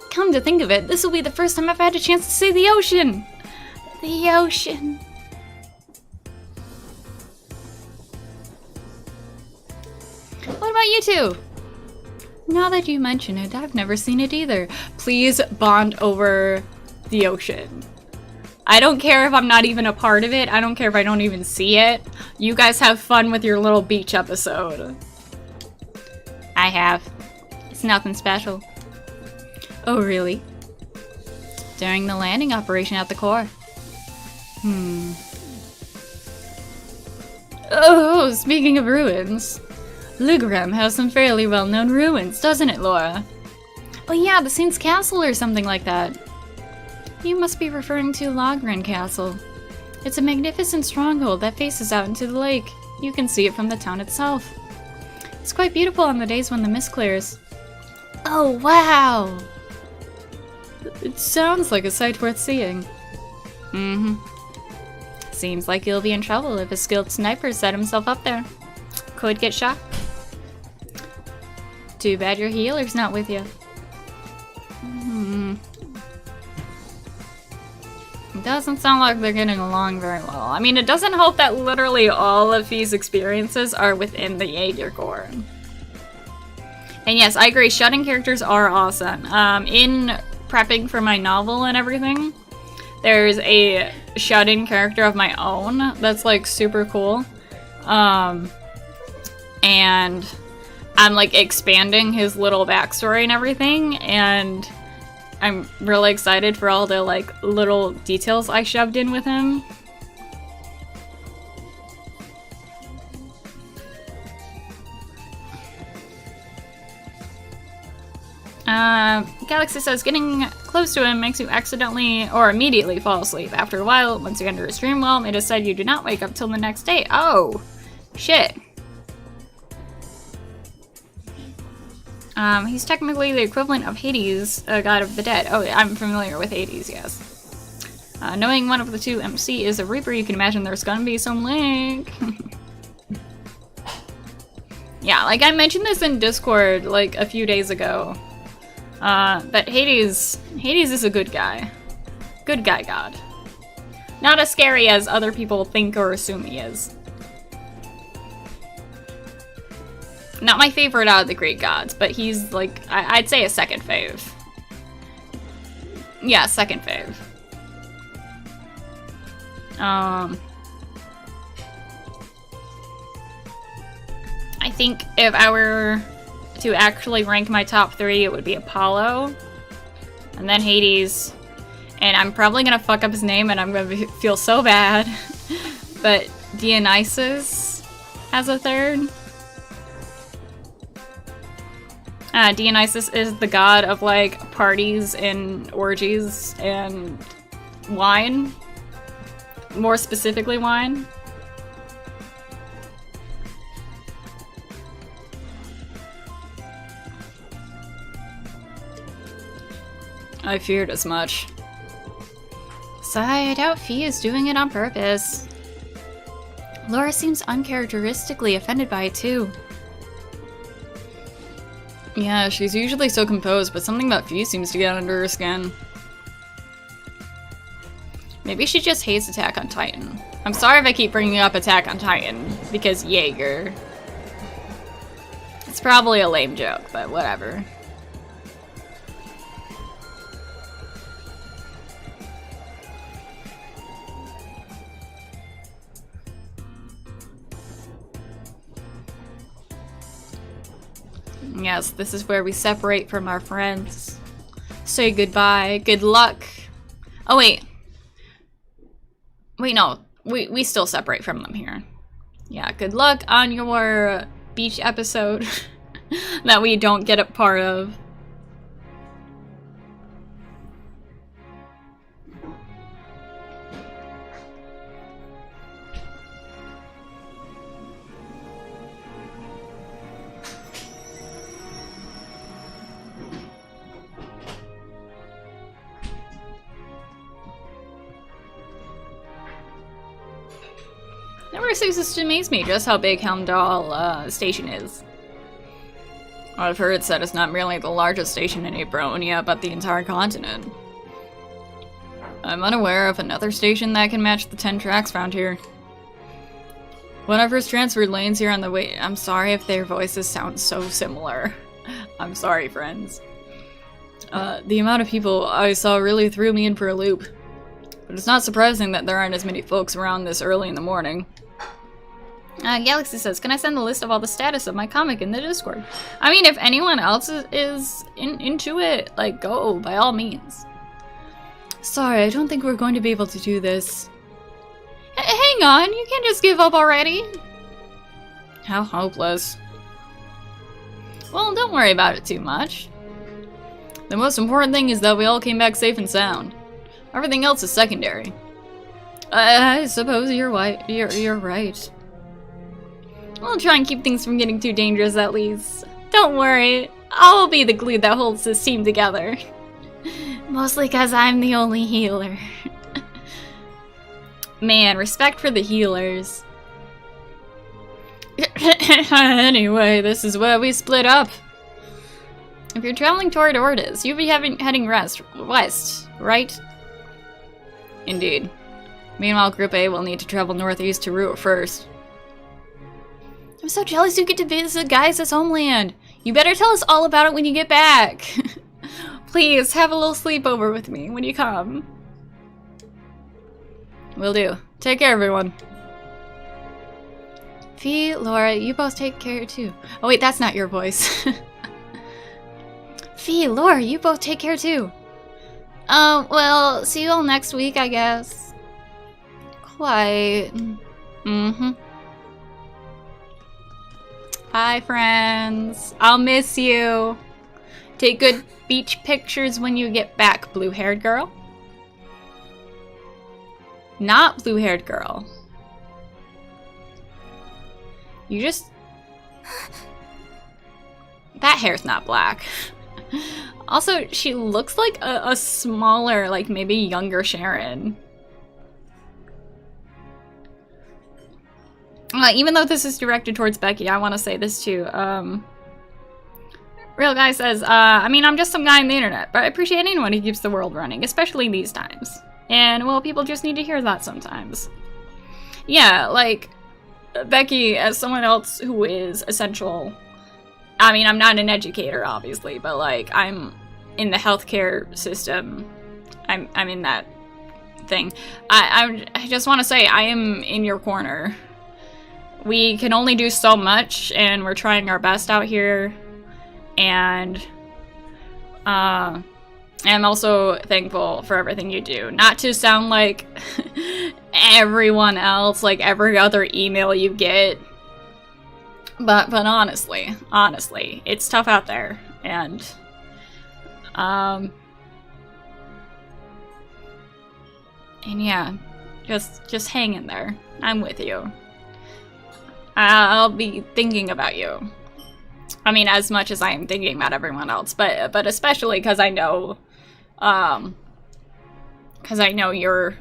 Come to think of it, this will be the first time I've had a chance to see the ocean! The ocean. What about you two? Now that you mention it, I've never seen it either. Please bond over the ocean. I don't care if I'm not even a part of it. I don't care if I don't even see it. You guys have fun with your little beach episode. I have. It's nothing special. Oh, really? during the landing operation at the core. Oh, speaking of ruins. Lugram has some fairly well-known ruins, doesn't it, Laura? Oh yeah, the Saint's Castle or something like that. You must be referring to Logren Castle. It's a magnificent stronghold that faces out into the lake. You can see it from the town itself. It's quite beautiful on the days when the mist clears. Oh, wow! It sounds like a sight worth seeing. Seems like you'll be in trouble if a skilled sniper set himself up there. Could get shot. Too bad your healer's not with you. It doesn't sound like they're getting along very well. I mean, it doesn't help that literally all of Fi's experiences are within the Jaeger Corps. And yes, I agree, shut-in characters are awesome. In prepping for my novel and everything, there's a shut-in character of my own that's like super cool. And I'm like expanding his little backstory and everything, and I'm really excited for all the like little details I shoved in with him. Galaxy says getting close to him makes you accidentally or immediately fall asleep. After a while, once you enter his dream realm, it is said you do not wake up till the next day. Oh, shit. He's technically the equivalent of Hades, a god of the dead. Oh, I'm familiar with Hades, yes. Knowing one of the two MC is a Reaper, you can imagine there's gonna be some link. Yeah, like I mentioned this in Discord like a few days ago. But Hades is a good guy. Good guy god. Not as scary as other people think or assume he is. Not my favorite out of the Greek gods, but he's like, I'd say a second fave. Yeah, second fave. I think if I were to actually rank my top 3, it would be Apollo, and then Hades, and I'm probably gonna fuck up his name and I'm gonna feel so bad, but Dionysus as a third. Dionysus is the god of like parties and orgies and wine. More specifically wine. I feared as much. So I doubt Fi is doing it on purpose. Laura seems uncharacteristically offended by it too. Yeah, she's usually so composed, but something about Fi seems to get under her skin. Maybe she just hates Attack on Titan. I'm sorry if I keep bringing up Attack on Titan, because Jaeger. It's probably a lame joke, but whatever. Yes, this is where we separate from our friends. Say goodbye, good luck. Oh wait. Wait, no. We still separate from them here. Yeah, good luck on your beach episode that we don't get a part of. Never ceases to amaze me just how big Helmdall Station is. I've heard said it's not merely the largest station in Abronia, but the entire continent. I'm unaware of another station that can match the 10 tracks found here. When I first transferred lanes here on the way, I'm sorry if their voices sound so similar. I'm sorry, friends. The amount of people I saw really threw me in for a loop. But it's not surprising that there aren't as many folks around this early in the morning. Galaxy says, can I send the list of all the status of my comic in the Discord? I mean, if anyone else is into it, like, go, by all means. Sorry, I don't think we're going to be able to do this. Hang on, you can't just give up already. How hopeless. Well, don't worry about it too much. The most important thing is that we all came back safe and sound. Everything else is secondary. I suppose you're right. You're right. We'll try and keep things from getting too dangerous at least. Don't worry, I'll be the glue that holds this team together. Mostly because I'm the only healer. Man, respect for the healers. Anyway, this is where we split up. If you're traveling toward Ordis, you'll be heading west, right? Indeed. Meanwhile, Group A will need to travel northeast to route first. I'm so jealous you get to visit Gaius' homeland. You better tell us all about it when you get back. Please, have a little sleepover with me when you come. Will do. Take care, everyone. Fee, Laura, you both take care too. Oh wait, that's not your voice. Fee, Laura, you both take care too. Well, see you all next week, I guess. Quite. Mm-hmm. Hi, friends. I'll miss you. Take good beach pictures when you get back, blue-haired girl. Not blue-haired girl. You just... That hair's not black. Also, she looks like a smaller, like maybe younger Sharon. Even though this is directed towards Becky, I want to say this too. Real Guy says, I mean, I'm just some guy on the internet, but I appreciate anyone who keeps the world running, especially these times. And, well, people just need to hear that sometimes. Yeah, like, Becky, as someone else who is essential, I mean, I'm not an educator, obviously, but, like, I'm in the healthcare system. I'm in that thing. I just want to say, I am in your corner. We can only do so much, and we're trying our best out here. And I'm also thankful for everything you do. Not to sound like everyone else, like every other email you get. But honestly, it's tough out there. And yeah, just hang in there. I'm with you. I'll be thinking about you. I mean, as much as I am thinking about everyone else, but especially because I know you're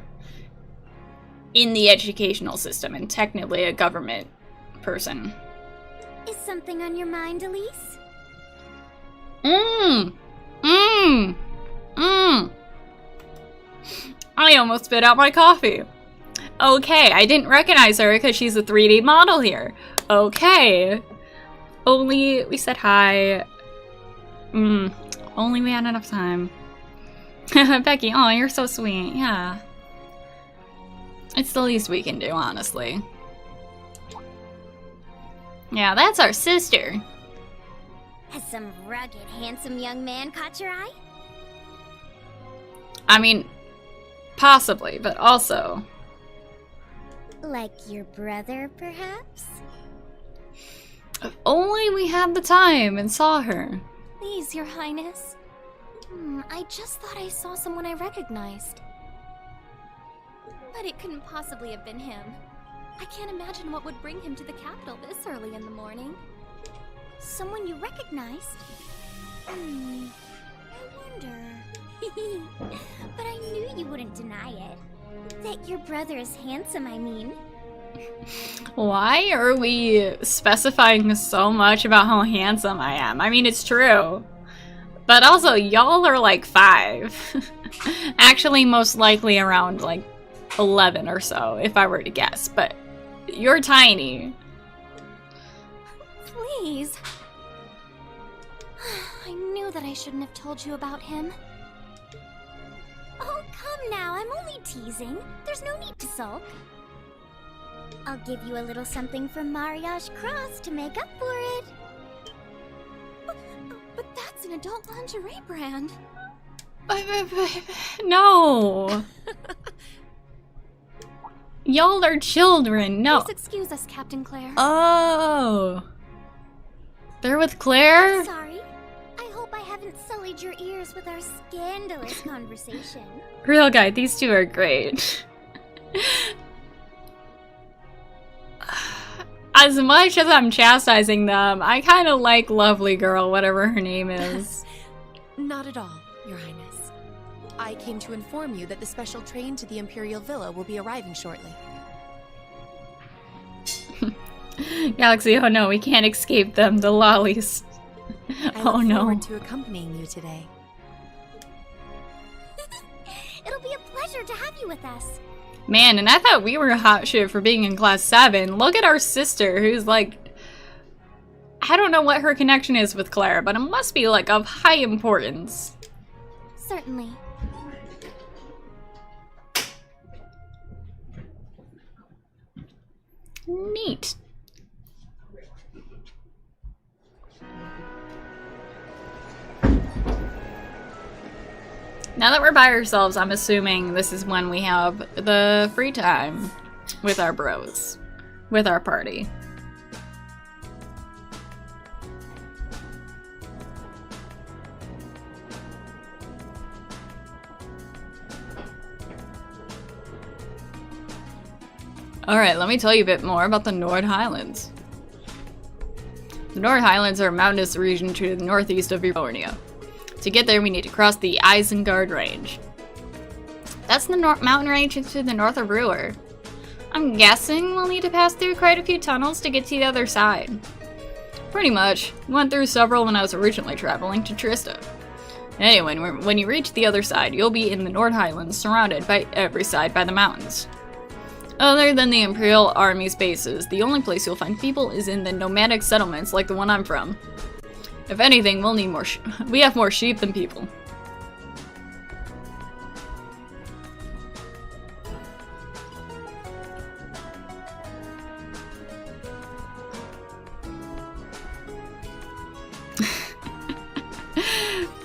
in the educational system and technically a government person. Is something on your mind, Elise? I almost spit out my coffee. Okay, I didn't recognize her because she's a 3D model here. Okay. Only we said hi. Only we had enough time. Becky, oh, you're so sweet. Yeah. It's the least we can do, honestly. Yeah, that's our sister. Has some rugged, handsome young man caught your eye? I mean, possibly, but also... Like your brother, perhaps? If only we had the time and saw her. Please, Your Highness. I just thought I saw someone I recognized. But it couldn't possibly have been him. I can't imagine what would bring him to the capital this early in the morning. Someone you recognized? I wonder. But I knew you wouldn't deny it. That your brother is handsome, I mean. Why are we specifying so much about how handsome I am? I mean, it's true. But also, y'all are like 5. Actually, most likely around like 11 or so, if I were to guess. But you're tiny. Please. I knew that I shouldn't have told you about him. Oh, come now, I'm only teasing. There's no need to sulk. I'll give you a little something from Mariage Cross to make up for it. But that's an adult lingerie brand. No! Y'all are children, no. Please excuse us, Captain Claire. Oh. They're with Claire? Sorry. I hope I haven't sullied your ears with our scandalous conversation. Real guy, these two are great. As much as I'm chastising them, I kind of like Lovely Girl, whatever her name is. Not at all, Your Highness. I came to inform you that the special train to the Imperial Villa will be arriving shortly. Galaxy, oh no, we can't escape them, the lollies. I Oh look no. forward to accompanying you today. It'll be a pleasure to have you with us. Man, and I thought we were hot shit for being in class 7. Look at our sister, who's like... I don't know what her connection is with Claire, but it must be like of high importance. Certainly. Neat. Now that we're by ourselves, I'm assuming this is when we have the free time with our bros, with our party. Alright, let me tell you a bit more about the Nord Highlands. The Nord Highlands are a mountainous region to the northeast of Erebonia. To get there, we need to cross the Isengard Range. That's the mountain range to the north of Brewer. I'm guessing we'll need to pass through quite a few tunnels to get to the other side. Pretty much. Went through several when I was originally traveling to Trista. Anyway, when you reach the other side, you'll be in the Nord Highlands, surrounded by every side by the mountains. Other than the Imperial Army's bases, the only place you'll find people is in the nomadic settlements like the one I'm from. If anything, we'll need more we have more sheep than people.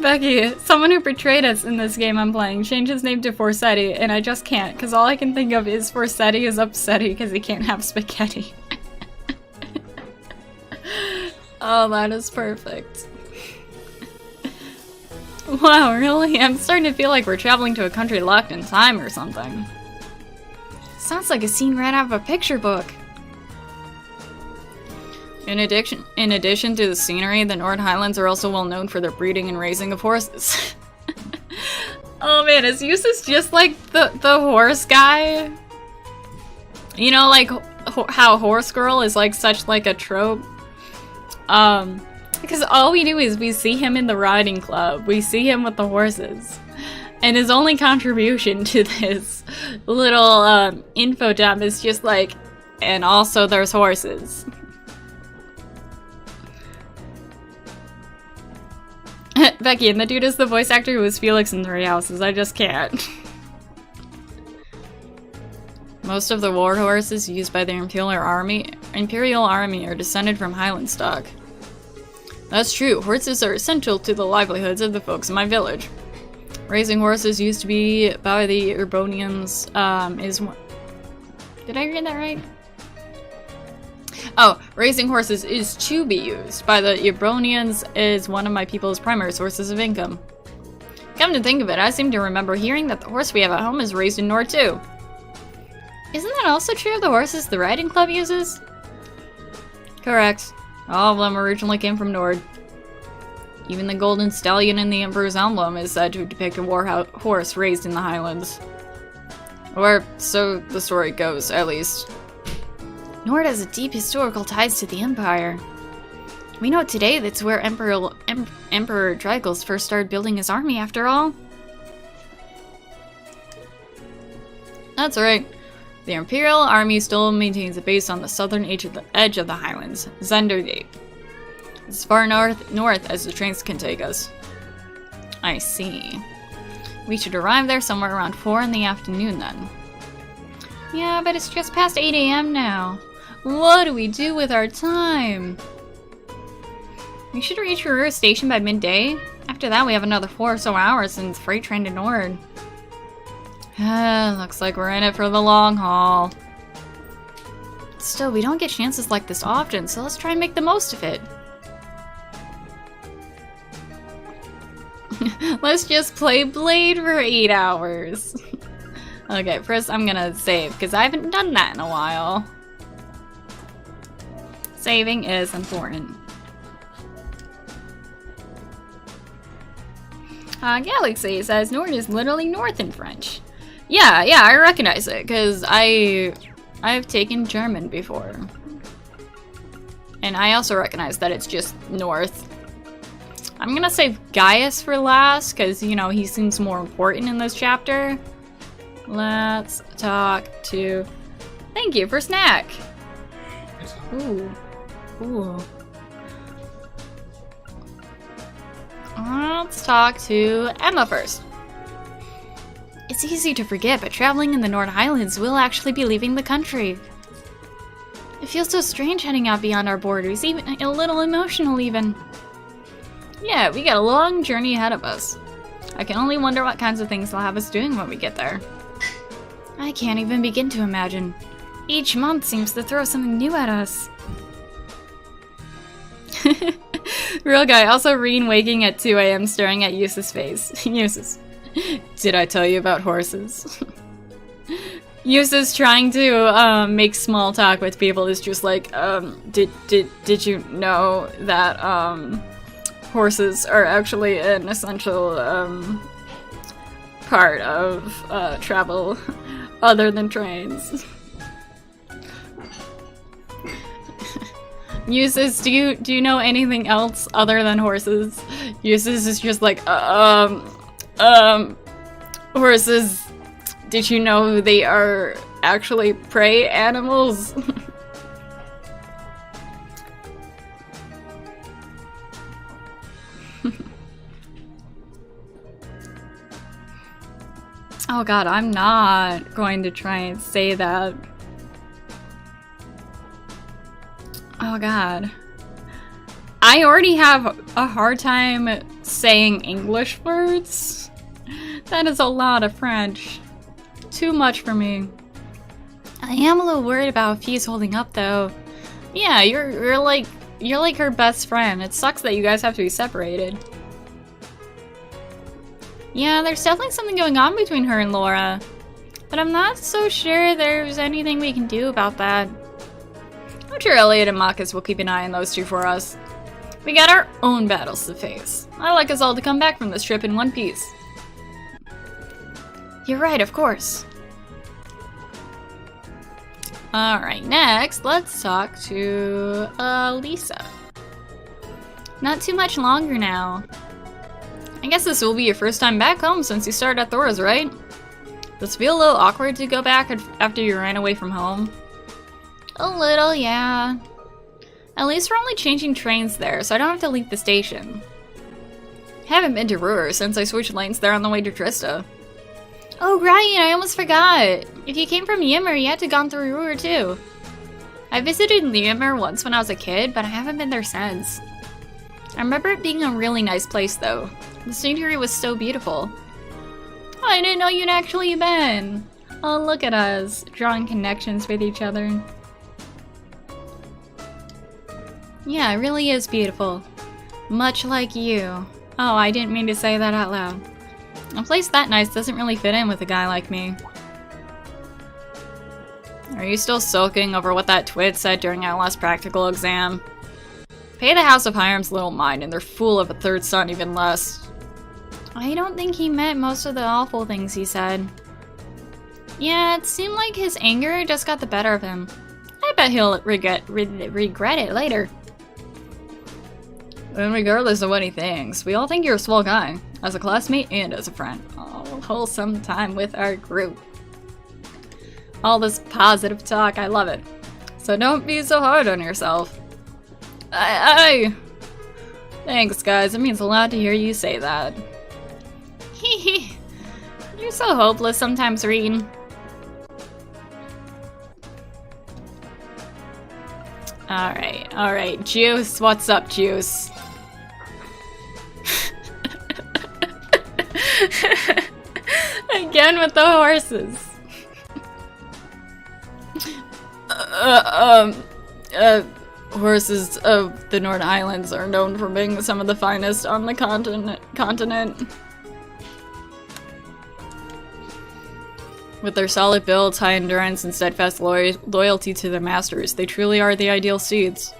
Becky, someone who portrayed us in this game I'm playing, changed his name to Forsetti, and I just can't, because all I can think of is Forsetti is upsetty because he can't have spaghetti. Oh, that is perfect. Wow, really? I'm starting to feel like we're traveling to a country locked in time or something. Sounds like a scene right out of a picture book. In addition to the scenery, the Nord Highlands are also well known for their breeding and raising of horses. Oh man, is Eustace just like the horse guy? You know, like how Horse Girl is like such like a trope? Because all we do is we see him in the riding club. We see him with the horses. And his only contribution to this little info dump is just like, and also there's horses. Becky, and the dude is the voice actor who was Felix in Three Houses. I just can't. Most of the war horses used by the Imperial Army are descended from Highland stock. That's true. Horses are essential to the livelihoods of the folks in my village. Raising horses used to be by the Erebonians, is one... Did I read that right? Oh, raising horses is to be used by the Erebonians is one of my people's primary sources of income. Come to think of it, I seem to remember hearing that the horse we have at home is raised in Nord too. Isn't that also true of the horses the riding club uses? Correct. All of them originally came from Nord. Even the golden stallion in the Emperor's emblem is said to depict a war horse raised in the Highlands. Or so the story goes, at least. Nord has a deep historical ties to the Empire. We know today that's where Emperor Dragos first started building his army, after all. That's right. The Imperial Army still maintains a base on the southern edge of the Highlands, Zendergate. As far north as the trains can take us. I see. We should arrive there somewhere around 4 in the afternoon then. Yeah, but it's just past 8 AM now. What do we do with our time? We should reach Ruhr Station by midday. After that, we have another 4 or so hours in the freight train to Nord. Looks like we're in it for the long haul. Still, we don't get chances like this often, so let's try and make the most of it. Let's just play Blade for 8 hours. Okay, first I'm gonna save, because I haven't done that in a while. Saving is important. Galaxy says Nord is literally north in French. Yeah, I recognize it, because I've taken German before. And I also recognize that it's just north. I'm gonna save Gaius for last, because, you know, he seems more important in this chapter. Let's talk to... Thank you for snack! Ooh. Ooh. Let's talk to Emma first. It's easy to forget, but traveling in the Nord Highlands will actually be leaving the country. It feels so strange heading out beyond our borders, even a little emotional even. Yeah, we got a long journey ahead of us. I can only wonder what kinds of things they'll have us doing when we get there. I can't even begin to imagine. Each month seems to throw something new at us. Real guy, also Reen waking at 2 AM staring at Yusa's face. Yusa's. Did I tell you about horses? Yusa's trying to make small talk with people is just like, did you know that horses are actually an essential part of travel other than trains? Uses, do you know anything else other than horses? Uses is just like, horses, did you know they are actually prey animals? Oh god, I'm not going to try and say that. Oh god. I already have a hard time saying English words. That is a lot of French. Too much for me. I am a little worried about if he's holding up though. Yeah, you're like her best friend. It sucks that you guys have to be separated. Yeah, there's definitely something going on between her and Laura. But I'm not so sure there's anything we can do about that. I'm sure Elliot and Marcus will keep an eye on those two for us. We got our own battles to face. I'd like us all to come back from this trip in one piece. You're right, of course. Alright, next, let's talk to Lisa. Not too much longer now. I guess this will be your first time back home since you started at Thora's, right? Does it feel a little awkward to go back after you ran away from home? A little, yeah. At least we're only changing trains there, so I don't have to leave the station. Haven't been to Ruhr since I switched lanes there on the way to Trista. Oh right, I almost forgot. If you came from Ymir, you had to gone through Ruhr too. I visited Ymir once when I was a kid, but I haven't been there since. I remember it being a really nice place though. The scenery was so beautiful. Oh, I didn't know you'd actually been. Oh, look at us, drawing connections with each other. Yeah, it really is beautiful. Much like you. Oh, I didn't mean to say that out loud. A place that nice doesn't really fit in with a guy like me. Are you still sulking over what that twit said during our last practical exam? Pay the House of Hiram's little mind and they're full of a third son even less. I don't think he meant most of the awful things he said. Yeah, it seemed like his anger just got the better of him. I bet he'll regret it later. And regardless of what he thinks, we all think you're a swell guy, as a classmate and as a friend. Oh, wholesome time with our group. All this positive talk, I love it. So don't be so hard on yourself. Thanks, guys. It means a lot to hear you say that. Hehe. You're so hopeless sometimes, Reen. Alright. Juice. What's up, Juice? Again with the horses. Horses of the Nord Islands are known for being some of the finest on the continent. With their solid builds, high endurance, and steadfast loyalty to their masters, they truly are the ideal steeds.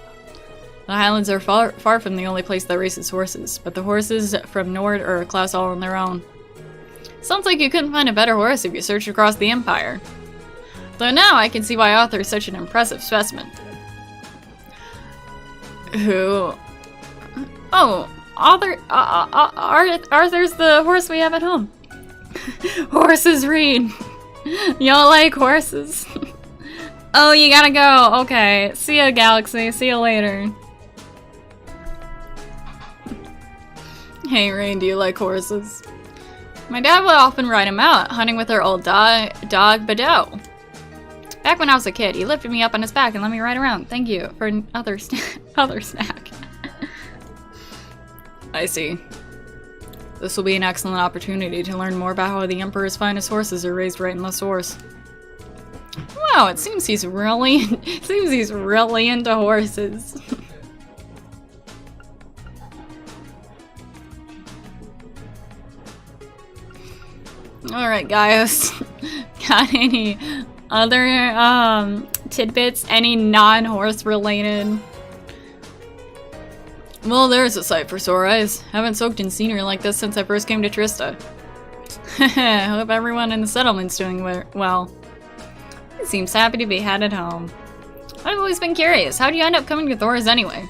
The Highlands are far from the only place that races horses, but the horses from Nord are a class all on their own. Sounds like you couldn't find a better horse if you searched across the Empire. Though now I can see why Arthur is such an impressive specimen. Who? Oh, Arthur's the horse we have at home. Horses read. Y'all like horses? Oh, you gotta go. Okay. See ya, Galaxy. See you later. Hey, Rain, do you like horses? My dad would often ride him out, hunting with our old dog, Badeau. Back when I was a kid, he lifted me up on his back and let me ride around. Thank you for another snack. I see. This will be an excellent opportunity to learn more about how the Emperor's finest horses are raised right in the source. Wow, it seems he's really into horses. Alright, Gaius. Got any other tidbits? Any non-horse related? Well, there's a sight for sore eyes. Haven't soaked in scenery like this since I first came to Trista. Hope everyone in the settlement's doing well. He seems happy to be headed home. I've always been curious, how do you end up coming to Thor's anyway?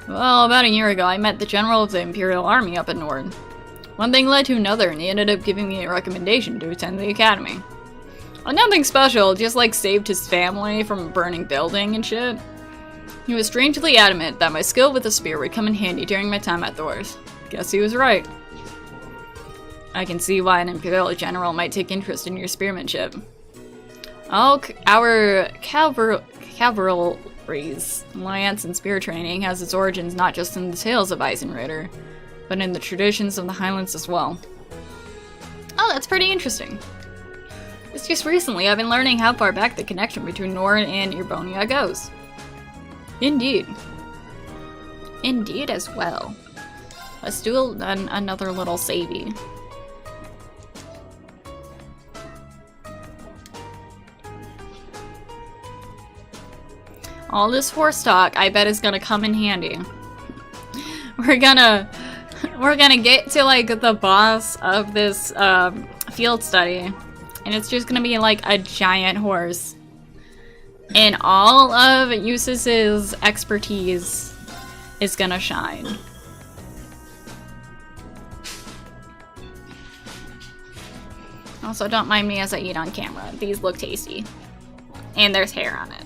Well, about a year ago, I met the general of the Imperial Army up in Nord. One thing led to another, and he ended up giving me a recommendation to attend the academy. Nothing special, just like saved his family from a burning building and shit. He was strangely adamant that my skill with the spear would come in handy during my time at Thor's. Guess he was right. I can see why an Imperial general might take interest in your spearmanship. Our cavalry's lance and spear training has its origins not just in the tales of Eisenritter, but in the traditions of the Highlands as well. Oh, that's pretty interesting. It's just recently I've been learning how far back the connection between Nord and Erebonia goes. Indeed. Indeed as well. Let's do another little savey. All this horse talk, I bet, is gonna come in handy. We're gonna get to like the boss of this field study, and it's just gonna be like a giant horse. And all of Eustace's expertise is gonna shine. Also, don't mind me as I eat on camera. These look tasty. And there's hair on it.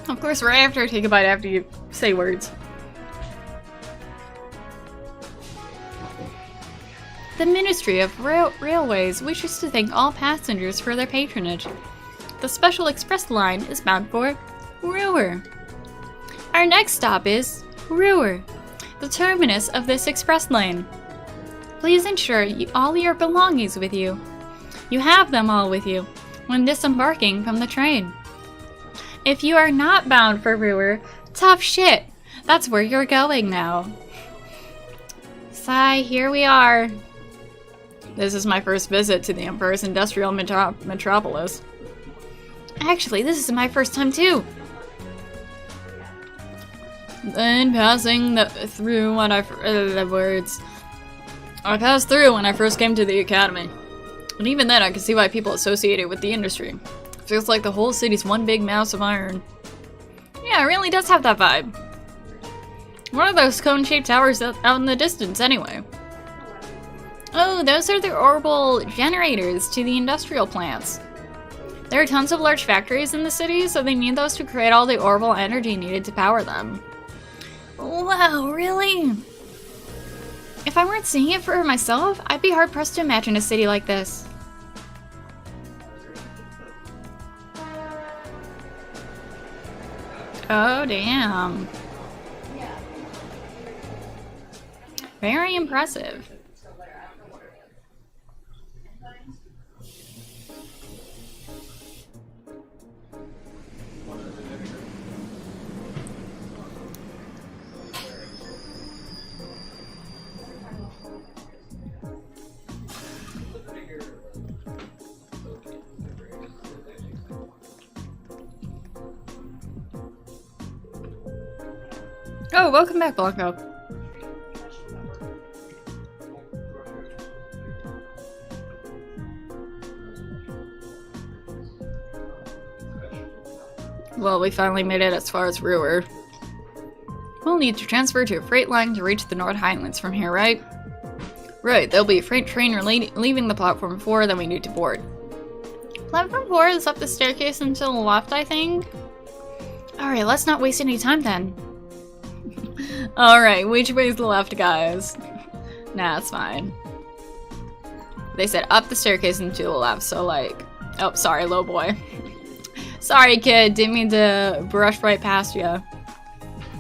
Of course, right after I take a bite after you say words. The Ministry of Railways wishes to thank all passengers for their patronage. The special express line is bound for Ruhr. Our next stop is Ruhr, the terminus of this express line. Please ensure all your belongings with you. You have them all with you when disembarking from the train. If you are not bound for Ruhr, tough shit. That's where you're going now. Sigh, here we are. This is my first visit to the Emperor's industrial metropolis. Actually, this is my first time too. Then passing through when I passed through when I first came to the academy. And even then, I can see why people associate it with the industry. It feels like the whole city's one big mouse of iron. Yeah, it really does have that vibe. What are those cone-shaped towers out in the distance, anyway? Oh, those are the orbital generators to the industrial plants. There are tons of large factories in the city, so they need those to create all the orbital energy needed to power them. Wow, really? If I weren't seeing it for myself, I'd be hard-pressed to imagine a city like this. Oh, damn. Very impressive. Oh, welcome back, Blanco. Well, we finally made it as far as Ruhr. We'll need to transfer to a freight line to reach the North Highlands from here, right? Right, there'll be a freight train leaving the platform 4, then we need to board. Platform 4 is up the staircase and to the left, I think? Alright, let's not waste any time then. Alright, which way's the left, guys? Nah, it's fine. They said up the staircase and to the left, so like... Oh, sorry, low boy. Sorry, kid, didn't mean to brush right past you.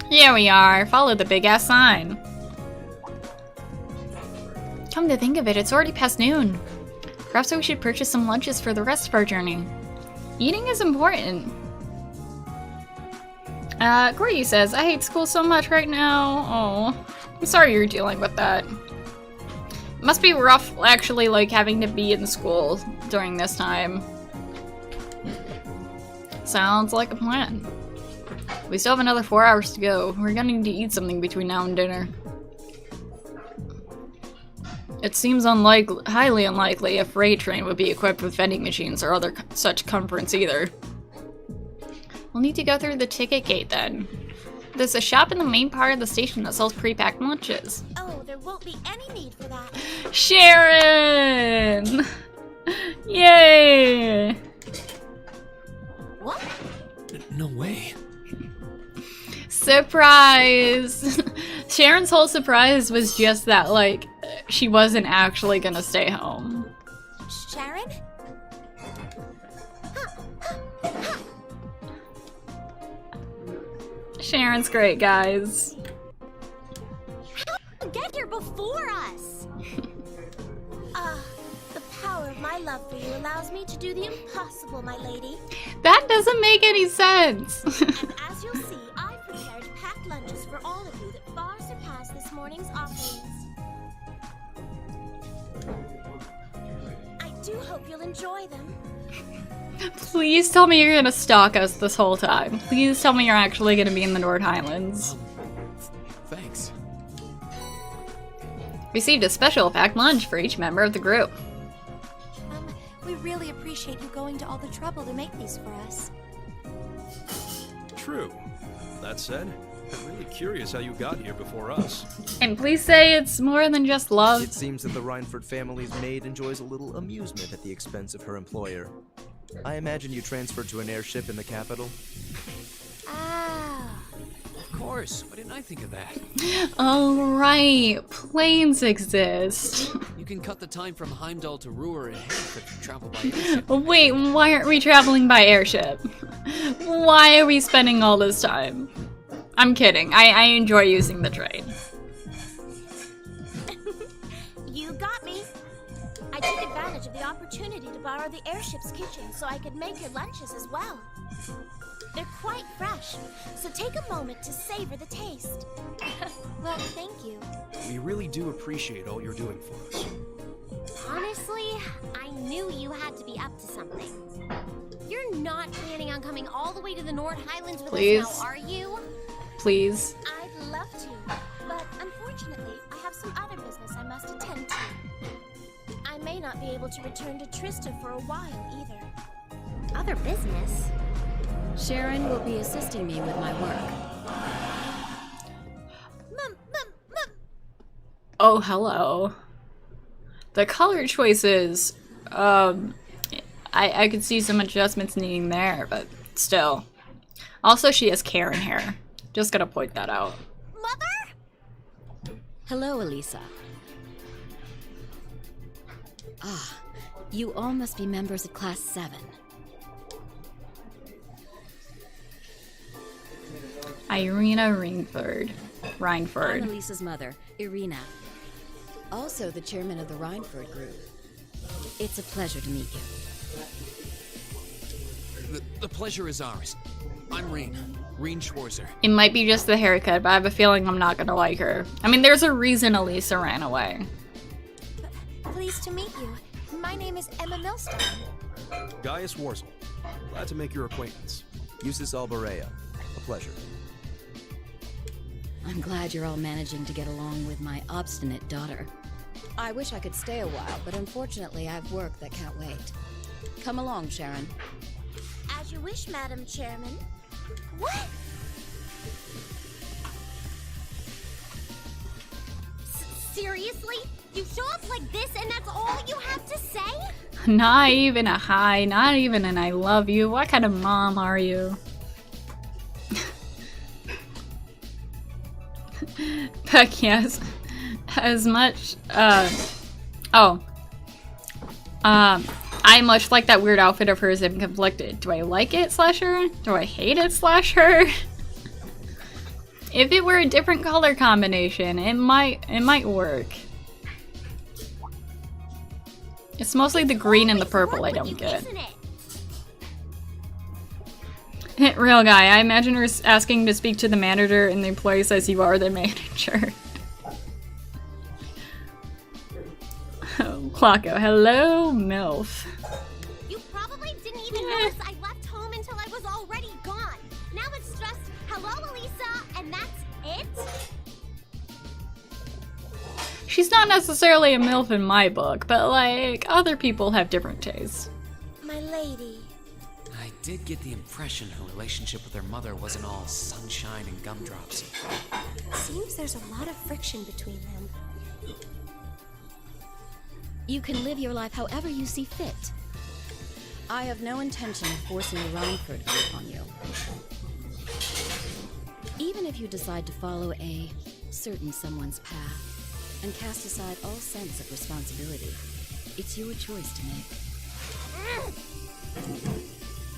Here we are, follow the big-ass sign. Come to think of it, it's already past noon. Perhaps we should purchase some lunches for the rest of our journey. Eating is important. Corey says, I hate school so much right now. Oh, I'm sorry you're dealing with that. It must be rough, actually, like, having to be in school during this time. Sounds like a plan. We still have another 4 hours to go. We're gonna need to eat something between now and dinner. It seems highly unlikely a freight train would be equipped with vending machines or other such comforts either. We'll need to go through the ticket gate then. There's a shop in the main part of the station that sells pre-packed lunches. Oh, there won't be any need for that. Sharon! Yay! What? No way. Surprise! Sharon's whole surprise was just that, like, she wasn't actually gonna stay home. Sharon? Sharon's great, guys. Get here before us! The power of my love for you allows me to do the impossible, my lady. That doesn't make any sense. And as you'll see, I've prepared packed lunches for all of you that far surpass this morning's offerings. I do hope you'll enjoy them. Please tell me you're gonna stalk us this whole time. Please tell me you're actually gonna be in the North Highlands. Thanks. Received a special packed lunch for each member of the group. We really appreciate you going to all the trouble to make these for us. True. That said, I'm really curious how you got here before us. And please say it's more than just love. It seems that the Reinford family's maid enjoys a little amusement at the expense of her employer. I imagine you transferred to an airship in the capital? Of course. Why didn't I think of that? Oh, right. Planes exist. You can cut the time from Heimdall to Ruhr in half if you travel by airship. Wait, why aren't we traveling by airship? Why are we spending all this time? I'm kidding. I enjoy using the train. You got me. I took advantage of the opportunity to borrow the airship's kitchen so I could make your lunches as well. They're quite fresh, so take a moment to savor the taste. Well, thank you. We really do appreciate all you're doing for us. Honestly, I knew you had to be up to something. You're not planning on coming all the way to the North Highlands with Please. us now, are you? Please. I'd love to, but unfortunately, I have some other business I must attend to. I may not be able to return to Trista for a while either. Other business? Sharon will be assisting me with my work. Oh, hello. The color choices, I I could see some adjustments needing there, but still. Also, she has Karen hair. Just gotta point that out. Mother? Hello, Elisa. Ah, you all must be members of Class 7. Irina Reinford. I'm Elisa's mother, Irina. Also the chairman of the Reinford group. It's a pleasure to meet you. The pleasure is ours. I'm Reen Schwarzer. It might be just the haircut, but I have a feeling I'm not gonna like her. I mean, there's a reason Elisa ran away. Pleased to meet you. My name is Emma Millstone. Gaius Warzel. Glad to make your acquaintance. Eustace Alborea. A pleasure. I'm glad you're all managing to get along with my obstinate daughter. I wish I could stay a while, but unfortunately I have work that can't wait. Come along, Sharon. As you wish, Madam Chairman. What? Seriously? You show up like this and that's all you have to say? Not even a hi, not even an I love you. What kind of mom are you? Heck yes. As much, I much like that weird outfit of hers and conflicted. Do I like it, /her? Do I hate it, /her? If it were a different color combination, it might work. It's mostly the green and the purple I don't get. Real guy, I imagine her asking to speak to the manager and the employee says you are the manager. Clocko, hello, MILF. You probably didn't even notice I left home until I was already gone. Now it's just, hello, Elisa, and that's it? She's not necessarily a MILF in my book, but like, other people have different tastes. My lady. I did get the impression her relationship with her mother wasn't all sunshine and gumdrops. Seems there's a lot of friction between them. You can live your life however you see fit. I have no intention of forcing the Reinford group on you. Even if you decide to follow a certain someone's path and cast aside all sense of responsibility, it's your choice to make.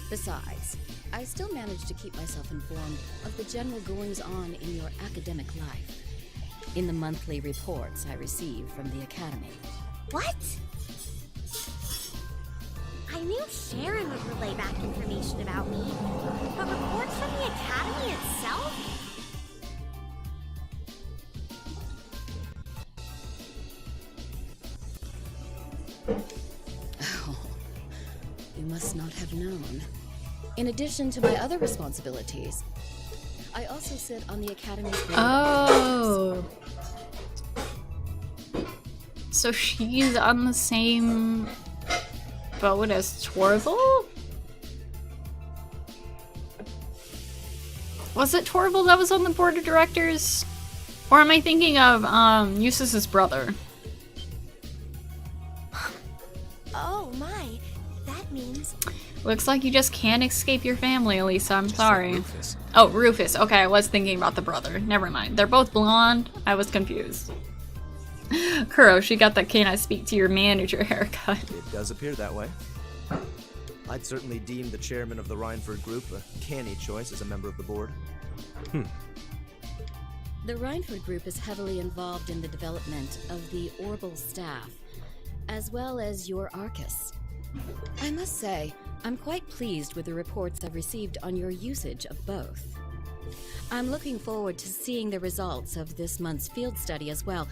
Besides, I still manage to keep myself informed of the general goings-on in your academic life, in the monthly reports I receive from the Academy. What? I knew Sharon would relay back information about me, but reports from the Academy itself? Oh, you must not have known. In addition to my other responsibilities, I also sit on the Academy's board. Oh. So she's on the same boat as Torval? Was it Torval that was on the board of directors? Or am I thinking of Eustace's brother? Oh my, that means... Looks like you just can't escape your family, Elisa. I'm sorry. Like Rufus. Oh, Rufus. Okay, I was thinking about the brother. Never mind. They're both blonde. I was confused. Kuro, she got that "can I speak to your manager" haircut. It does appear that way. I'd certainly deem the chairman of the Reinford group a canny choice as a member of the board. The Reinford group is heavily involved in the development of the Orbital staff, as well as your Arcus. I must say, I'm quite pleased with the reports I've received on your usage of both. I'm looking forward to seeing the results of this month's field study as well.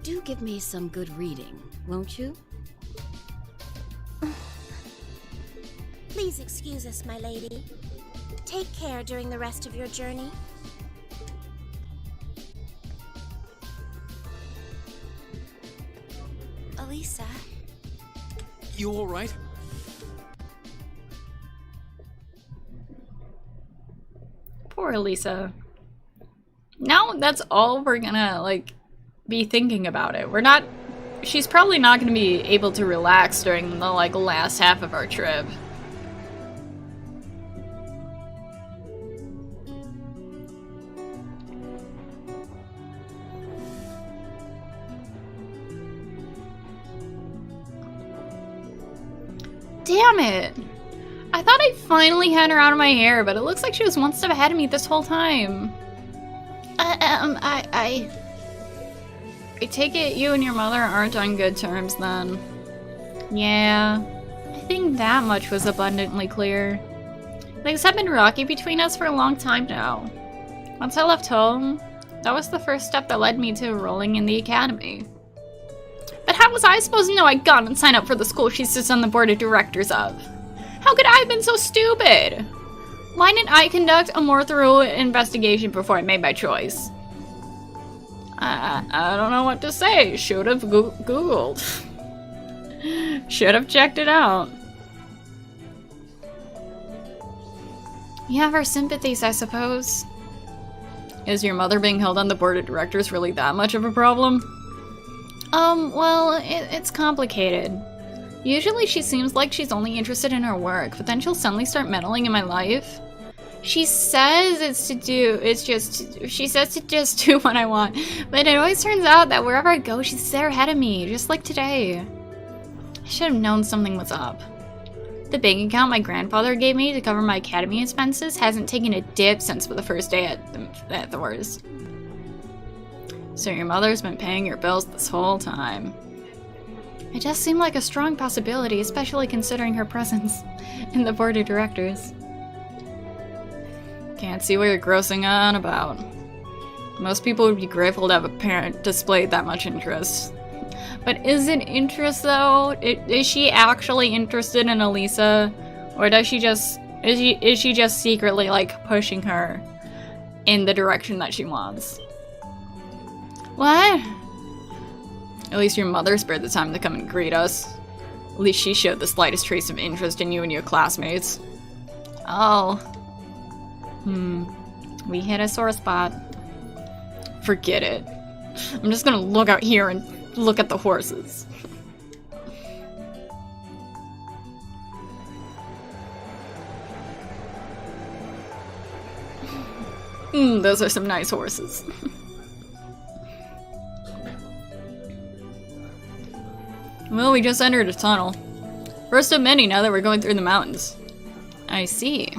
Do give me some good reading, won't you? Please excuse us, my lady. Take care during the rest of your journey. Elisa. You all right? Poor Elisa. Now that's all we're gonna, like, be thinking about it. We're not she's probably not going to be able to relax during the, like, last half of our trip. Damn it! I thought I finally had her out of my hair, but it looks like she was one step ahead of me this whole time. I take it you and your mother aren't on good terms then. Yeah, I think that much was abundantly clear. Things have been rocky between us for a long time now. Once I left home, that was the first step that led me to enrolling in the academy. But how was I supposed to know I'd gone and signed up for the school she sits on the board of directors of? How could I have been so stupid? Why didn't I conduct a more thorough investigation before I made my choice? I don't know what to say. Should have Googled. Should have checked it out. You have our sympathies, I suppose. Is your mother being held on the board of directors really that much of a problem? Well, it's complicated. Usually she seems like she's only interested in her work, but then she'll suddenly start meddling in my life. She says she says to just do what I want, but it always turns out that wherever I go, she's there ahead of me, just like today. I should have known something was up. The bank account my grandfather gave me to cover my academy expenses hasn't taken a dip since the first day at the worst. So your mother's been paying your bills this whole time. It does seem like a strong possibility, especially considering her presence in the board of directors. Can't see what you're grossing on about. Most people would be grateful to have a parent display that much interest. But is it interest though? Is she actually interested in Elisa? Or is she just secretly like pushing her in the direction that she wants? What? At least your mother spared the time to come and greet us. At least she showed the slightest trace of interest in you and your classmates. Oh. We hit a sore spot. Forget it. I'm just gonna look out here and look at the horses. Those are some nice horses. Well, we just entered a tunnel. First of many now that we're going through the mountains. I see.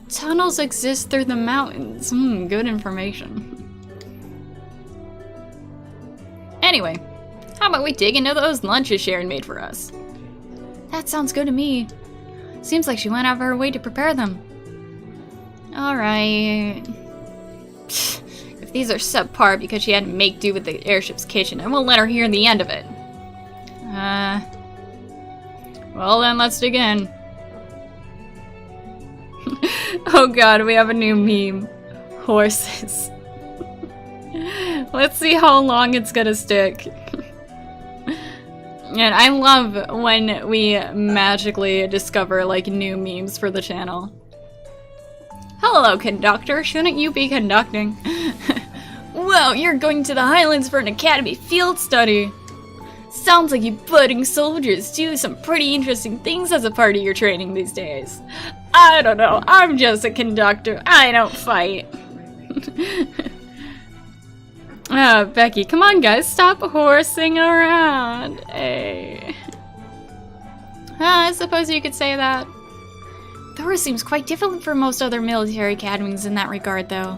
Tunnels exist through the mountains. Good information. Anyway, how about we dig into those lunches Sharon made for us? That sounds good to me. Seems like she went out of her way to prepare them. Alright. If these are subpar because she had to make do with the airship's kitchen, I won't let her hear the end of it. Well then, let's dig in. Oh god, we have a new meme. Horses. Let's see how long it's gonna stick. And I love when we magically discover, like, new memes for the channel. Hello, conductor. Shouldn't you be conducting? Well, you're going to the Highlands for an academy field study. Sounds like you budding soldiers do some pretty interesting things as a part of your training these days. I don't know, I'm just a conductor. I don't fight. Becky, come on guys, stop horsing around. Hey. I suppose you could say that. Thor seems quite different from most other military academies in that regard, though.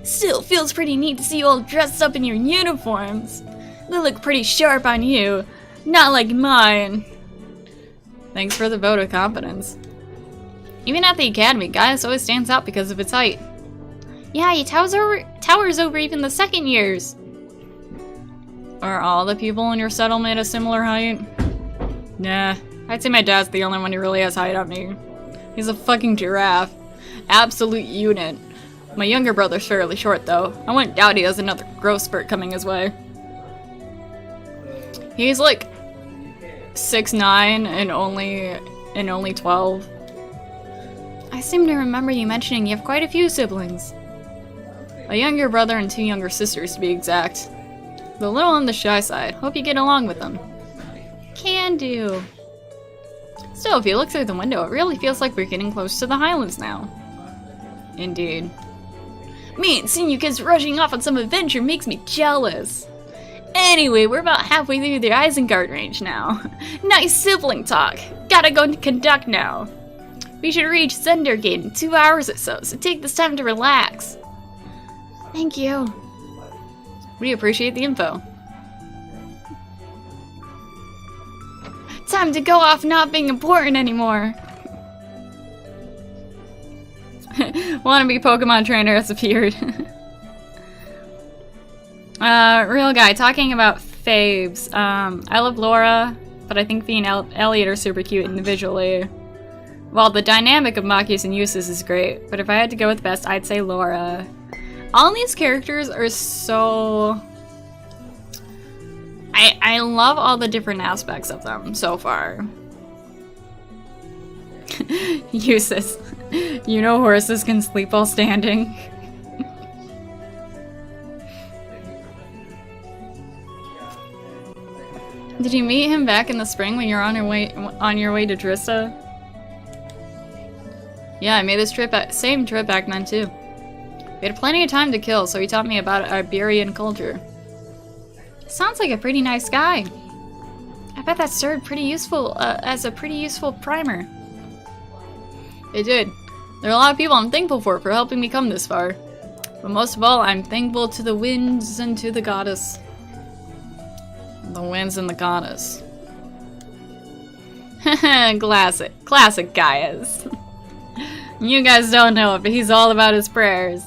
Still feels pretty neat to see you all dressed up in your uniforms. They look pretty sharp on you, not like mine. Thanks for the vote of confidence. Even at the academy, Gaius always stands out because of its height. Yeah, he towers over even the second years. Are all the people in your settlement a similar height? Nah, I'd say my dad's the only one who really has height on me. He's a fucking giraffe. Absolute unit. My younger brother's fairly short though. I wouldn't doubt he has another growth spurt coming his way. He's like 6'9" and only 12. I seem to remember you mentioning you have quite a few siblings. A younger brother and 2 younger sisters to be exact. The little on the shy side. Hope you get along with them. Can do. Still, if you look through the window, it really feels like we're getting close to the Highlands now. Indeed. Man, seeing you kids rushing off on some adventure makes me jealous. Anyway, we're about halfway through the Isengard range now. Nice sibling talk. Gotta go to conduct now. We should reach Zendergate in 2 hours or so take this time to relax. Thank you. We appreciate the info. Time to go off not being important anymore. Wannabe Pokemon trainer has appeared. Real guy, talking about faves. I love Laura, but I think Fee and Elliot are super cute individually. While the dynamic of Machias and Eustace is great, but if I had to go with best, I'd say Laura. All these characters are so... I love all the different aspects of them so far. Eustace. You know horses can sleep while standing. Did you meet him back in the spring when you were on your way to Drista? Yeah, I made this same trip back then too. We had plenty of time to kill, so he taught me about Iberian culture. Sounds like a pretty nice guy. I bet that served pretty useful as a pretty useful primer. It did. There are a lot of people I'm thankful for helping me come this far. But most of all, I'm thankful to the winds and to the goddess. The winds and the goddess. Classic Gaius. You guys don't know it, but he's all about his prayers.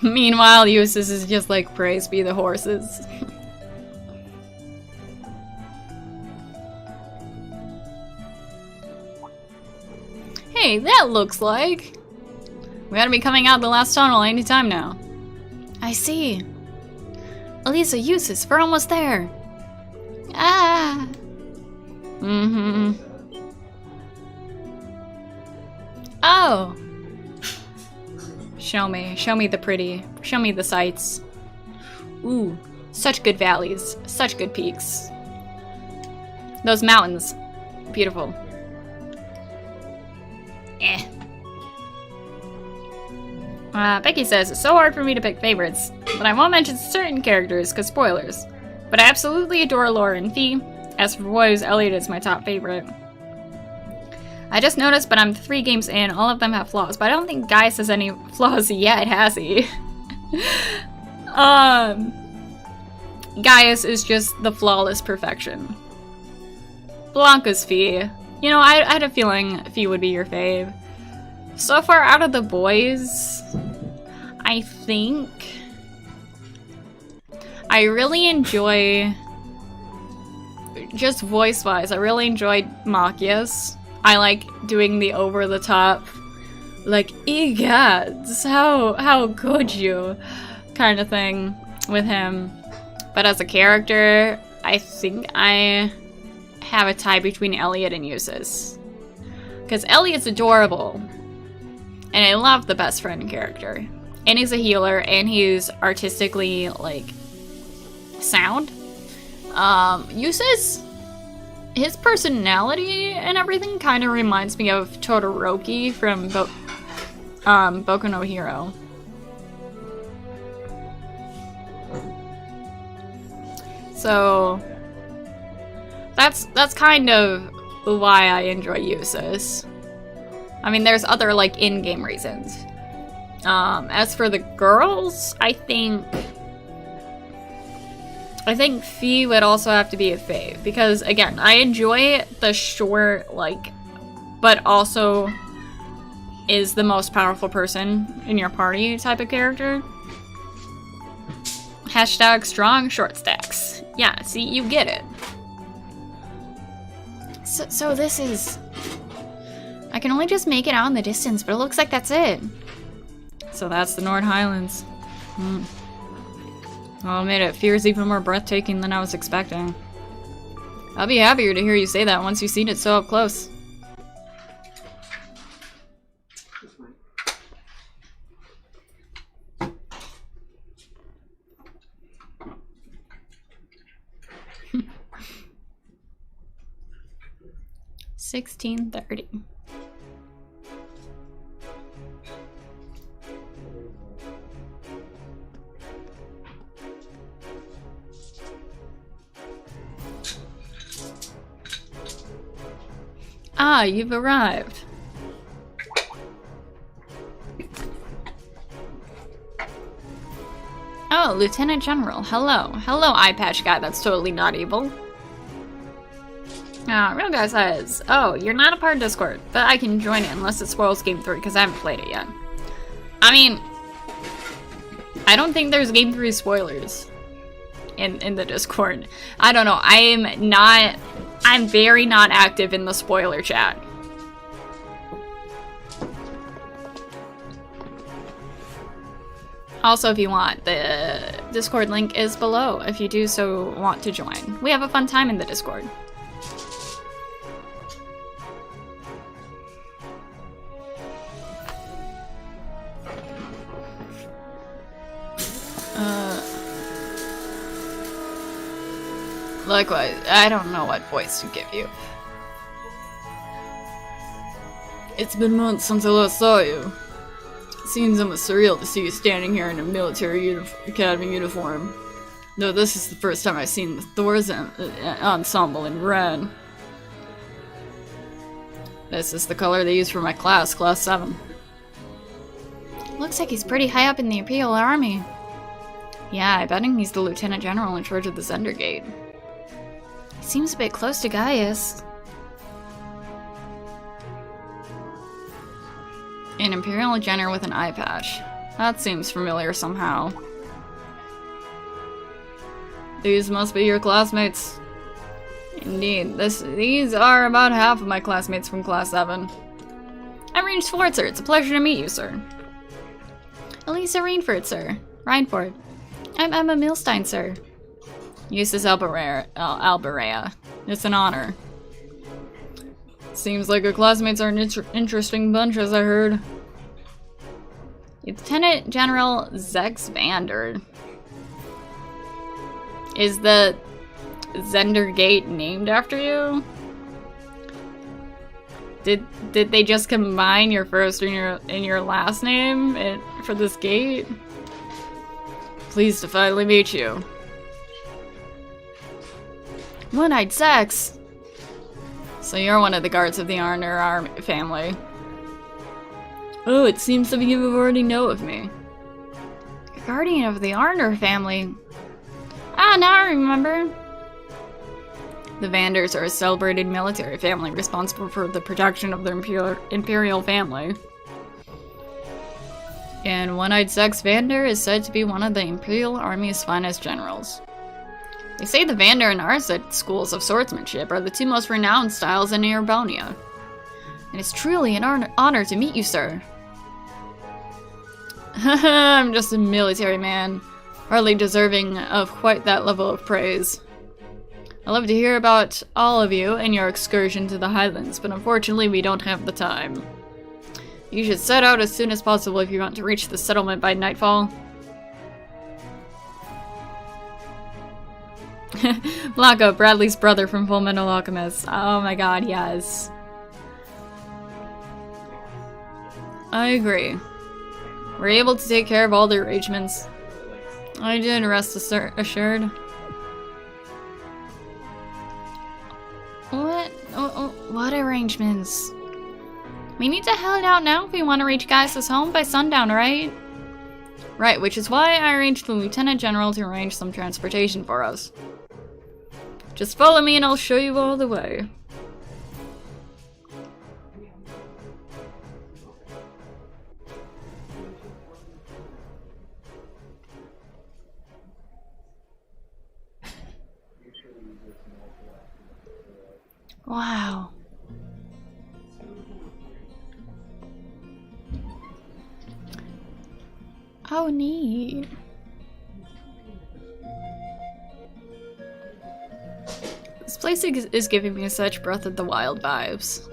Meanwhile, Eustace is just like, praise be the horses. Hey, that looks like... we ought to be coming out the last tunnel any time now. I see. Elisa, Eustace, we're almost there. Ah! Mm-hmm. Oh! Show me the pretty. Show me the sights. Ooh, such good valleys, such good peaks. Those mountains, beautiful. Becky says, it's so hard for me to pick favorites, but I won't mention certain characters because spoilers. But I absolutely adore Laura and Fee. As for boys, Elliot is my top favorite. I just noticed, but I'm 3 games in, all of them have flaws, but I don't think Gaius has any flaws yet, has he? Gaius is just the flawless perfection. Blanca's Fee. You know, I had a feeling Fee would be your fave. So far out of the boys, I think I really enjoy, just voice-wise, I really enjoyed Machias. I like doing the over-the-top, like, egads, how could you, kind of thing with him. But as a character, I think I have a tie between Elliot and Eustace. Because Elliot's adorable, and I love the best friend character. And he's a healer, and he's artistically, like, sound. Eustace, his personality and everything kind of reminds me of Todoroki from Boku no Hero. So that's kind of why I enjoy Eustace. I mean, there's other like in-game reasons. As for the girls, I think Fee would also have to be a fave because again, I enjoy the short, like, but also is the most powerful person in your party type of character. Hashtag strong short stacks. Yeah, see, you get it. So this is... I can only just make it out in the distance, but it looks like that's it. So that's the Nord Highlands. I'll admit it feels even more breathtaking than I was expecting. I'll be happier to hear you say that once you've seen it so up close. 1630. Ah, you've arrived. Oh, Lieutenant General. Hello. Hello, eye patch guy. That's totally not evil. Real guy says, oh, you're not a part of Discord, but I can join it unless it spoils Game 3, because I haven't played it yet. I mean, I don't think there's Game 3 spoilers in the Discord. I don't know. I'm very not active in the spoiler chat. Also, if you want, the Discord link is below if you do so want to join. We have a fun time in the Discord. Likewise, I don't know what voice to give you. It's been months since I last saw you. It seems almost surreal to see you standing here in a military academy uniform. Though this is the first time I've seen the Thor's ensemble in red. This is the color they use for my class, Class 7. Looks like he's pretty high up in the Imperial Army. Yeah, I bet he's the Lieutenant General in charge of the Zender Gate. He seems a bit close to Gaius. An Imperial General with an eye patch. That seems familiar somehow. These must be your classmates. Indeed, these are about half of my classmates from Class 7. I'm Range Sforzer. It's a pleasure to meet you, sir. Elisa Rainford, sir. Reinford. I'm Emma Milstein, sir. Eustace Albarea. It's an honor. Seems like your classmates are an interesting bunch, as I heard. Lieutenant General Zex Vander. Is the Zender Gate named after you? Did they just combine your first and your last name for this gate? Pleased to finally meet you. One-eyed Sex. So you're one of the guards of the Arner family. Oh, it seems some of you already know of me. Guardian of the Arner family. Ah, now I remember. The Vanders are a celebrated military family responsible for the protection of the Imperial family. And One-Eyed Sex Vander is said to be one of the Imperial Army's finest generals. They say the Vander and Arset schools of swordsmanship are the two most renowned styles in Erebonia. And it's truly an honor to meet you, sir. I'm just a military man, hardly deserving of quite that level of praise. I love to hear about all of you and your excursion to the Highlands, but unfortunately we don't have the time. You should set out as soon as possible if you want to reach the settlement by nightfall. Blanco, Bradley's brother from Fullmetal Alchemist. Oh my god, yes. I agree. We're able to take care of all the arrangements. I did, rest assured. What arrangements? We need to head out now if we want to reach Gaius' home by sundown, right? Right, which is why I arranged the Lieutenant General to arrange some transportation for us. Just follow me and I'll show you all the way. Wow. How neat. This place is giving me such Breath of the Wild vibes.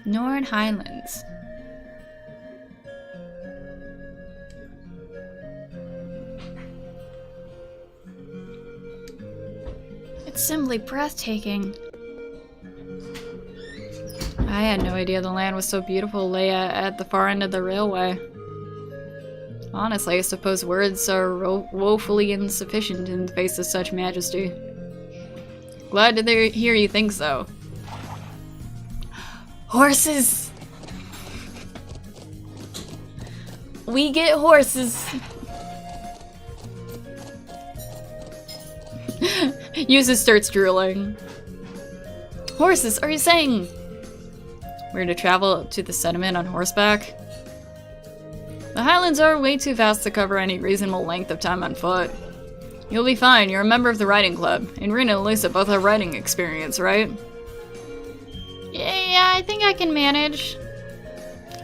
Nord Highlands. It's simply breathtaking. I had no idea the land was so beautiful lay at the far end of the railway. Honestly, I suppose words are woefully insufficient in the face of such majesty. Glad to hear you think so. Horses! We get horses! Yuzu starts drooling. Horses, are you saying we're to travel to the settlement on horseback? The Highlands are way too vast to cover any reasonable length of time on foot. You'll be fine, you're a member of the riding club, and Rena and Lisa both have riding experience, right? Yeah, I think I can manage.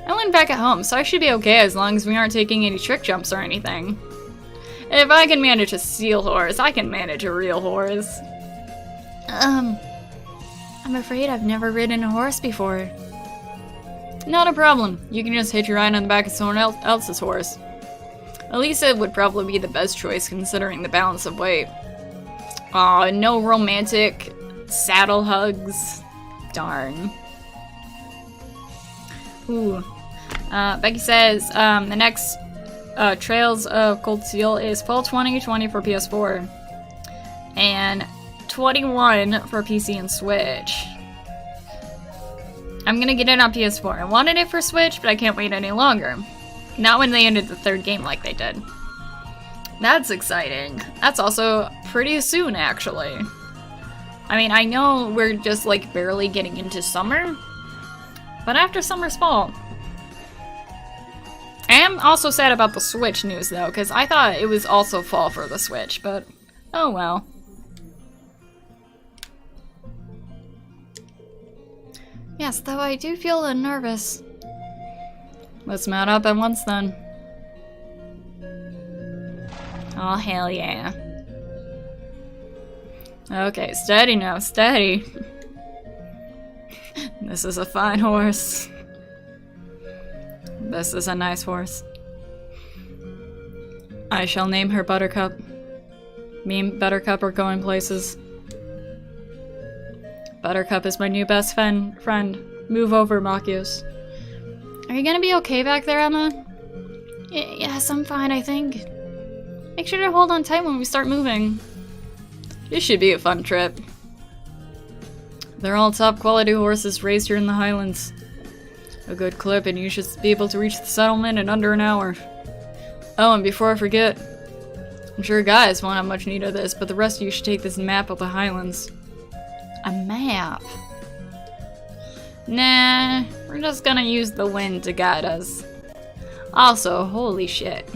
I went back at home, so I should be okay as long as we aren't taking any trick jumps or anything. If I can manage a seal horse, I can manage a real horse. I'm afraid I've never ridden a horse before. Not a problem. You can just hitch your ride on the back of someone else's horse. Elisa would probably be the best choice considering the balance of weight. Aw, no romantic saddle hugs. Darn. Ooh. Becky says, the next Trails of Cold Steel is fall 2020 for PS4. And 21 for PC and Switch. I'm gonna get it on PS4. I wanted it for Switch, but I can't wait any longer. Not when they ended the third game like they did. That's exciting. That's also pretty soon, actually. I mean, I know we're just like barely getting into summer, but after summer's fall. I am also sad about the Switch news though, because I thought it was also fall for the Switch, but oh well. Yes, though I do feel nervous. Let's mount up at once then. Oh, hell yeah. Okay, steady now, steady. This is a fine horse. This is a nice horse. I shall name her Buttercup. Me and Buttercup are going places. Buttercup is my new best friend. Move over, Machios. Are you gonna be okay back there, Emma? Yes, I'm fine, I think. Make sure to hold on tight when we start moving. This should be a fun trip. They're all top quality horses raised here in the Highlands. A good clip and you should be able to reach the settlement in under an hour. Oh, and before I forget, I'm sure Gaius won't have much need of this, but the rest of you should take this map of the Highlands. A map? Nah, we're just gonna use the wind to guide us. Also, holy shit.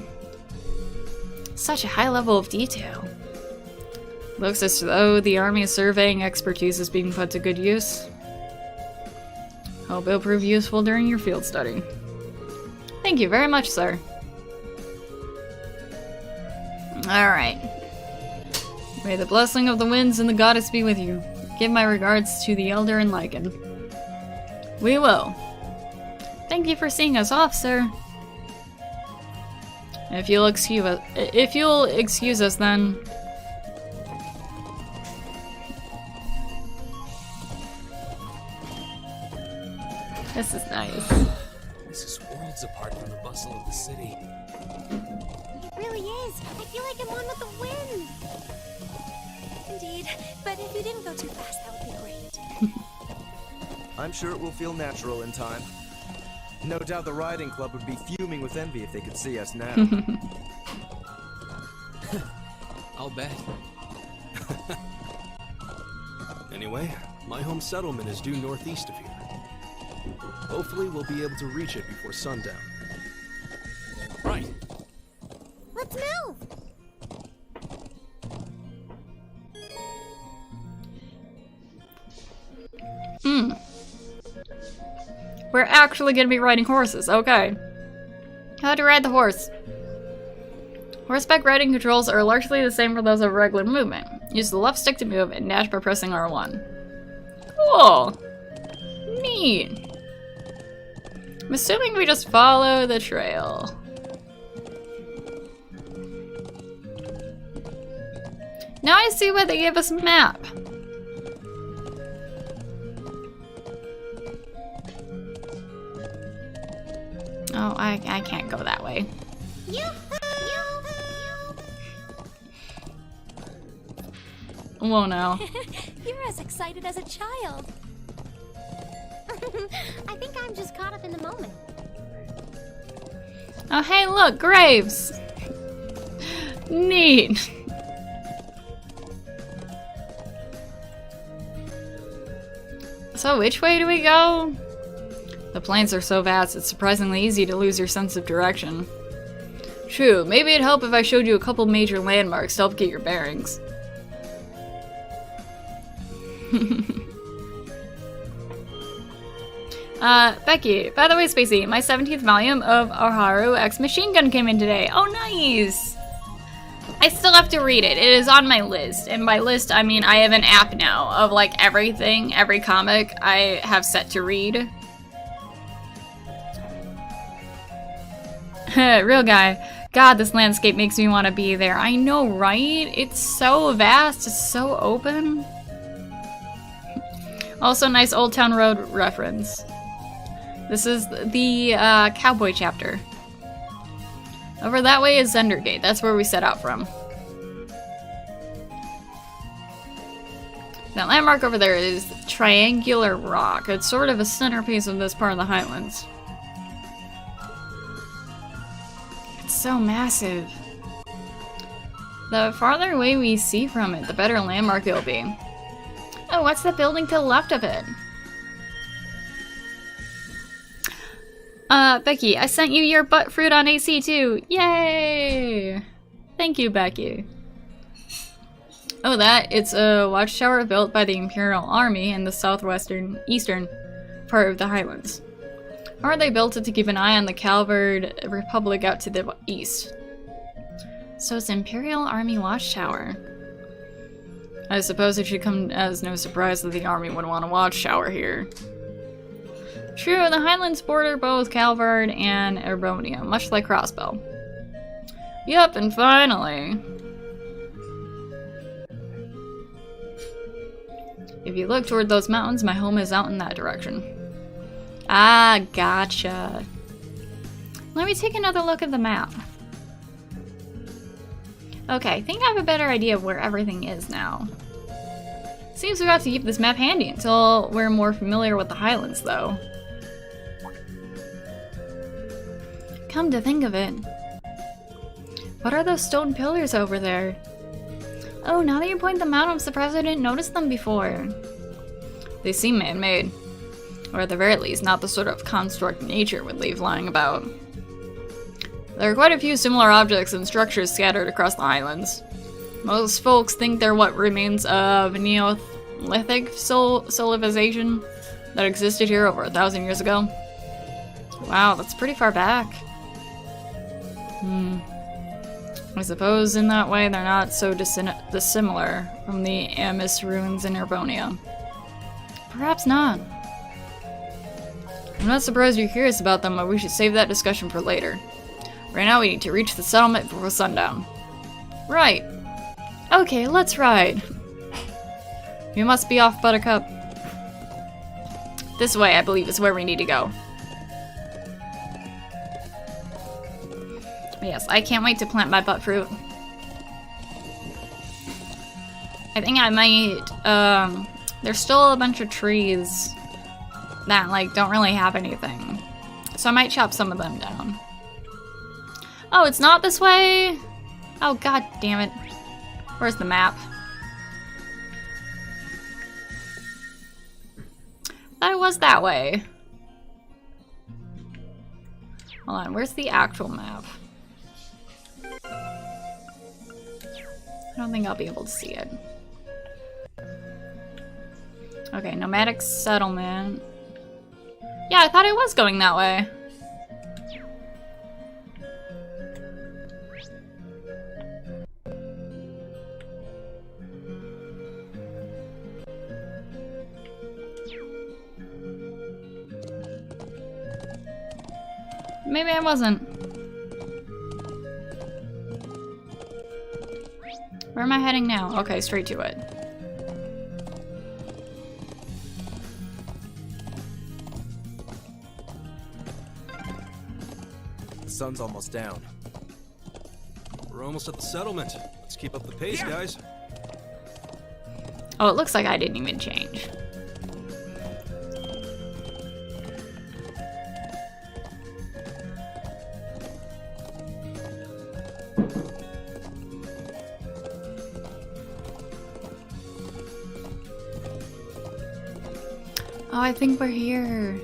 Such a high level of detail. Looks as though the army's surveying expertise is being put to good use. Hope it'll prove useful during your field study. Thank you very much, sir. Alright. May the blessing of the winds and the goddess be with you. Give my regards to the elder and Lycan. We will. Thank you for seeing us off, sir. If you'll excuse us, then. This is nice. This is worlds apart from the bustle of the city. It really is. I feel like I'm one with the wind. Indeed, but if you didn't go too fast, that would be great. I'm sure it will feel natural in time. No doubt the riding club would be fuming with envy if they could see us now. I'll bet. Anyway, my home settlement is due northeast of here. Hopefully we'll be able to reach it before sundown. Right. Let's move! We're actually gonna be riding horses, okay. How to ride the horse. Horseback riding controls are largely the same for those of regular movement. Use the left stick to move and dash by pressing R1. Cool! Neat! I'm assuming we just follow the trail. Now I see why they gave us a map. Oh, I can't go that way. Whoa, no. You're as excited as a child. I think I'm just caught up in the moment. Oh, hey, look, graves. Neat. So, which way do we go? The plains are so vast, it's surprisingly easy to lose your sense of direction. True, maybe it'd help if I showed you a couple major landmarks to help get your bearings. Becky, by the way, Spacey, my 17th volume of Oharu X Machine Gun came in today. Oh, nice! I still have to read it. It is on my list. And by list, I mean I have an app now of like everything, every comic I have set to read. Real guy. God, this landscape makes me want to be there. I know, right? It's so vast. It's so open. Also, nice Old Town Road reference. This is the cowboy chapter. Over that way is Zendergate. That's where we set out from. That landmark over there is Triangular Rock. It's sort of a centerpiece of this part of the Highlands. It's so massive. The farther away we see from it, the better landmark it'll be. Oh, what's the building to the left of it? Becky, I sent you your butt fruit on AC too. Yay! Thank you, Becky. Oh, it's a watchtower built by the Imperial Army in the eastern part of the Highlands. Or they built it to keep an eye on the Calvard Republic out to the east. So it's Imperial Army watchtower. I suppose it should come as no surprise that the army would want a watchtower here. True, the Highlands border both Calvard and Erbonia, much like Crossbow. Yep, and finally. If you look toward those mountains, my home is out in that direction. Ah, gotcha. Let me take another look at the map. Okay, I think I have a better idea of where everything is now. Seems we have to keep this map handy until we're more familiar with the Highlands, though. Come to think of it. What are those stone pillars over there? Oh, now that you point them out, I'm surprised I didn't notice them before. They seem man-made. Or at the very least, not the sort of construct nature would leave lying about. There are quite a few similar objects and structures scattered across the Highlands. Most folks think they're what remains of Neolithic civilization that existed here over 1,000 years ago. Wow, that's pretty far back. I suppose in that way they're not so dissimilar from the Amis ruins in Erbonia. Perhaps not. I'm not surprised you're curious about them, but we should save that discussion for later. Right now we need to reach the settlement before sundown. Right. Okay, let's ride. We must be off, Buttercup. This way, I believe, is where we need to go. Yes, I can't wait to plant my butt fruit. I think I might, there's still a bunch of trees that, like, don't really have anything. So I might chop some of them down. Oh, it's not this way? Oh, god damn it. Where's the map? Thought it was that way. Hold on, where's the actual map? I don't think I'll be able to see it. Okay, nomadic settlement. Yeah, I thought it was going that way. Maybe I wasn't. Where am I heading now? Okay, straight to it. The sun's almost down. We're almost at the settlement. Let's keep up the pace, guys. Oh, it looks like I didn't even change. Oh, I think we're here.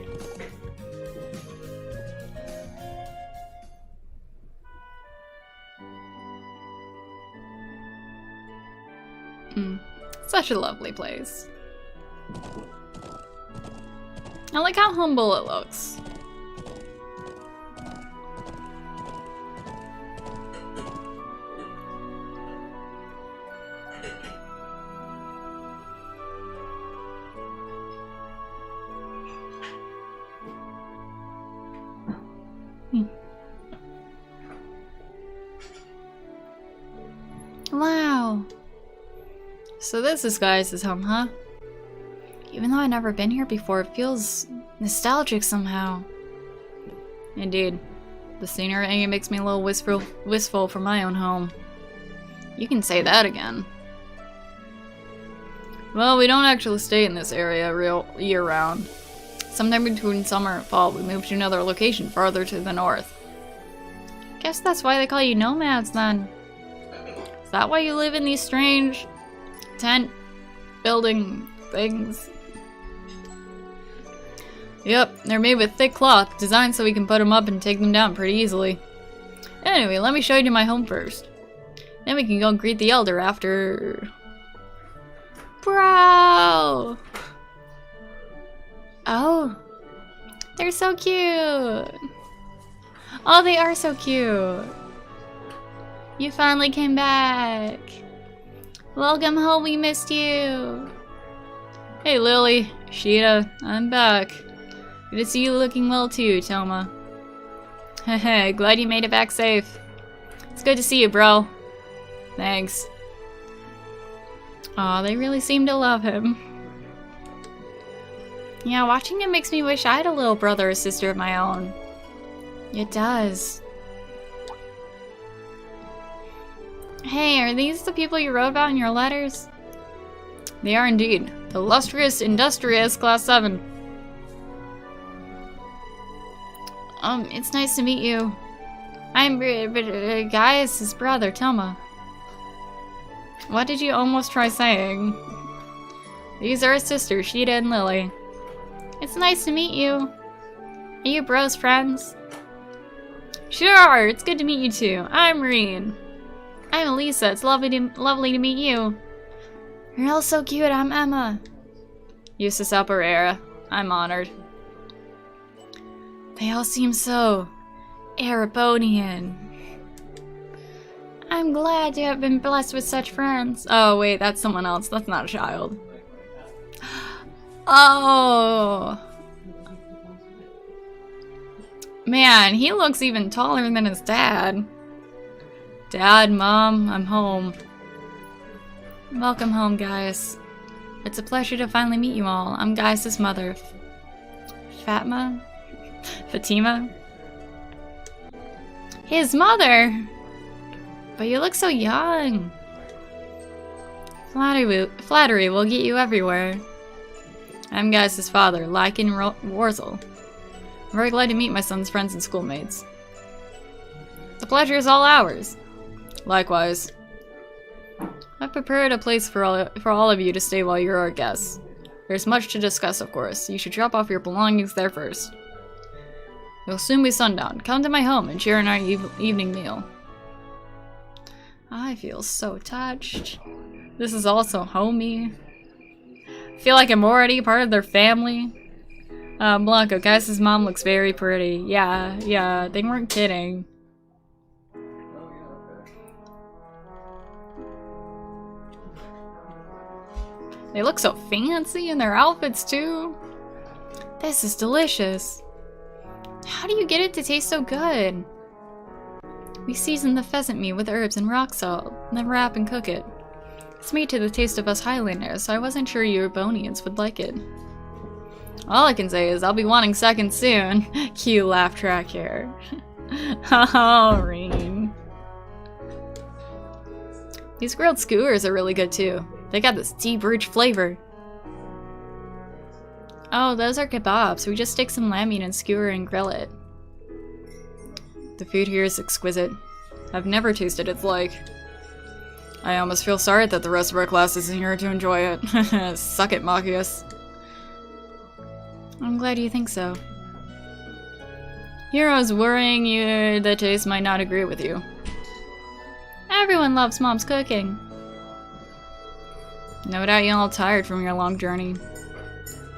Such a lovely place. I like how humble it looks. Wow. So this is Gaius' home, huh? Even though I've never been here before, it feels nostalgic somehow. Indeed. The scenery makes me a little wistful for my own home. You can say that again. Well, we don't actually stay in this area year-round. Sometime between summer and fall, we move to another location farther to the north. Guess that's why they call you nomads, then. Is that why you live in these strange tent building things? Yep, they're made with thick cloth, designed so we can put them up and take them down pretty easily. Anyway, let me show you my home first. Then we can go greet the elder after... Bro! Oh, they're so cute! Oh, they are so cute! You finally came back! Welcome home, we missed you! Hey Lily, Sheeta, I'm back. Good to see you looking well too, Toma. Hehe, glad you made it back safe. It's good to see you, bro. Thanks. Aw, they really seem to love him. Yeah, watching him makes me wish I had a little brother or sister of my own. It does. Hey, are these the people you wrote about in your letters? They are indeed. The illustrious, industrious Class 7. It's nice to meet you. I'm Gaius' brother, Toma. What did you almost try saying? These are his sisters, Sheeta and Lily. It's nice to meet you. Are you bros friends? Sure, it's good to meet you too. I'm Reen. I'm Elisa. It's lovely to meet you. You're all so cute. I'm Emma. Eustace Alperera. I'm honored. They all seem so Erebonian. I'm glad to have been blessed with such friends. Oh wait, that's someone else. That's not a child. Oh. Man, he looks even taller than his dad. Dad, Mom, I'm home. Welcome home, Gaius. It's a pleasure to finally meet you all. I'm Gaius' mother. Fatima? His mother? But you look so young. Flattery will get you everywhere. I'm Gaius' father, Lycan Warzel. I'm very glad to meet my son's friends and schoolmates. The pleasure is all ours. Likewise. I've prepared a place for all of you to stay while you're our guests. There's much to discuss, of course. You should drop off your belongings there first. It'll soon be sundown. Come to my home and share in our evening meal. I feel so touched. This is all so homey. I feel like I'm already part of their family. Blanco, Gaius' mom looks very pretty. Yeah, they weren't kidding. They look so fancy in their outfits too. This is delicious. How do you get it to taste so good? We season the pheasant meat with herbs and rock salt, then wrap and cook it. It's made to the taste of us Highlanders, so I wasn't sure you Urbonians would like it. All I can say is I'll be wanting seconds soon. Cue laugh track here. Oh, Reen. These grilled skewers are really good too. They got this deep, rich flavor. Oh, those are kebabs. We just stick some lamb meat and skewer and grill it. The food here is exquisite. I've never tasted its like. I almost feel sorry that the rest of our class isn't here to enjoy it. Suck it, Magius. I'm glad you think so. Heroes worrying you the taste might not agree with you. Everyone loves Mom's cooking. No doubt you're all tired from your long journey.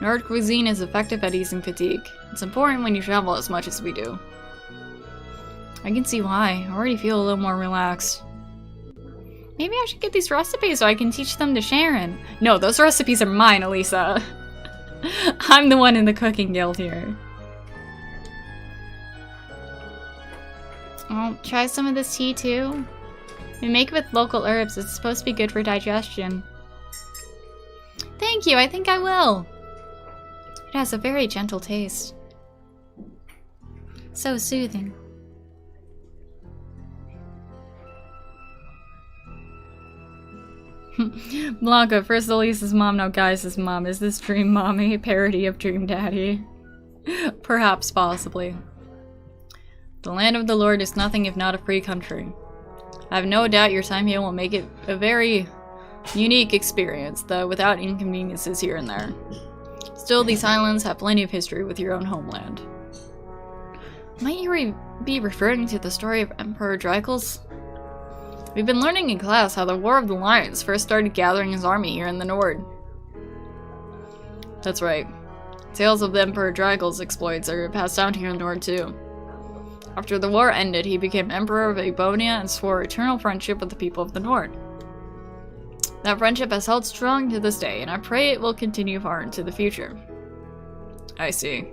Nord cuisine is effective at easing fatigue. It's important when you travel as much as we do. I can see why. I already feel a little more relaxed. Maybe I should get these recipes so I can teach them to Sharon. No, those recipes are mine, Elisa. I'm the one in the cooking guild here. I'll try some of this tea too. We make it with local herbs. It's supposed to be good for digestion. Thank you, I think I will. It has a very gentle taste. So soothing. Blanca, first Elisa's mom, now Gaius' mom. Is this Dream Mommy a parody of Dream Daddy? Perhaps, possibly. The land of the Lord is nothing if not a free country. I have no doubt your time here will make it a very unique experience, though without inconveniences here and there. Still, these islands have plenty of history with your own homeland. Might you be referring to the story of Emperor Dracos? We've been learning in class how the War of the Lions first started gathering his army here in the Nord. That's right. Tales of the Emperor Dracos' exploits are passed down here in the Nord too. After the war ended, he became Emperor of Ebonia and swore eternal friendship with the people of the Nord. That friendship has held strong to this day, and I pray it will continue far into the future. I see.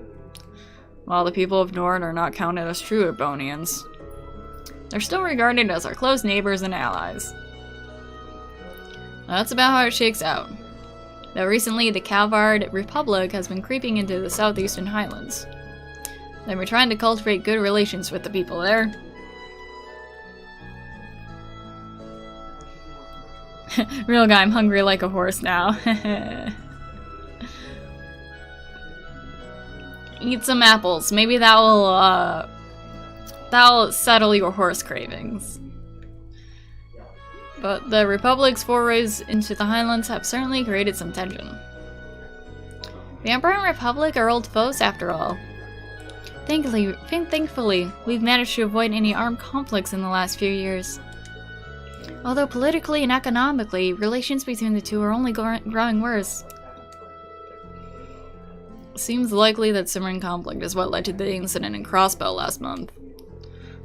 While the people of Nord are not counted as true Ebonians, they're still regarded as our close neighbors and allies. That's about how it shakes out. Though recently, the Calvard Republic has been creeping into the southeastern highlands. They were trying to cultivate good relations with the people there. Real guy, I'm hungry like a horse now. Eat some apples. Maybe that'll settle your horse cravings. But the Republic's forays into the Highlands have certainly created some tension. The Emperor and Republic are old foes after all. Thankfully, we've managed to avoid any armed conflicts in the last few years. Although politically and economically, relations between the two are only growing worse. Seems likely that simmering conflict is what led to the incident in Crossbow last month.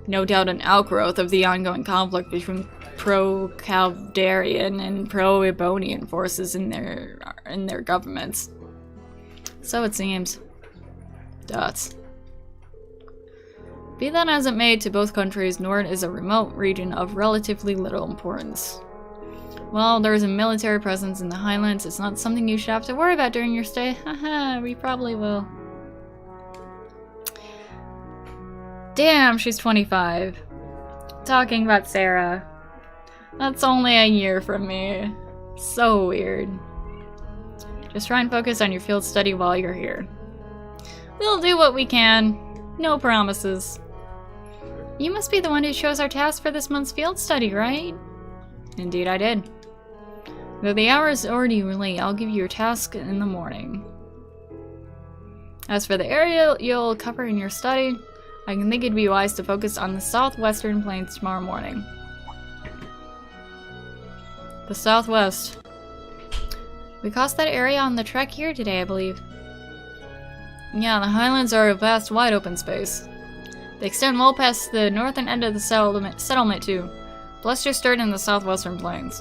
No doubt an outgrowth of the ongoing conflict between pro-Caldarian and pro-Ebonian forces in their governments. So it seems. Dots. Be that as it may, to both countries, Nord is a remote region of relatively little importance. While there is a military presence in the Highlands, it's not something you should have to worry about during your stay. Haha, we probably will. Damn, she's 25. Talking about Sarah. That's only a year from me. So weird. Just try and focus on your field study while you're here. We'll do what we can. No promises. You must be the one who chose our task for this month's field study, right? Indeed I did. Though the hour is already late, I'll give you your task in the morning. As for the area you'll cover in your study, I think it'd be wise to focus on the southwestern plains tomorrow morning. The southwest. We crossed that area on the trek here today, I believe. Yeah, the Highlands are a vast, wide open space. They extend well past the northern end of the settlement too. Plus just start in the southwestern plains.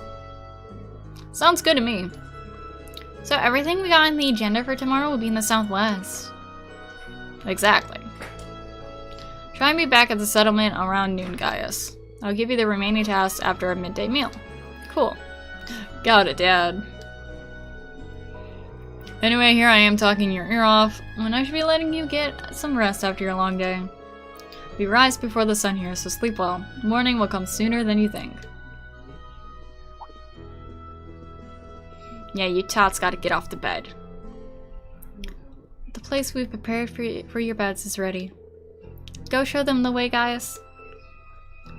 Sounds good to me. So everything we got on the agenda for tomorrow will be in the southwest. Exactly. Try and be back at the settlement around noon, Gaius. I'll give you the remaining tasks after a midday meal. Cool. Got it, Dad. Anyway, here I am talking your ear off, when I should be letting you get some rest after your long day. We rise before the sun here, so sleep well. Morning will come sooner than you think. Yeah, you tots gotta get off the bed. The place we've prepared for your beds is ready. Go show them the way, Gaius.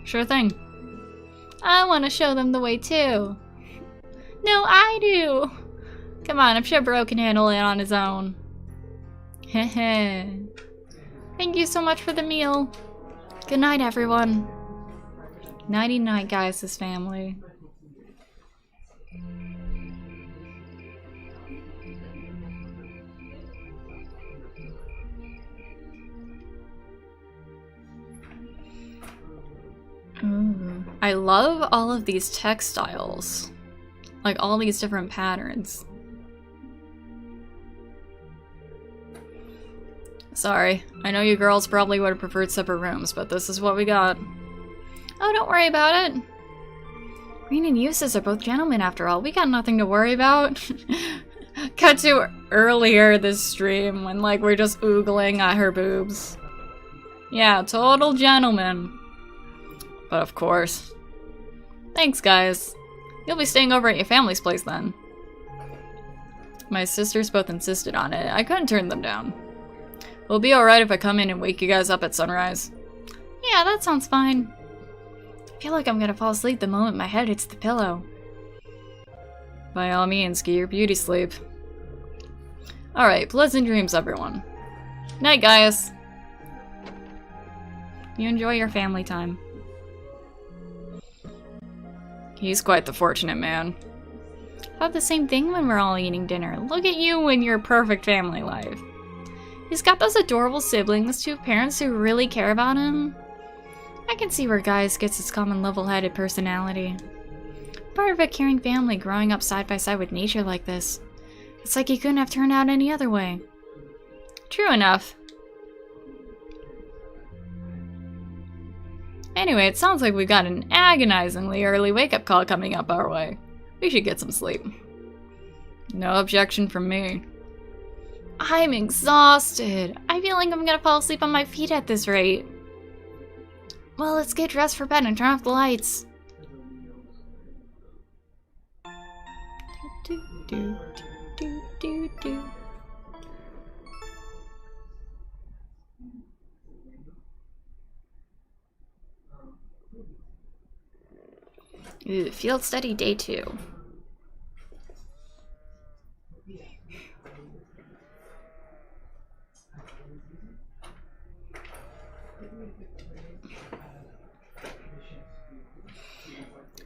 Sure thing. I want to show them the way too. No, I do. Come on, I'm sure Bro can handle it on his own. Heh. Thank you so much for the meal. Good night, everyone. Nighty night, Gaius' family. Ooh. I love all of these textiles. Like all these different patterns. Sorry, I know you girls probably would have preferred separate rooms, but this is what we got. Oh, don't worry about it. Green and Eustace are both gentlemen after all. We got nothing to worry about. Cut to earlier this stream when like we're just oogling at her boobs. Yeah, total gentleman. But of course. Thanks, guys. You'll be staying over at your family's place then. My sisters both insisted on it. I couldn't turn them down. It'll be alright if I come in and wake you guys up at sunrise. Yeah, that sounds fine. I feel like I'm gonna fall asleep the moment my head hits the pillow. By all means, get your beauty sleep. Alright, pleasant dreams, everyone. Night, Gaius. You enjoy your family time. He's quite the fortunate man. Thought the same thing when we're all eating dinner. Look at you and your perfect family life. He's got those adorable siblings, 2 parents who really care about him. I can see where Gaius gets his common level-headed personality. Part of a caring family growing up side by side with nature like this. It's like he couldn't have turned out any other way. True enough. Anyway, it sounds like we got an agonizingly early wake-up call coming up our way. We should get some sleep. No objection from me. I'm exhausted. I feel like I'm gonna fall asleep on my feet at this rate. Well, let's get dressed for bed and turn off the lights. Ooh, field study day 2.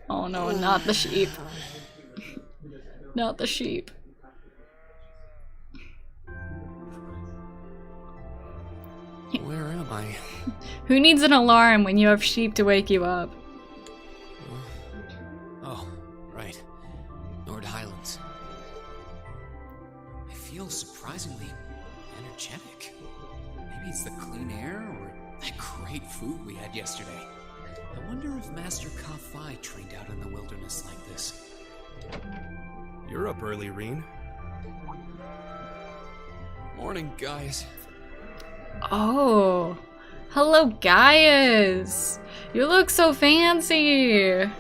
Oh no, not the sheep. Not the sheep. Where am I? Who needs an alarm when you have sheep to wake you up? Oh, right. Nord Highlands. I feel surprisingly energetic. Maybe it's the clean air or that great food we had yesterday. I wonder if Master Ka-Fi trained out in the wilderness like this. You're up early, Reen. Morning, guys. Oh, hello, Gaius. You look so fancy.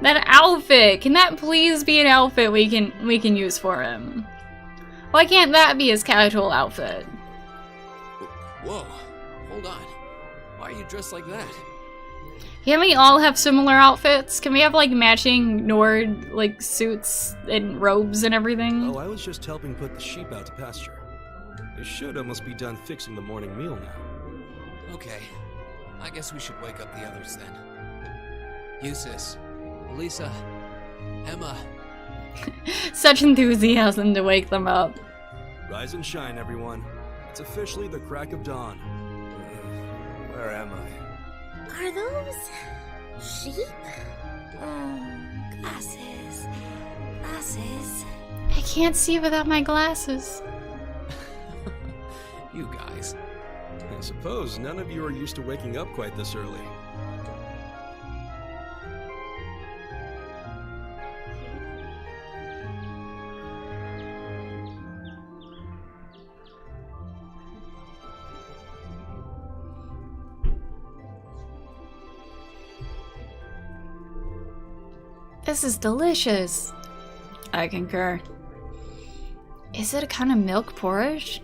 That outfit. Can that please be an outfit we can use for him? Why can't that be his casual outfit? Whoa, hold on. Why are you dressed like that? Can we all have similar outfits? Can we have like matching Nord like suits and robes and everything? Oh, I was just helping put the sheep out to pasture. They should almost be done fixing the morning meal now. Okay, I guess we should wake up the others then. Eustace, Lisa, Emma. Such enthusiasm to wake them up. Rise and shine, everyone. It's officially the crack of dawn. Where am I? Are those sheep? Glasses. Glasses. I can't see without my glasses. You guys. I suppose none of you are used to waking up quite this early. This is delicious. I concur. Is it a kind of milk porridge?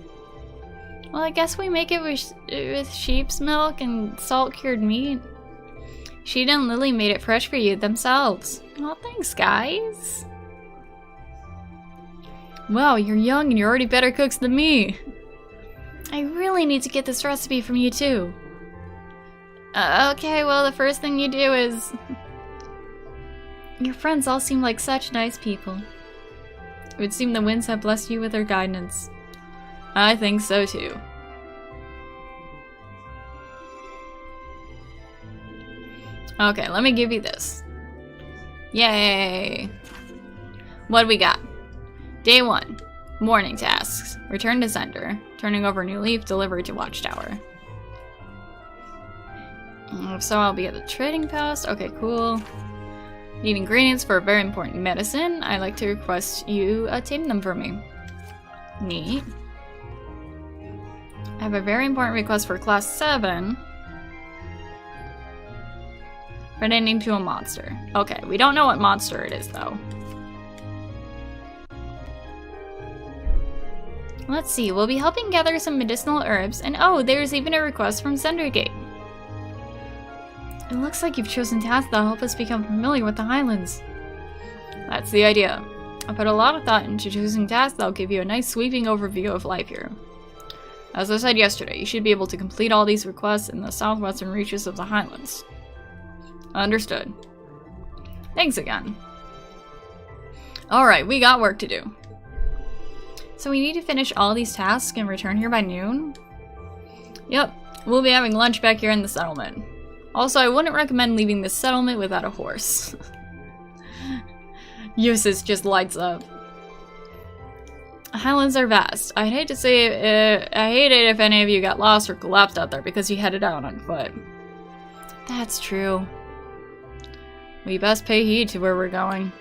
Well, I guess we make it with sheep's milk and salt-cured meat. Sheeta and Lily made it fresh for you themselves. Well, thanks, guys. Wow, you're young and you're already better cooks than me. I really need to get this recipe from you, too. Okay, well, the first thing you do is... Your friends all seem like such nice people. It would seem the winds have blessed you with their guidance. I think so, too. Okay, let me give you this. Yay! What do we got? Day 1. Morning tasks. Return to sender. Turning over a new leaf. Delivery to Watchtower. So I'll be at the trading post. Okay, cool. Need ingredients for a very important medicine. I'd like to request you obtain them for me. Neat. I have a very important request for class 7. Pretending to a monster. Okay, we don't know what monster it is, though. Let's see, we'll be helping gather some medicinal herbs, and oh, there's even a request from Sendergate. It looks like you've chosen tasks that help us become familiar with the Highlands. That's the idea. I put a lot of thought into choosing tasks that'll give you a nice sweeping overview of life here. As I said yesterday, you should be able to complete all these requests in the southwestern reaches of the Highlands. Understood. Thanks again. Alright, we got work to do. So we need to finish all these tasks and return here by noon? Yep, we'll be having lunch back here in the settlement. Also, I wouldn't recommend leaving this settlement without a horse. Eustace just lights up. Highlands are vast. I'd hate to say I hate it if any of you got lost or collapsed out there because you headed out on foot. That's true. We best pay heed to where we're going.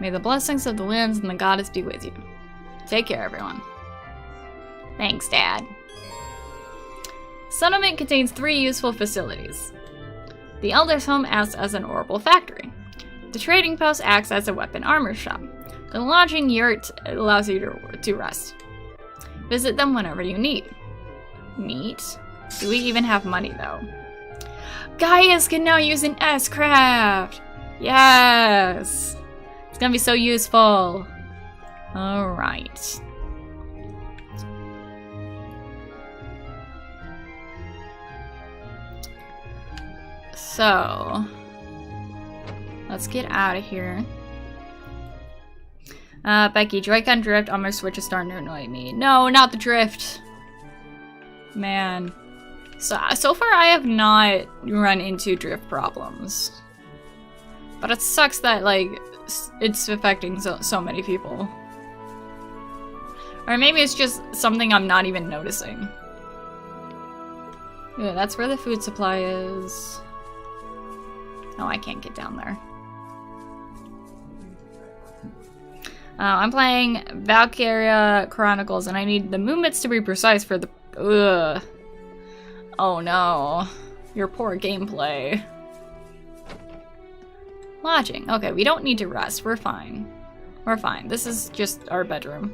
May the blessings of the winds and the goddess be with you. Take care, everyone. Thanks, Dad. Settlement contains 3 useful facilities. The Elder's Home acts as an orbital factory. The Trading Post acts as a weapon armor shop. The Lodging Yurt allows you to rest. Visit them whenever you need. Neat. Do we even have money, though? Gaius can now use an S-Craft! Yes! It's gonna be so useful. Alright. So, let's get out of here. Becky, Drake on Drift almost switch is starting to annoy me. No, not the Drift. Man. So far I have not run into Drift problems. But it sucks that, like, it's affecting so many people. Or maybe it's just something I'm not even noticing. Yeah, that's where the food supply is. Oh, I can't get down there. I'm playing Valkyria Chronicles, and I need the movements to be precise for the... Ugh. Oh no. Your poor gameplay. Lodging. Okay, we don't need to rest. We're fine. We're fine. This is just our bedroom.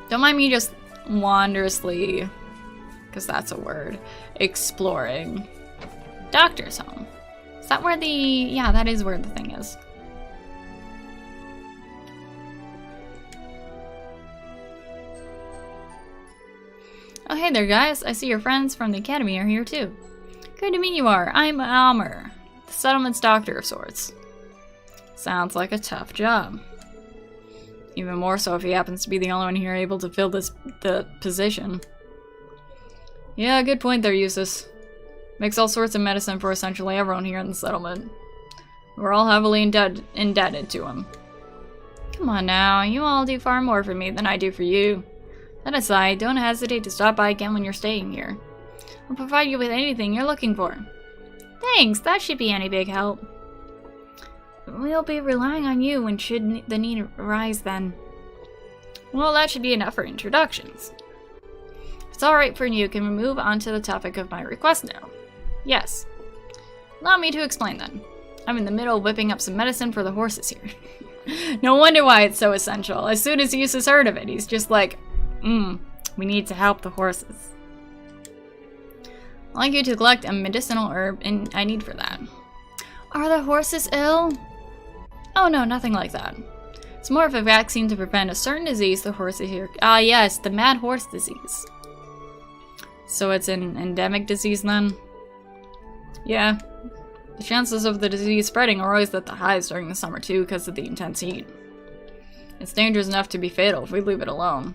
Don't mind me just wanderously, because that's a word, exploring. Doctor's home. Is that where the... Yeah, that is where the thing is. Oh, hey there, guys. I see your friends from the academy are here, too. Good to meet you are. I'm Almer, the settlement's doctor of sorts. Sounds like a tough job. Even more so if he happens to be the only one here able to fill the position. Yeah, good point there, Eustace. Makes all sorts of medicine for essentially everyone here in the settlement. We're all heavily indebted to him. Come on now, you all do far more for me than I do for you. That aside, don't hesitate to stop by again when you're staying here. I'll provide you with anything you're looking for. Thanks, that should be any big help. We'll be relying on you when should the need arise then. Well, that should be enough for introductions. If it's alright for you, can we move on to the topic of my request now? Yes. Allow me to explain then. I'm in the middle of whipping up some medicine for the horses here. No wonder why it's so essential. As soon as Gaius has heard of it, he's just like, we need to help the horses. I'd like you to collect a medicinal herb, and I need for that. Are the horses ill? Oh no, nothing like that. It's more of a vaccine to prevent a certain disease the horses here. Ah yes, the mad horse disease. So it's an endemic disease then? Yeah. The chances of the disease spreading are always at the highest during the summer too because of the intense heat. It's dangerous enough to be fatal if we leave it alone.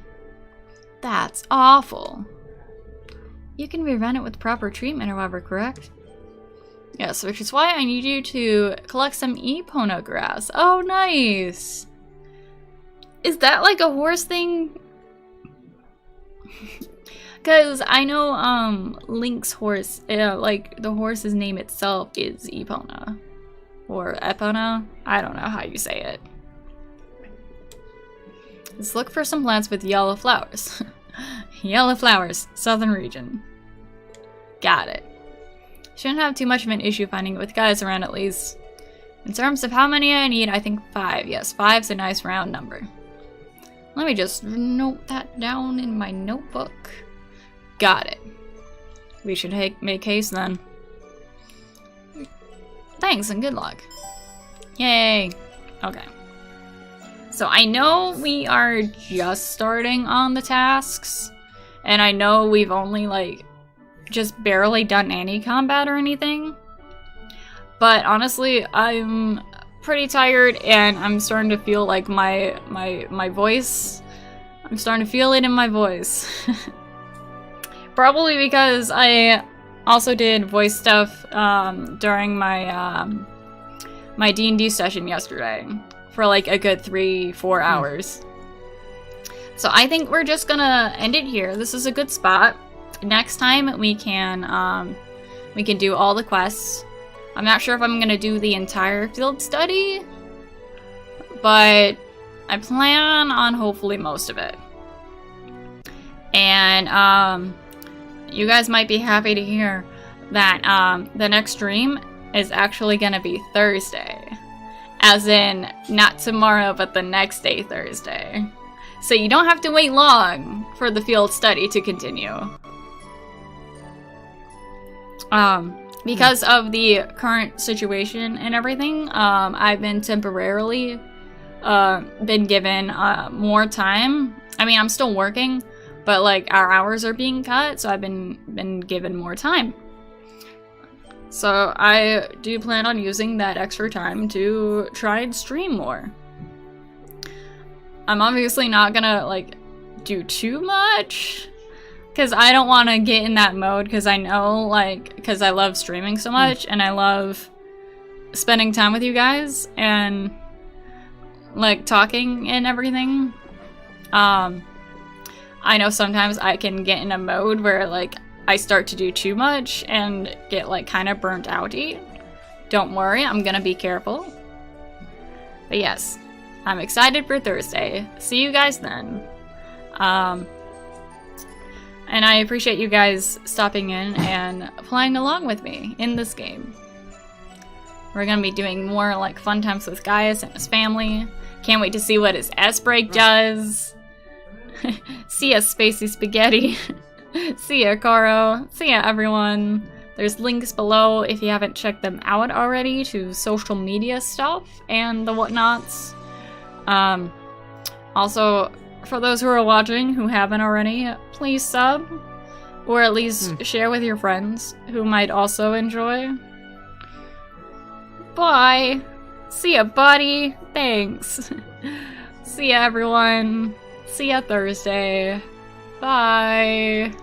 That's awful. You can prevent it with proper treatment, however, correct? Yes, which is why I need you to collect some Epona grass. Oh, nice! Is that like a horse thing? Because I know Link's horse, like the horse's name itself is Epona. Or Epona? I don't know how you say it. Let's look for some plants with yellow flowers. Yellow flowers, southern region. Got it. Shouldn't have too much of an issue finding it with guys around at least. In terms of how many I need, I think 5. Yes, 5's a nice round number. Let me just note that down in my notebook. Got it. We should make haste then. Thanks and good luck. Yay. Okay. So I know we are just starting on the tasks. And I know we've only like just barely done any combat or anything. But honestly, I'm pretty tired and I'm starting to feel like my voice. I'm starting to feel it in my voice. Probably because I also did voice stuff during my my D&D session yesterday for like a good 3-4 hours. So I think we're just gonna end it here. This is a good spot. Next time we can do all the quests. I'm not sure if I'm gonna do the entire field study, but I plan on hopefully most of it. And you guys might be happy to hear that the next stream is actually gonna be Thursday. As in, not tomorrow, but the next day, Thursday. So you don't have to wait long for the field study to continue. Because of the current situation and everything, I've been temporarily been given more time. I mean, I'm still working, but like our hours are being cut, so I've been given more time. So I do plan on using that extra time to try and stream more. I'm obviously not gonna like do too much, because I don't want to get in that mode, because I know, like, because I love streaming so much, and I love spending time with you guys, and, like, talking and everything. I know sometimes I can get in a mode where, like, I start to do too much and get, like, kind of burnt outy. Don't worry, I'm gonna be careful. But yes, I'm excited for Thursday. See you guys then. And I appreciate you guys stopping in and playing along with me in this game. We're gonna be doing more like fun times with Gaius and his family. Can't wait to see what his S-break does. See ya, Spacey Spaghetti. See ya, Caro. See ya, everyone. There's links below if you haven't checked them out already to social media stuff and the whatnots. Also, for those who are watching who haven't already, please sub, or at least share with your friends who might also enjoy. Bye! See ya, buddy! Thanks! See ya, everyone! See ya Thursday! Bye!